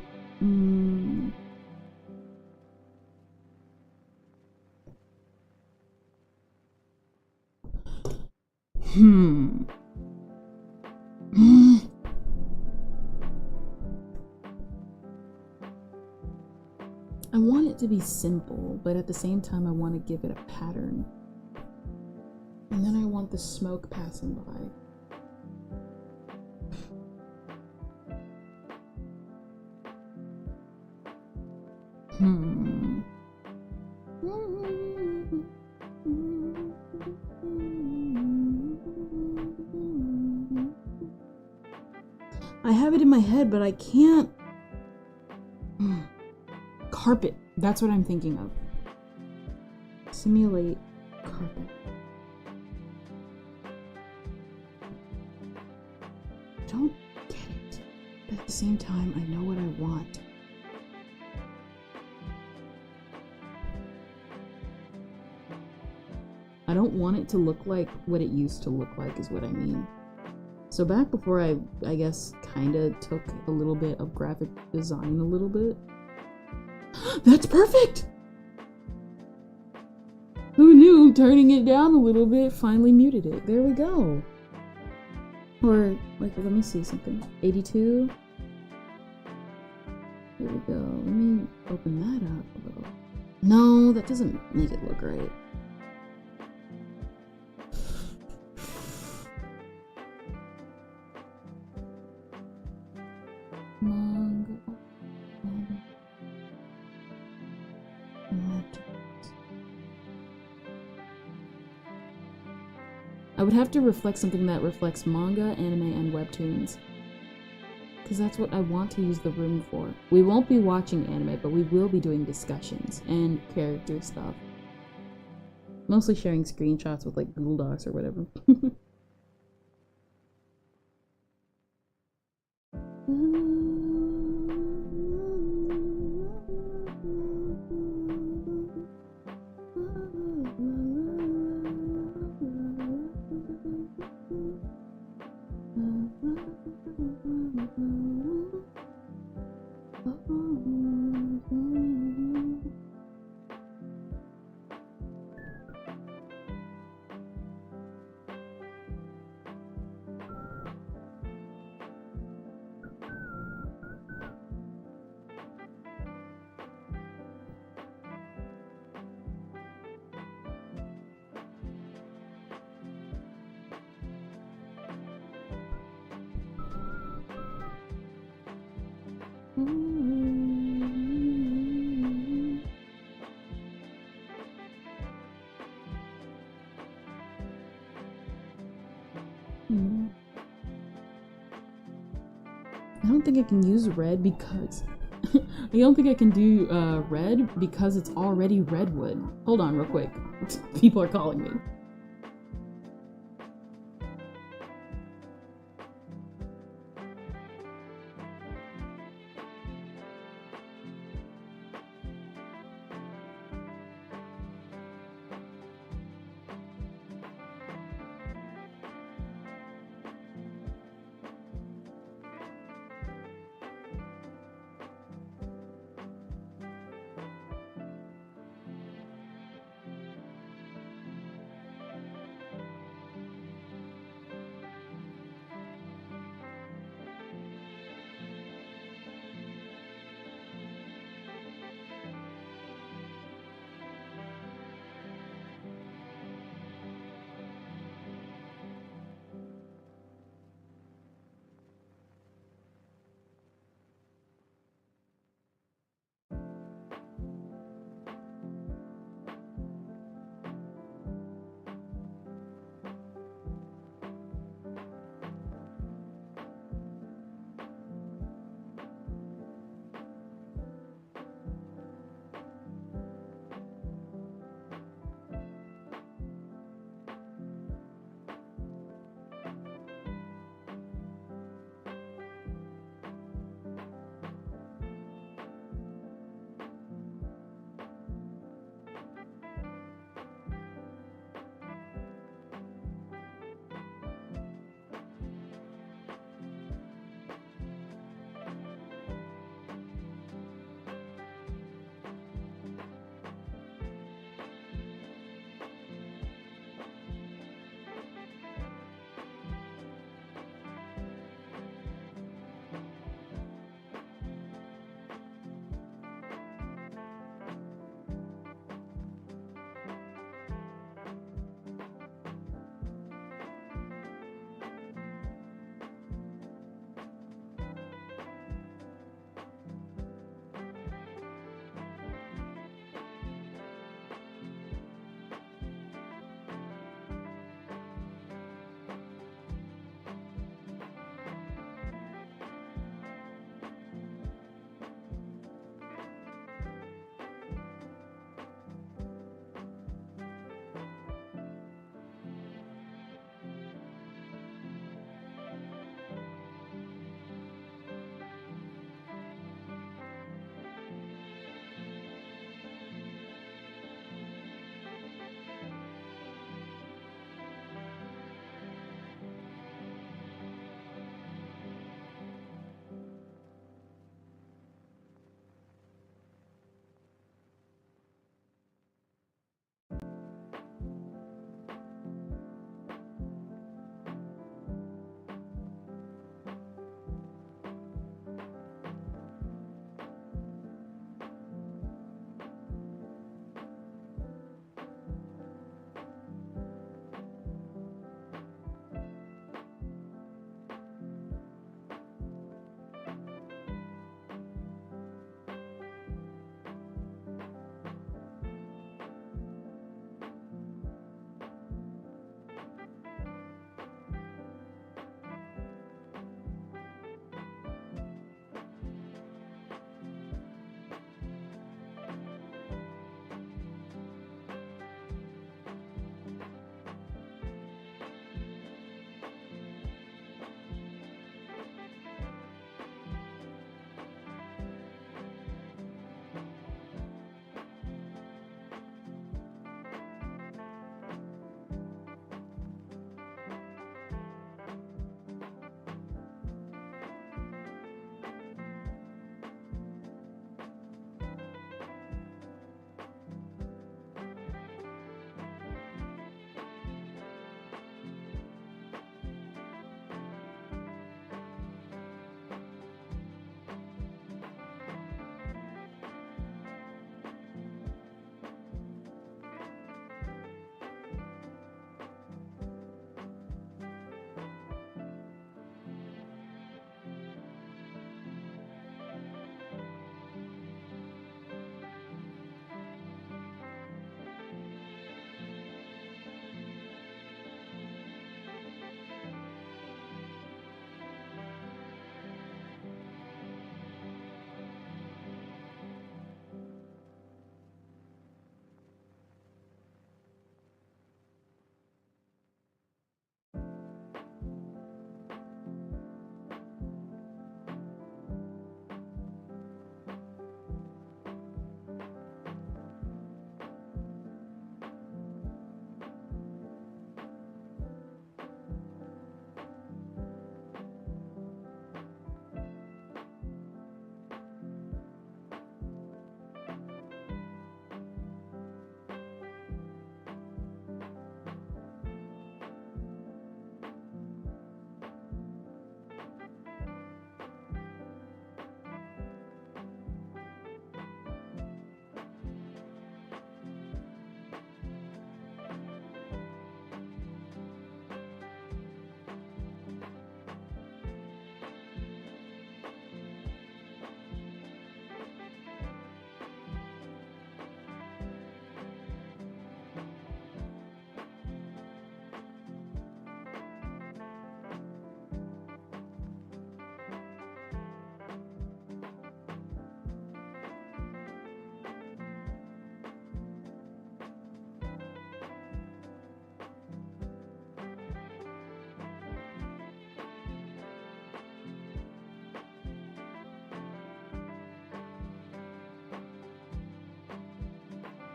I want it to be simple, but at the same time I want to give it a pattern. And then I want the smoke passing by. I have it in my head, but I can't... Carpet. That's what I'm thinking of. Simulate carpet. Don't get it. But at the same time, I know what I want. I don't want it to look like what it used to look like is what I mean. So back before I guess, kinda took a little bit of graphic design a little bit. That's perfect! Who knew turning it down a little bit finally muted it? There we go. Or, like, let me see something. 82. There we go. Let me open that up a little. No, that doesn't make it look right. I would have to reflect something that reflects manga, anime, and webtoons. Because that's what I want to use the room for. We won't be watching anime, but we will be doing discussions and character stuff. Mostly sharing screenshots with like Google Docs or whatever. don't think I can use red because I don't think I can do red because it's already redwood. Hold on real quick. People are calling me.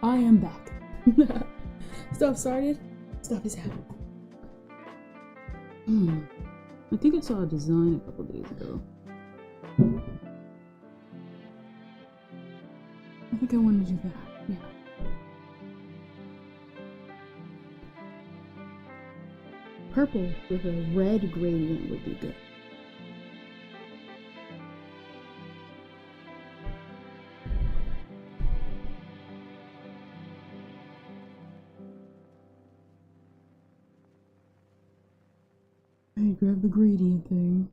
I am back. Stuff started. Stuff is happening. I think I saw a design a couple days ago. I think I want to do that. Yeah. Purple with a red gradient would be good. Hey, grab the gradient thing.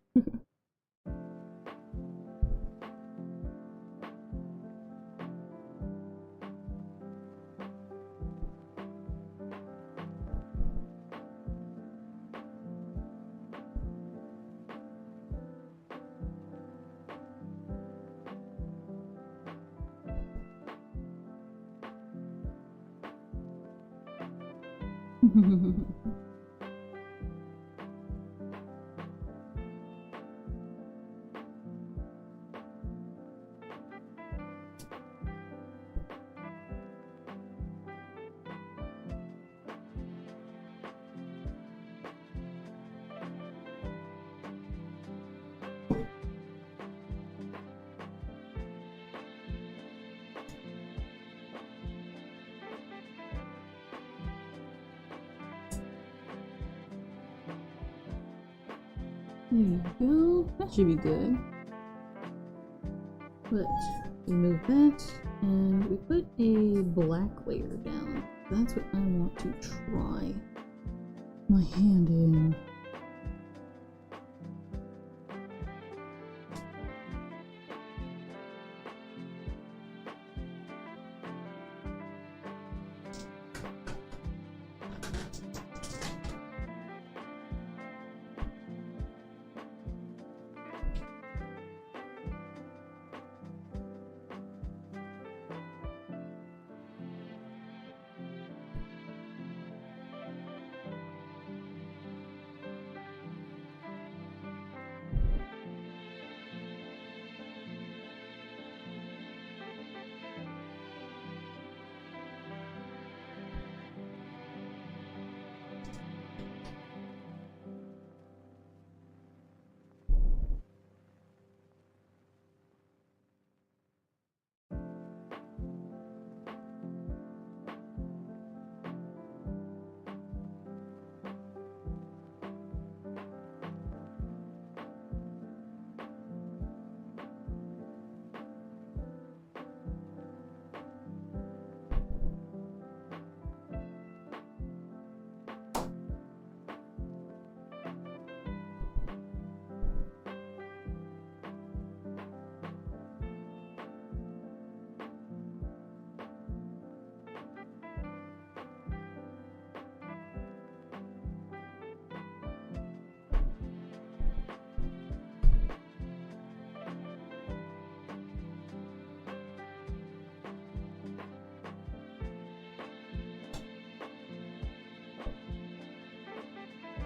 There you go. That should be good. But we move that and we put a black layer down. That's what I want to try my hand in.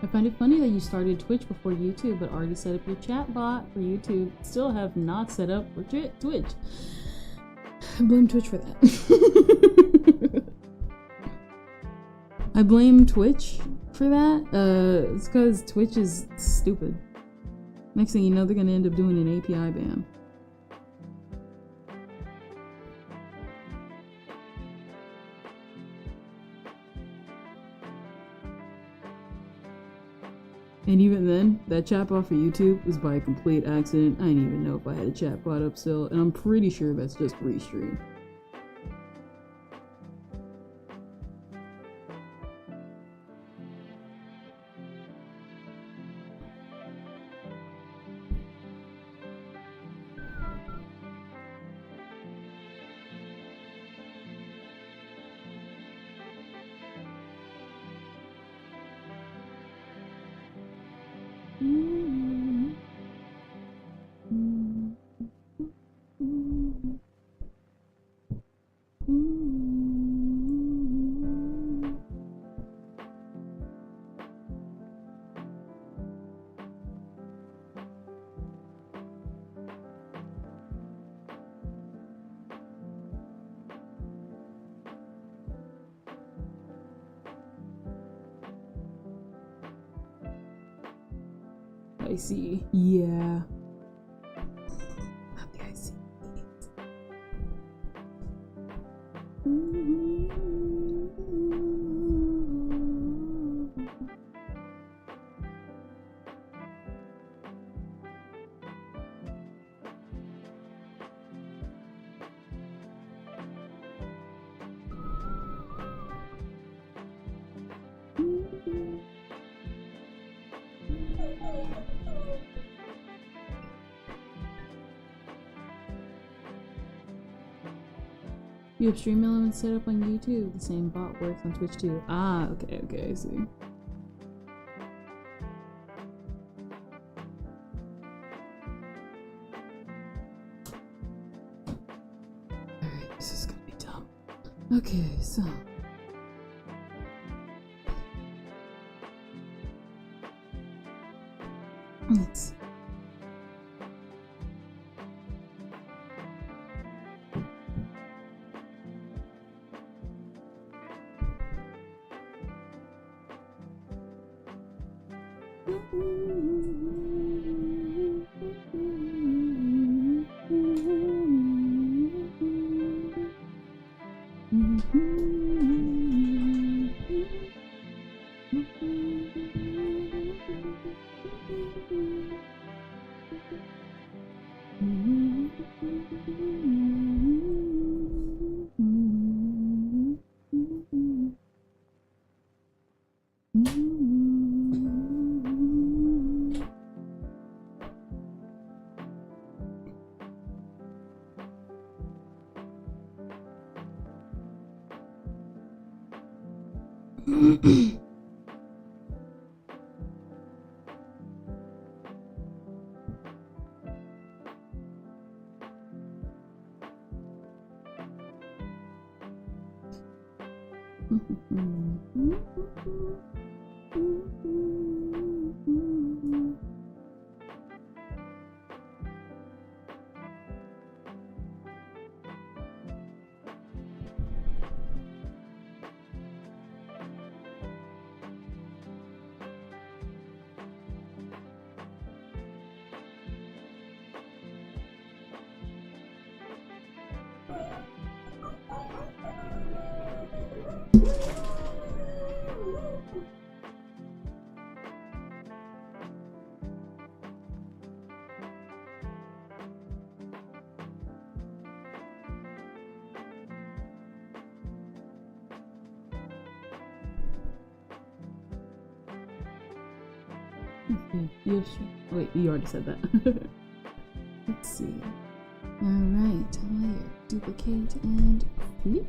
I find it funny that you started Twitch before YouTube, but already set up your chat bot for YouTube. Still have not set up for Twitch. I blame Twitch for that. I blame Twitch for that. It's because Twitch is stupid. Next thing you know, they're gonna end up doing an API ban. And even then, that chatbot for YouTube was by a complete accident. I didn't even know if I had a chatbot up still, and I'm pretty sure that's just restream. IC. Yeah. Not the IC. You have stream elements set up on YouTube. The same bot works on Twitch too. Ah, okay, I see. Alright, this is gonna be dumb. Okay, so. Let's see. Yes. Wait, you already said that. Let's see. Alright, layer, duplicate, and flip.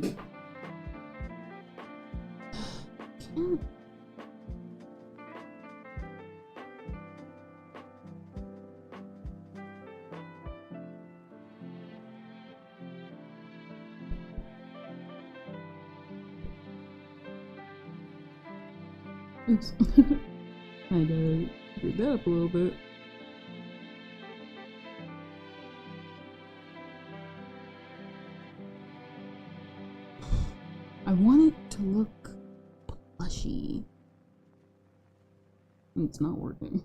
Can't. Oops. I had to get that up a little bit. I want it to look plushy. It's not working.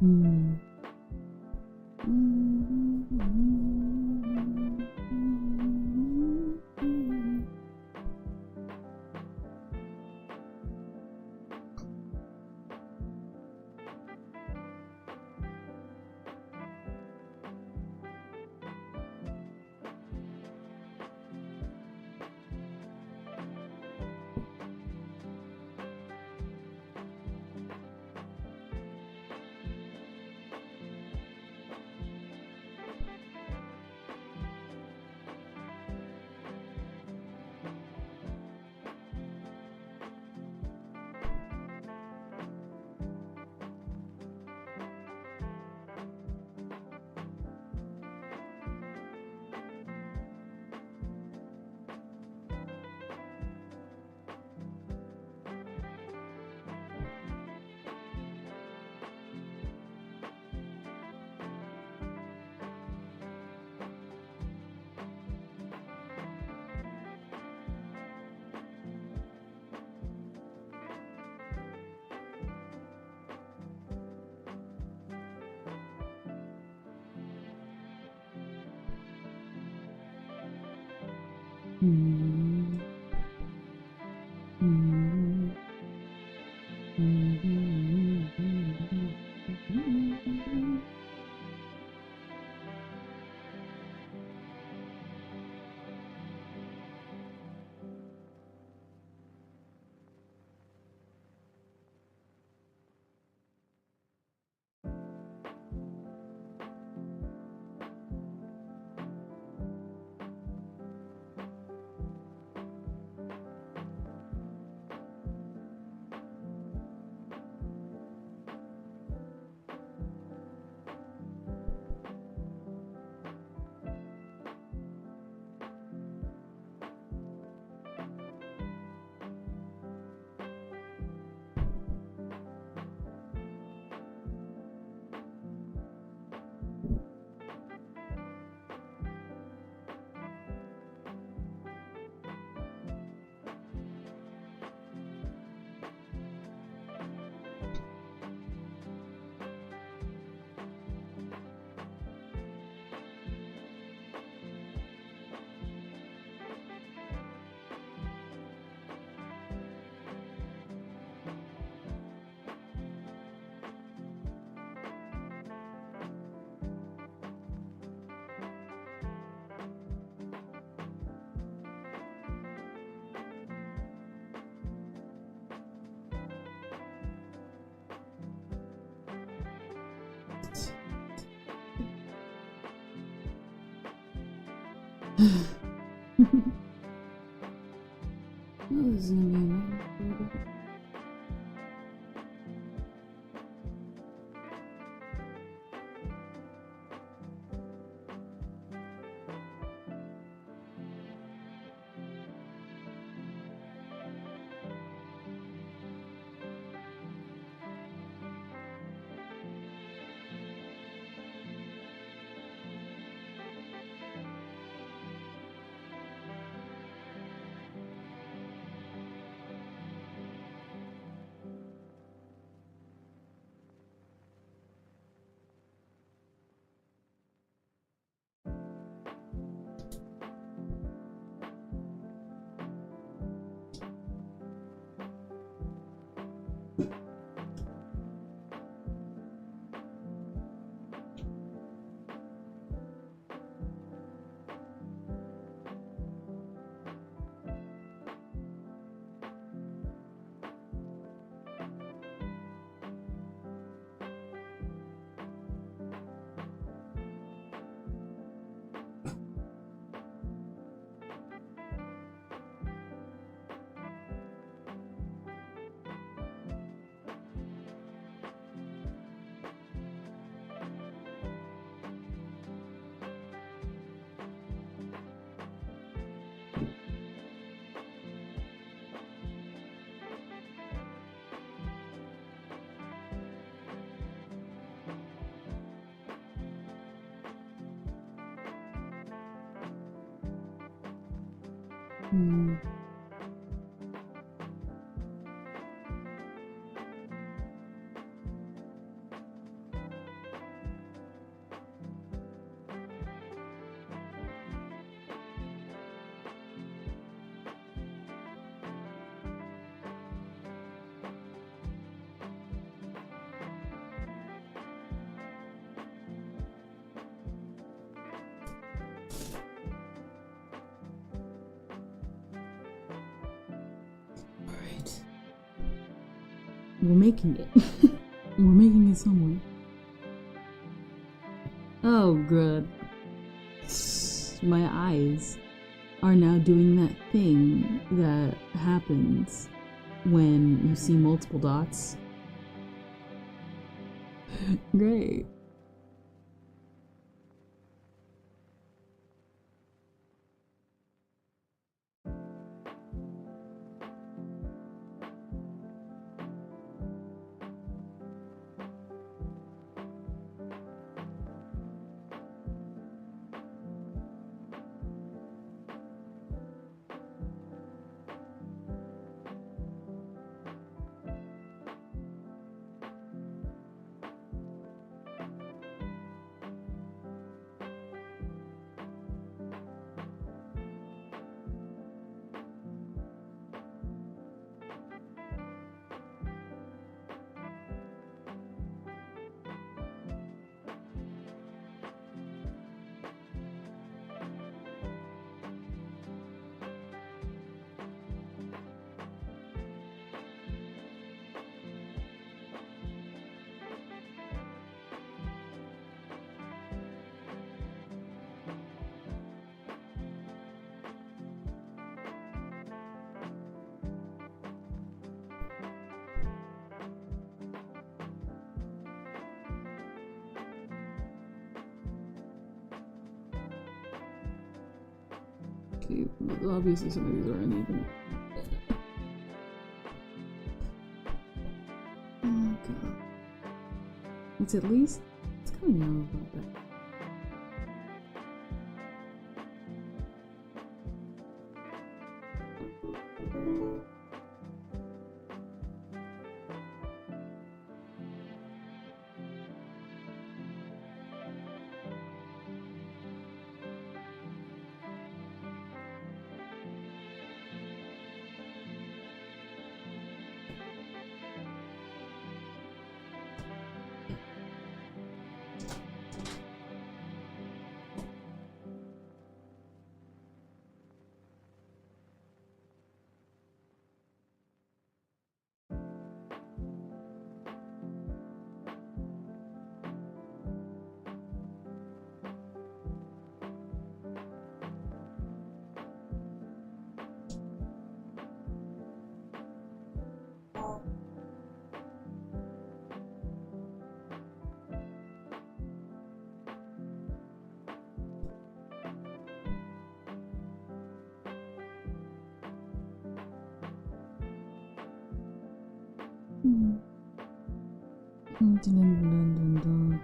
Hmm. We're making it. We're making it somewhere. Oh, good. My eyes are now doing that thing that happens when you see multiple dots. Great. Okay, obviously some of these are uneven. Okay. It's at least, it's coming out a little bit. Dun, dun, dun, dun.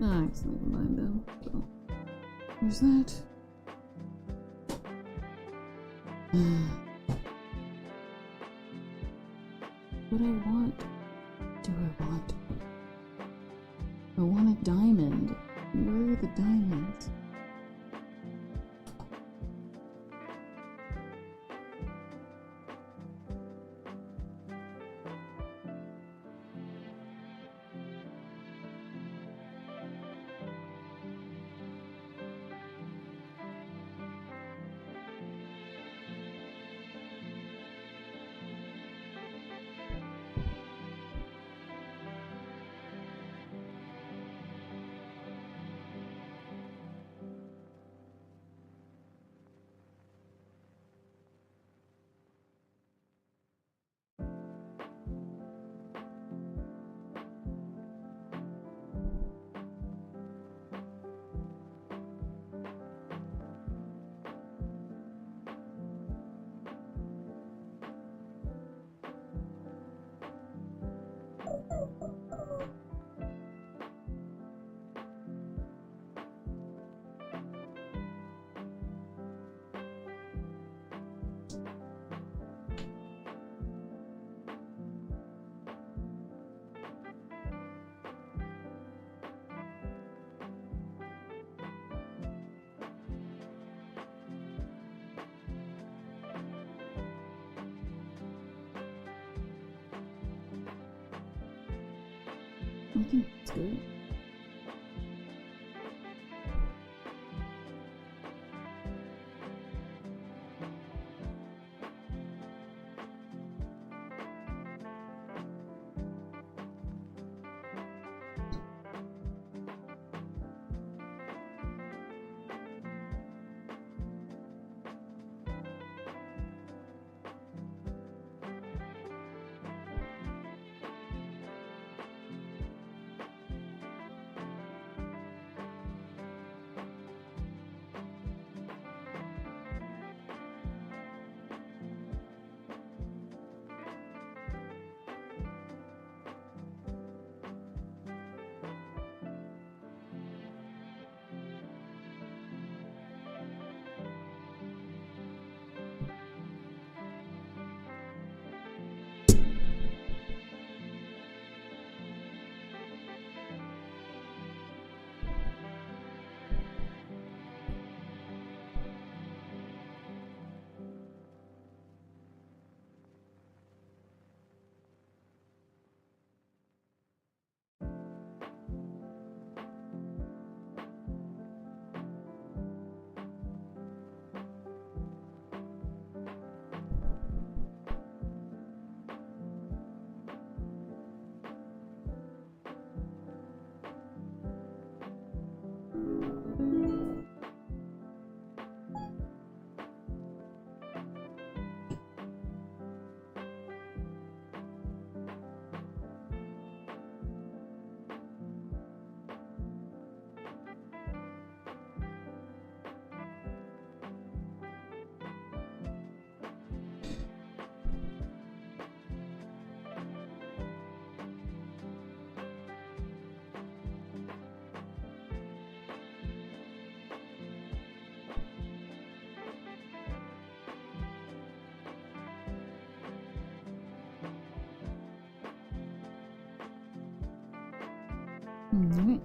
I accidentally combined them, so there's that. What I want? Do I want? I want a diamond. Where are the diamonds? I think that's good. Alright.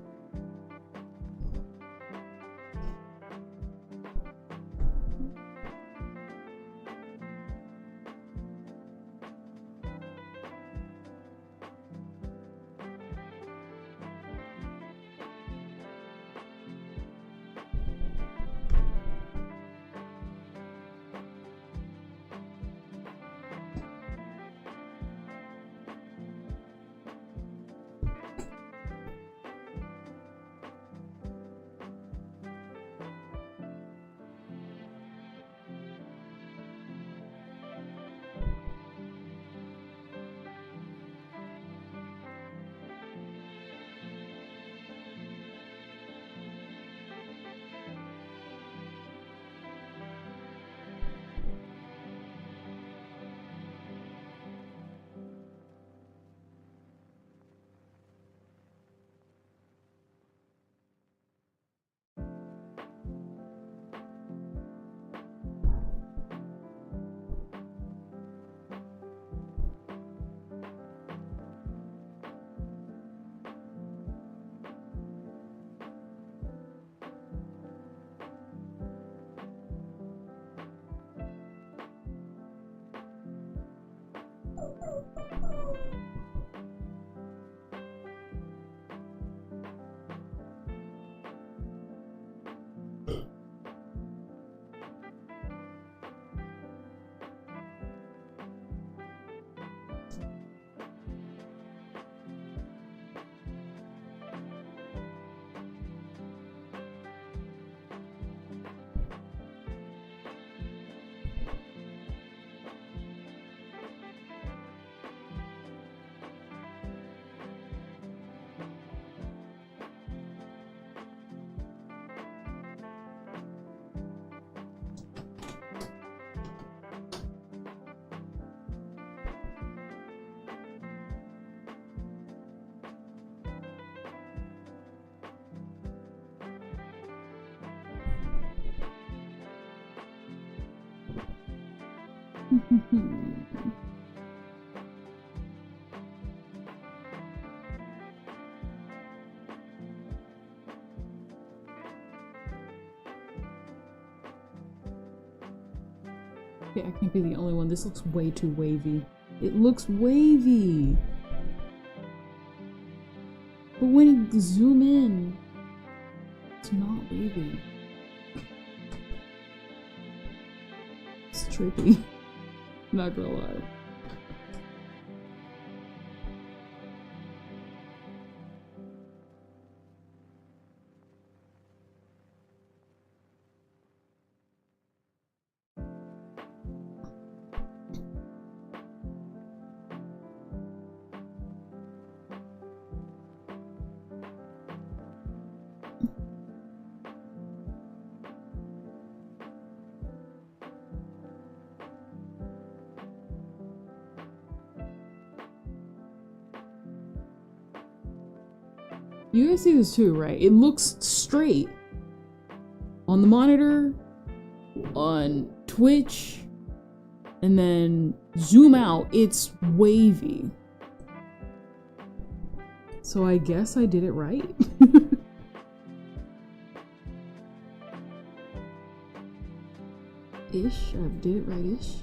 Okay, I can't be the only one. This looks way too wavy. It looks wavy! But when you zoom in, it's not wavy. It's tricky. Not gonna lie. You guys see this too, right? It looks straight on the monitor, on Twitch, and then zoom out, it's wavy. So I guess I did it right. Ish, I did it right-ish.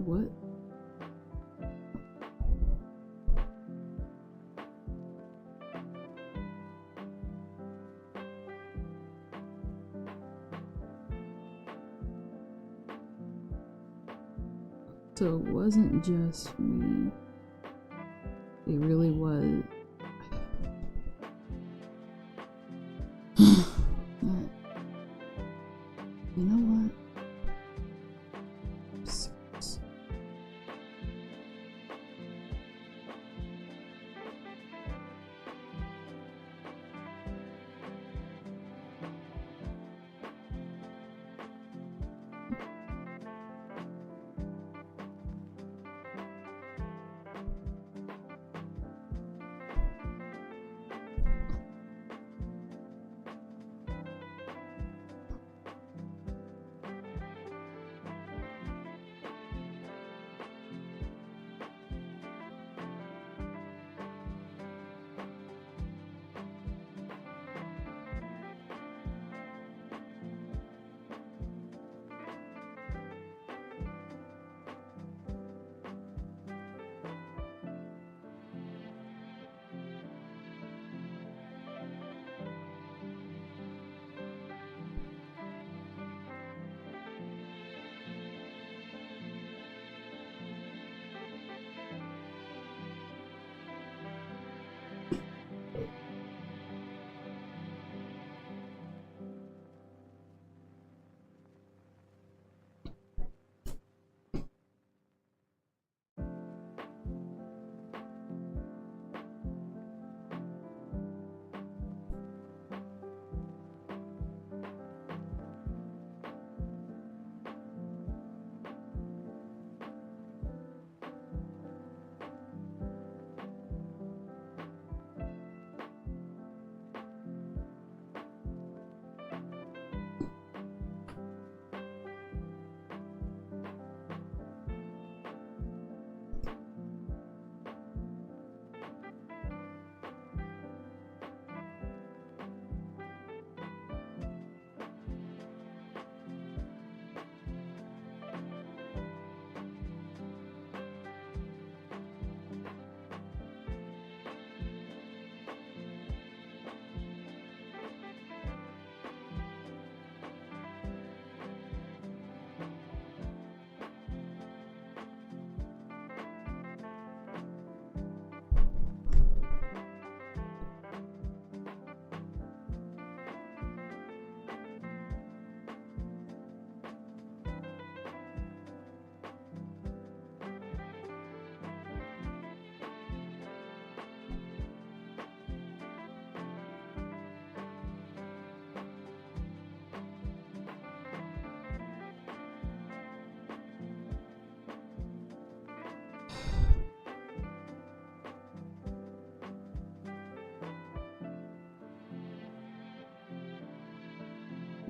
What? So it wasn't just me. It really was. You know what?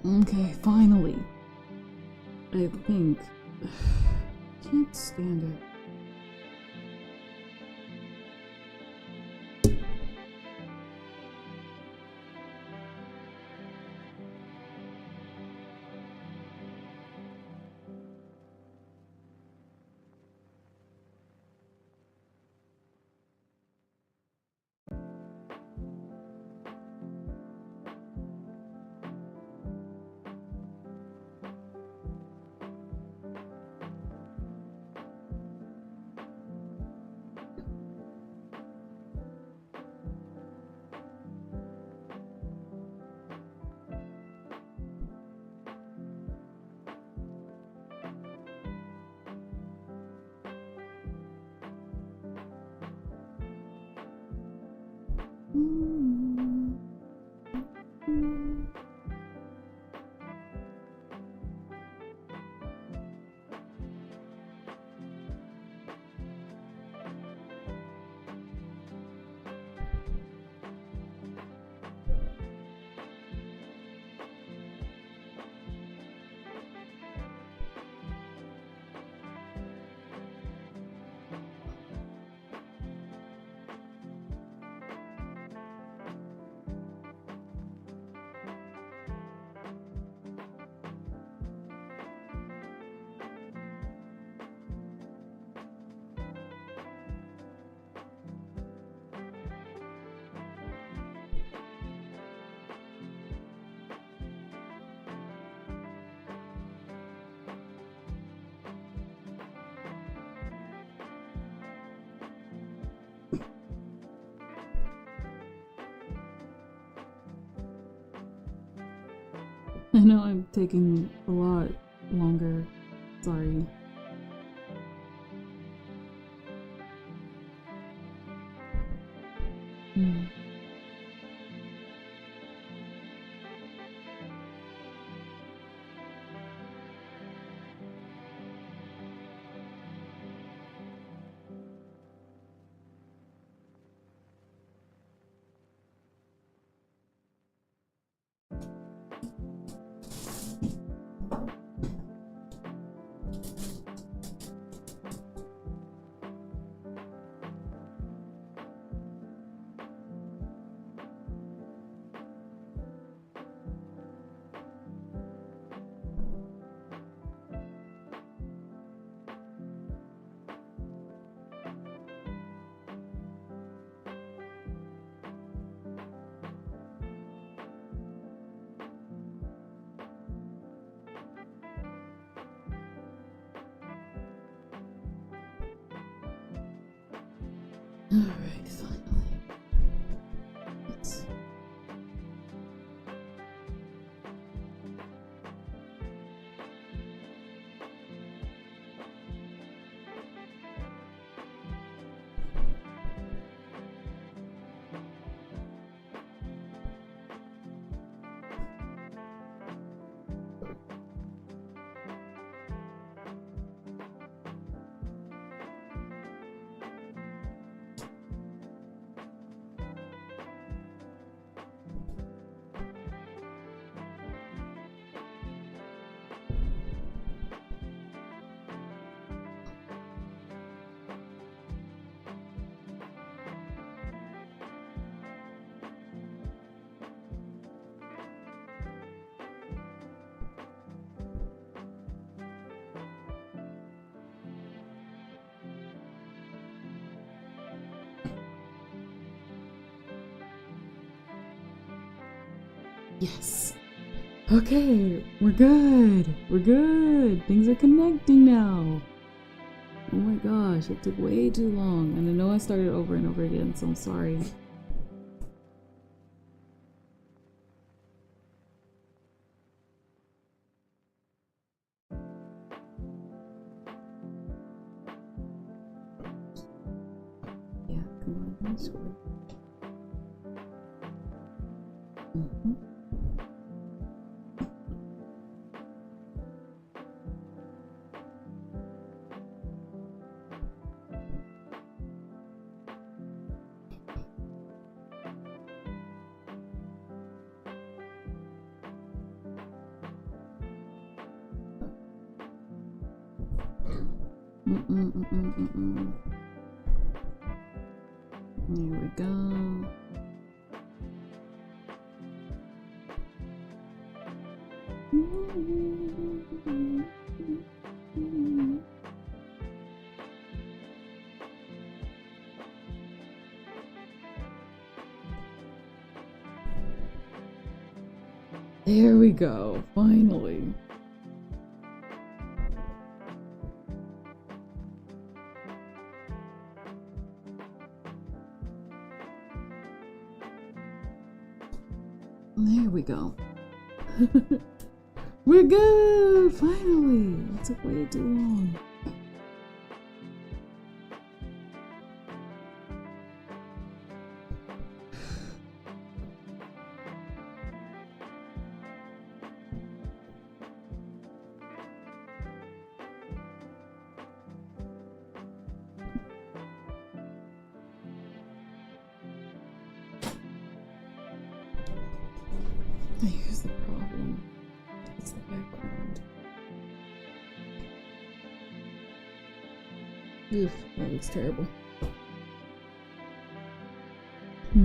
Okay, finally. I think. Can't stand it. I know I'm taking a lot longer. Sorry. Alright, finally. Let's... Yes. Okay, we're good. We're good. Things are connecting now. Oh my gosh, it took way too long. And I know I started over and over again, so I'm sorry. Yeah, come on, let's go. There we go. There we go, finally. There we go. We're good! Finally! It took way too long. Here's the problem. It's the background. Oof, that looks terrible. I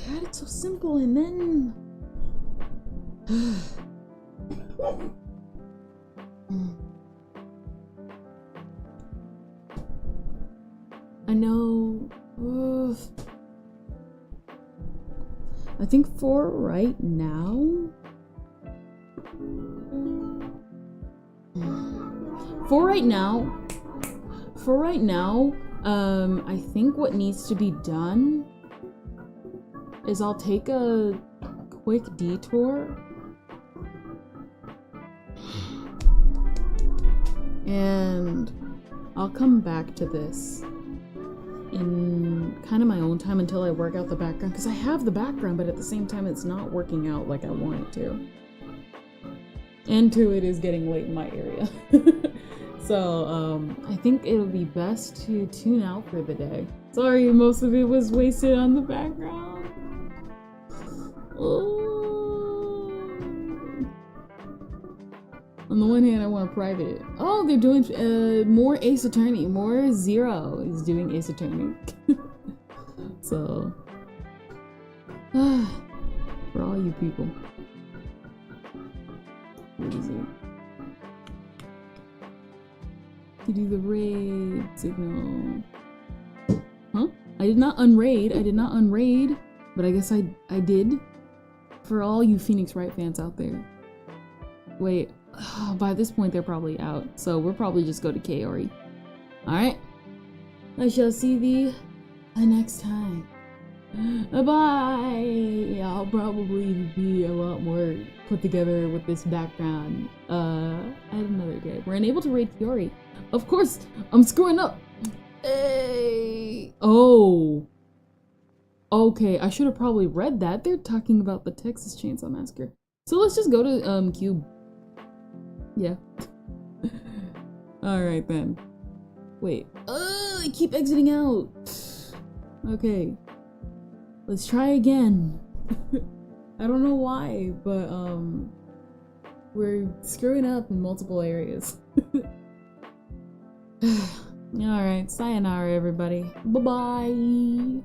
had it so simple and then... I know. Oof. I think for right now. I think what needs to be done is I'll take a quick detour and I'll come back to this in kind of my own time until I work out the background, because I have the background, but at the same time it's not working out like I want it to. And two, it is getting late in my area. So I think it'll be best to tune out for the day. Sorry, most of it was wasted on the background. On the one hand, I want to private it. Oh, they're doing more Ace Attorney. More Zero is doing Ace Attorney. So, for all you people. What is it? To do the raid signal. Huh? I did not unraid. I did not unraid. But I guess I did. For all you Phoenix Wright fans out there. Wait. By this point, they're probably out. So we'll probably just go to Kaori. Alright. I shall see thee next time. Bye! I'll probably be a lot more put together with this background at another day. We're unable to raid Kaori. Of course! I'm screwing up! Hey! Oh! Okay, I should have probably read that. They're talking about the Texas Chainsaw Massacre. So let's just go to Cube. Yeah. Alright then. Wait. I keep exiting out. Okay. Let's try again. I don't know why, but we're screwing up in multiple areas. Alright, sayonara everybody. Bye-bye.